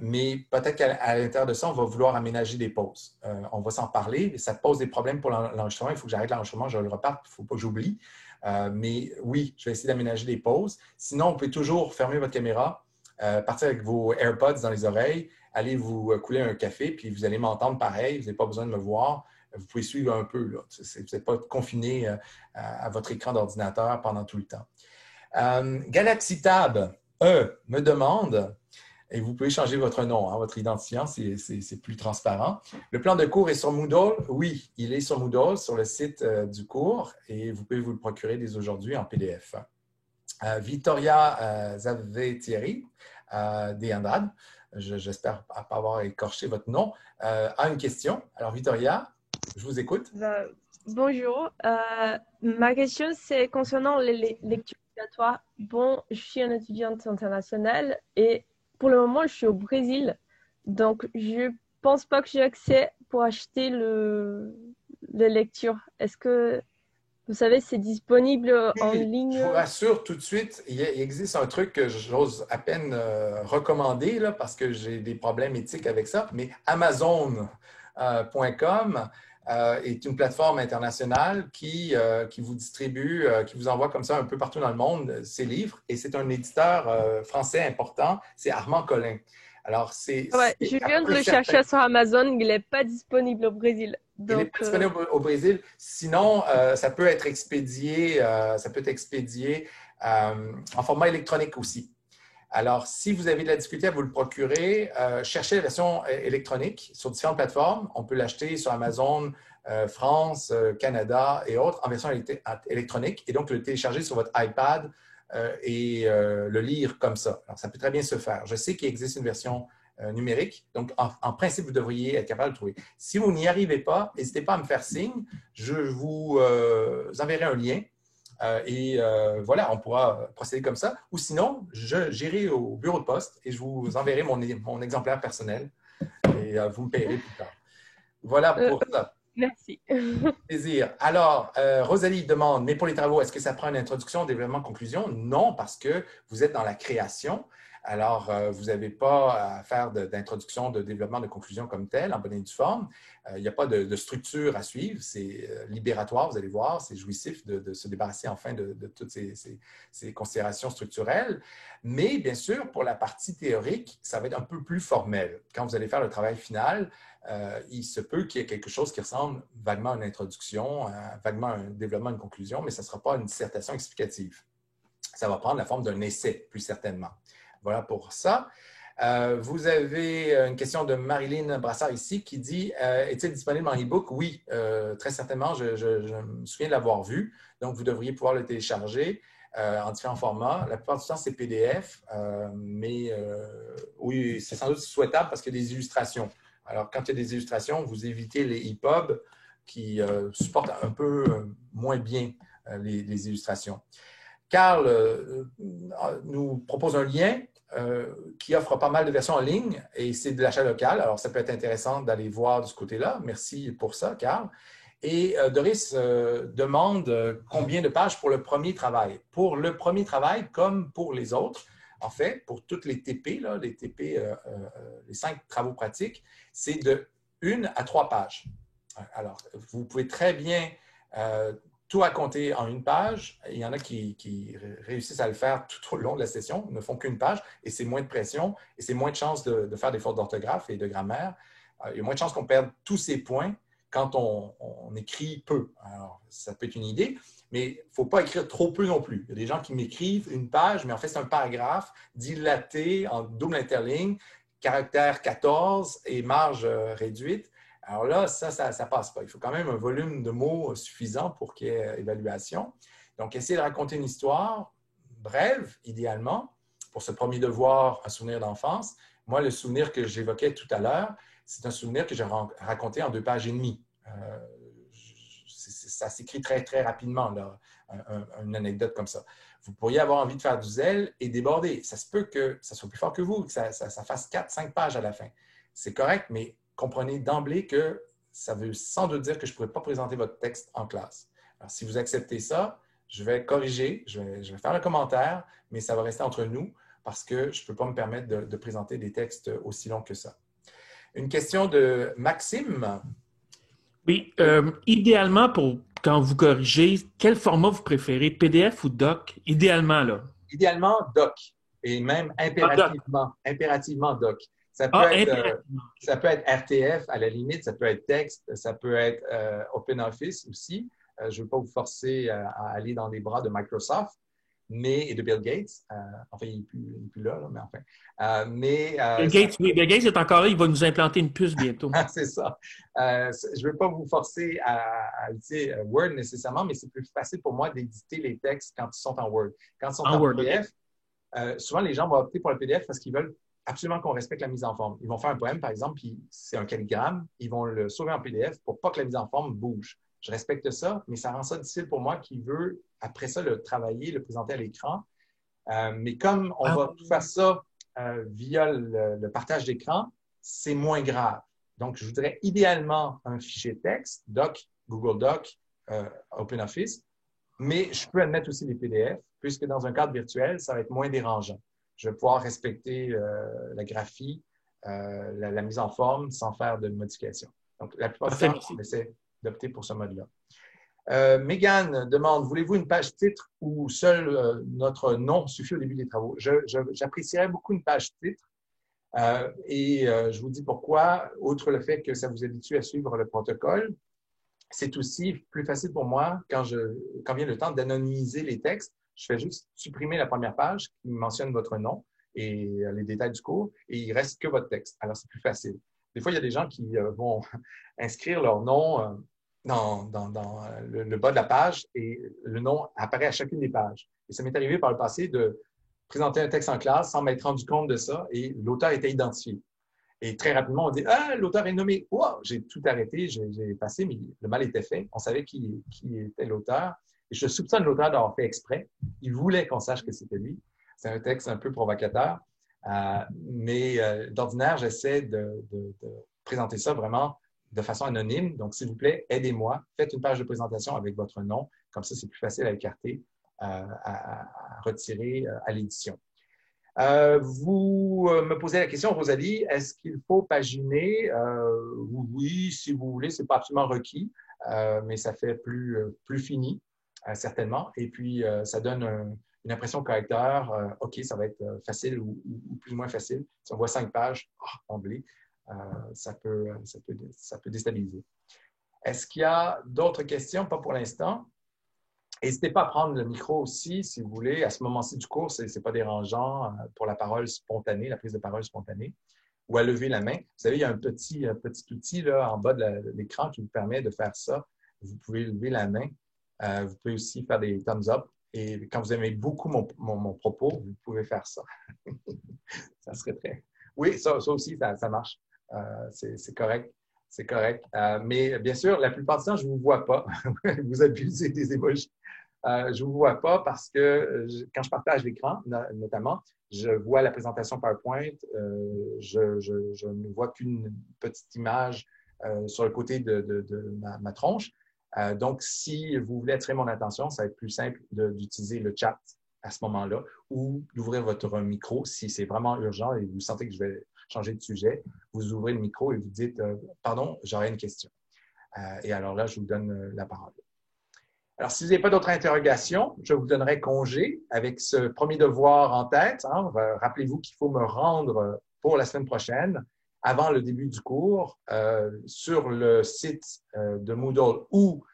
Mais peut-être qu'à l'intérieur de ça, on va vouloir aménager des pauses. On va s'en parler. Ça pose des problèmes pour l'enregistrement. Il faut que j'arrête l'enregistrement, je le reparte. Il ne faut pas que j'oublie. Mais oui, je vais essayer d'aménager des pauses. Sinon, on peut toujours fermer votre caméra, partir avec vos AirPods dans les oreilles, aller vous couler un café, puis vous allez m'entendre pareil. Vous n'avez pas besoin de me voir. Vous pouvez suivre un peu. Là. Vous n'êtes pas confiné à votre écran d'ordinateur pendant tout le temps. Galaxy Tab me demande, et vous pouvez changer votre nom, hein, votre identifiant, c'est plus transparent. Le plan de cours est sur Moodle? Oui, il est sur Moodle, sur le site du cours, et vous pouvez vous le procurer dès aujourd'hui en PDF. Victoria Zavetieri de Andrade, j'espère pas avoir écorché votre nom, a une question. Alors, Victoria, je vous écoute. Bonjour. Ma question, c'est concernant les lectures obligatoires. Bon, je suis une étudiante internationale et pour le moment, je suis au Brésil. Donc, je pense pas que j'ai accès pour acheter les lectures. Est-ce que, vous savez, c'est disponible en ligne? Je vous rassure tout de suite, il existe un truc que j'ose à peine recommander là, parce que j'ai des problèmes éthiques avec ça, mais Amazon.com est une plateforme internationale qui vous distribue, qui vous envoie comme ça un peu partout dans le monde ses livres. Et c'est un éditeur français important, c'est Armand Collin. Alors, Ouais, je viens de le chercher sur Amazon, il n'est pas disponible au Brésil. Donc, il n'est pas disponible au Brésil. Sinon, ça peut être expédié, en format électronique aussi. Alors, si vous avez de la difficulté à vous le procurer, cherchez la version électronique sur différentes plateformes. On peut l'acheter sur Amazon, France, Canada et autres en version électronique et donc le télécharger sur votre iPad et le lire comme ça. Alors, ça peut très bien se faire. Je sais qu'il existe une version numérique, donc en principe, vous devriez être capable de le trouver. Si vous n'y arrivez pas, n'hésitez pas à me faire signe. Je vous enverrai un lien. Voilà, on pourra procéder comme ça. Ou sinon, j'irai au bureau de poste et je vous enverrai mon exemplaire personnel et vous me payerez plus tard. Voilà pour ça. Merci. Plaisir. Alors, Rosalie demande, mais pour les travaux, est-ce que ça prend une introduction, développement, conclusion? Non, parce que vous êtes dans la création. Alors, vous n'avez pas à faire d'introduction, de développement, de conclusion comme tel, en bonne et due forme. Il n'y a pas de structure à suivre. C'est libératoire, vous allez voir. C'est jouissif de se débarrasser enfin de toutes ces considérations structurelles. Mais bien sûr, pour la partie théorique, ça va être un peu plus formel. Quand vous allez faire le travail final, il se peut qu'il y ait quelque chose qui ressemble vaguement à une introduction, vaguement à un développement, une conclusion, mais ça ne sera pas une dissertation explicative. Ça va prendre la forme d'un essai, plus certainement. Voilà pour ça. Vous avez une question de Marilyn Brassard ici qui dit « Est-il disponible en e-book? » Oui, très certainement. Je me souviens de l'avoir vu. Donc, vous devriez pouvoir le télécharger en différents formats. La plupart du temps, c'est PDF, mais oui, c'est sans doute souhaitable parce qu'il y a des illustrations. Alors, quand il y a des illustrations, vous évitez les EPUB qui supportent un peu moins bien les illustrations. Carl nous propose un lien qui offre pas mal de versions en ligne et c'est de l'achat local. Alors, ça peut être intéressant d'aller voir de ce côté-là. Merci pour ça, Carl. Et Doris demande combien de pages pour le premier travail. Pour le premier travail, comme pour les autres, en fait, pour toutes les TP, là, les TP, les 5 travaux pratiques, c'est de 1 à 3 pages. Alors, vous pouvez très bien tout raconter en 1 page. Il y en a qui réussissent à le faire tout au long de la session, ne font qu'1 page, et c'est moins de pression, et c'est moins de chances de faire des fautes d'orthographe et de grammaire. Il y a moins de chances qu'on perde tous ces points quand on écrit peu. Alors, ça peut être une idée, mais il ne faut pas écrire trop peu non plus. Il y a des gens qui m'écrivent 1 page, mais en fait, c'est un paragraphe dilaté en double interligne, caractère 14 et marge réduite. Alors là, ça ne passe pas. Il faut quand même un volume de mots suffisant pour qu'il y ait évaluation. Donc, essayez de raconter une histoire brève, idéalement, pour ce premier devoir, un souvenir d'enfance. Moi, le souvenir que j'évoquais tout à l'heure, c'est un souvenir que j'ai raconté en 2 pages et demie. Ça s'écrit très, très rapidement, là, une anecdote comme ça. Vous pourriez avoir envie de faire du zèle et déborder. Ça se peut que ça soit plus fort que vous, que ça fasse 4-5 pages à la fin. C'est correct, mais comprenez d'emblée que ça veut sans doute dire que je ne pourrais pas présenter votre texte en classe. Alors, si vous acceptez ça, je vais corriger, je vais faire le commentaire, mais ça va rester entre nous parce que je ne peux pas me permettre de présenter des textes aussi longs que ça. Une question de Maxime. Oui, idéalement, pour quand vous corrigez, quel format vous préférez, PDF ou doc? Idéalement, là. Idéalement, doc, et même impérativement doc. Ça peut être RTF à la limite, ça peut être texte, ça peut être OpenOffice aussi. Je ne veux pas vous forcer à aller dans les bras de Microsoft et de Bill Gates. Enfin, il n'est plus là, mais enfin. Bill Gates est encore là, il va nous implanter une puce bientôt. C'est ça. Je ne veux pas vous forcer à utiliser Word nécessairement, mais c'est plus facile pour moi d'éditer les textes quand ils sont en Word. Quand ils sont en PDF, souvent les gens vont opter pour le PDF parce qu'ils veulent absolument qu'on respecte la mise en forme. Ils vont faire un poème, par exemple, puis c'est un calligramme, ils vont le sauver en PDF pour pas que la mise en forme bouge. Je respecte ça, mais ça rend ça difficile pour moi qui veut, après ça, le travailler, le présenter à l'écran. Mais comme on va tout faire ça via le partage d'écran, c'est moins grave. Donc, je voudrais idéalement un fichier texte, Doc, Google Doc, OpenOffice, mais je peux admettre aussi les PDF, puisque dans un cadre virtuel, ça va être moins dérangeant. Je vais pouvoir respecter la graphie, la mise en forme sans faire de modification. Donc, la plupart du temps, on essaie d'opter pour ce mode-là. Mégane demande, voulez-vous une page titre où seul notre nom suffit au début des travaux? J'apprécierais beaucoup une page titre et je vous dis pourquoi. Outre le fait que ça vous habitue à suivre le protocole, c'est aussi plus facile pour moi quand vient le temps d'anonymiser les textes. Je fais juste supprimer la première page qui mentionne votre nom et les détails du cours et il reste que votre texte. Alors, c'est plus facile. Des fois, il y a des gens qui vont inscrire leur nom dans le bas de la page et le nom apparaît à chacune des pages. Et ça m'est arrivé par le passé de présenter un texte en classe sans m'être rendu compte de ça et l'auteur était identifié. Et très rapidement, on dit « Ah, l'auteur est nommé! » Wow! J'ai tout arrêté, j'ai passé, mais le mal était fait. On savait qui était l'auteur. Et je soupçonne l'auteur d'avoir fait exprès. Il voulait qu'on sache que c'était lui. C'est un texte un peu provocateur. Mais d'ordinaire, j'essaie de présenter ça vraiment de façon anonyme. Donc, s'il vous plaît, aidez-moi. Faites une page de présentation avec votre nom. Comme ça, c'est plus facile à écarter, à retirer à l'édition. Vous me posez la question, Rosalie, est-ce qu'il faut paginer? Oui, si vous voulez, c'est pas absolument requis, mais ça fait plus fini, certainement. Et puis, ça donne une impression correcteur. OK, ça va être facile ou plus ou moins facile. Si on voit 5 pages, d'emblée, ça peut déstabiliser. Est-ce qu'il y a d'autres questions? Pas pour l'instant. N'hésitez pas à prendre le micro aussi, si vous voulez. À ce moment-ci du cours, ce n'est pas dérangeant pour la parole spontanée, la prise de parole spontanée, ou à lever la main. Vous savez, il y a un petit outil là, en bas de l'écran qui vous permet de faire ça. Vous pouvez lever la main. Vous pouvez aussi faire des thumbs up. Et quand vous aimez beaucoup mon propos, vous pouvez faire ça. Ça serait très... Oui, ça aussi, ça marche. C'est correct. C'est correct. Mais bien sûr, la plupart du temps, je ne vous vois pas. Vous abusez des émojis. Je ne vous vois pas parce que quand je partage l'écran, notamment, je vois la présentation PowerPoint. Je ne vois qu'une petite image sur le côté de ma tronche. Donc, si vous voulez attirer mon attention, ça va être plus simple d'utiliser le chat à ce moment-là ou d'ouvrir votre micro si c'est vraiment urgent et vous sentez que je vais changer de sujet. Vous ouvrez le micro et vous dites « Pardon, j'aurais une question. » Et alors là, je vous donne la parole. Alors, si vous n'avez pas d'autres interrogations, je vous donnerai congé avec ce premier devoir en tête. Hein. Rappelez-vous qu'il faut me rendre pour la semaine prochaine, avant le début du cours, sur le site de Moodle ou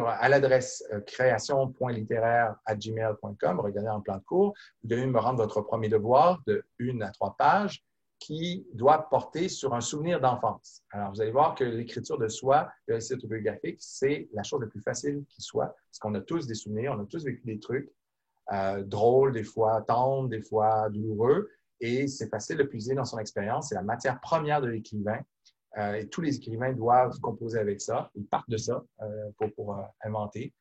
à l'adresse création.littéraire@gmail.com. Regardez en plan de cours. Vous devez me rendre votre premier devoir de 1 à 3 pages qui doit porter sur un souvenir d'enfance. Alors, vous allez voir que l'écriture de soi, le récit autobiographique, c'est la chose la plus facile qui soit, parce qu'on a tous des souvenirs, on a tous vécu des trucs drôles, des fois tendres, des fois douloureux, et c'est facile de puiser dans son expérience. C'est la matière première de l'écrivain, et tous les écrivains doivent composer avec ça. Ils partent de ça pour inventer.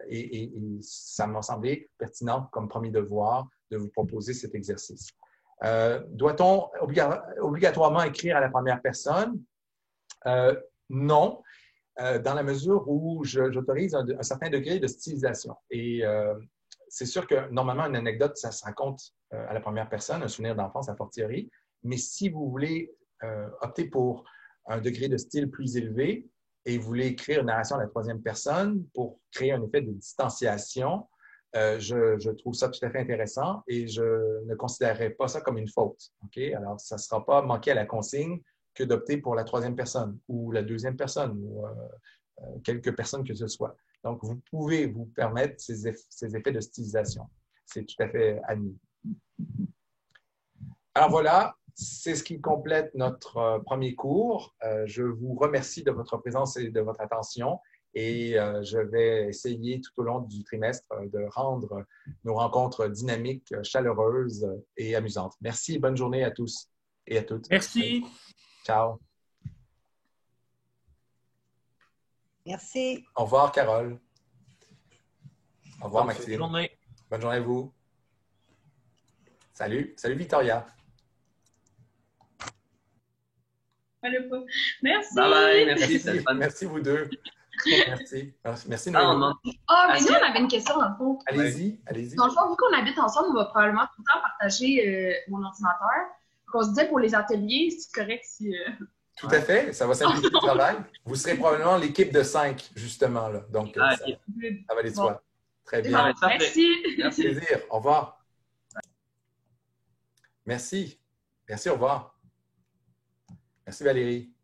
Et ça m'a semblé pertinent comme premier devoir de vous proposer cet exercice. Doit-on obligatoirement écrire à la première personne? Non, dans la mesure où j'autorise un certain degré de stylisation. Et c'est sûr que normalement, une anecdote, ça se raconte à la première personne, un souvenir d'enfance a fortiori, mais si vous voulez opter pour un degré de style plus élevé et vous voulez écrire une narration à la troisième personne pour créer un effet de distanciation, je trouve ça tout à fait intéressant et je ne considérerais pas ça comme une faute. Okay? Alors, ça ne sera pas manquer à la consigne que d'opter pour la troisième personne ou la deuxième personne ou quelques personnes que ce soit. Donc, vous pouvez vous permettre ces effets de stylisation. C'est tout à fait admis. Alors voilà, c'est ce qui complète notre premier cours. Je vous remercie de votre présence et de votre attention. Et je vais essayer tout au long du trimestre de rendre nos rencontres dynamiques, chaleureuses et amusantes. Merci et bonne journée à tous et à toutes. Merci. Ciao. Merci. Au revoir, Carole. Au revoir, Maxime. Bonne journée. Bonne journée à vous. Salut. Salut, Victoria. Merci. Bye bye. Merci. C'était fun. Merci, vous deux. Merci. Merci, mais Noémie. nous, on avait une question dans le fond. Allez-y, allez-y. Dans le fond, vu qu'on habite ensemble, on va probablement tout le temps partager mon ordinateur. Donc, on se disait pour les ateliers, c'est correct si Tout à fait, ça va simplifier le travail. Vous serez probablement l'équipe de 5, justement. Là. Donc, ça va aller de soi. Très bien. Merci. Merci. Plaisir. Au revoir. Merci. Merci, au revoir. Merci Valérie.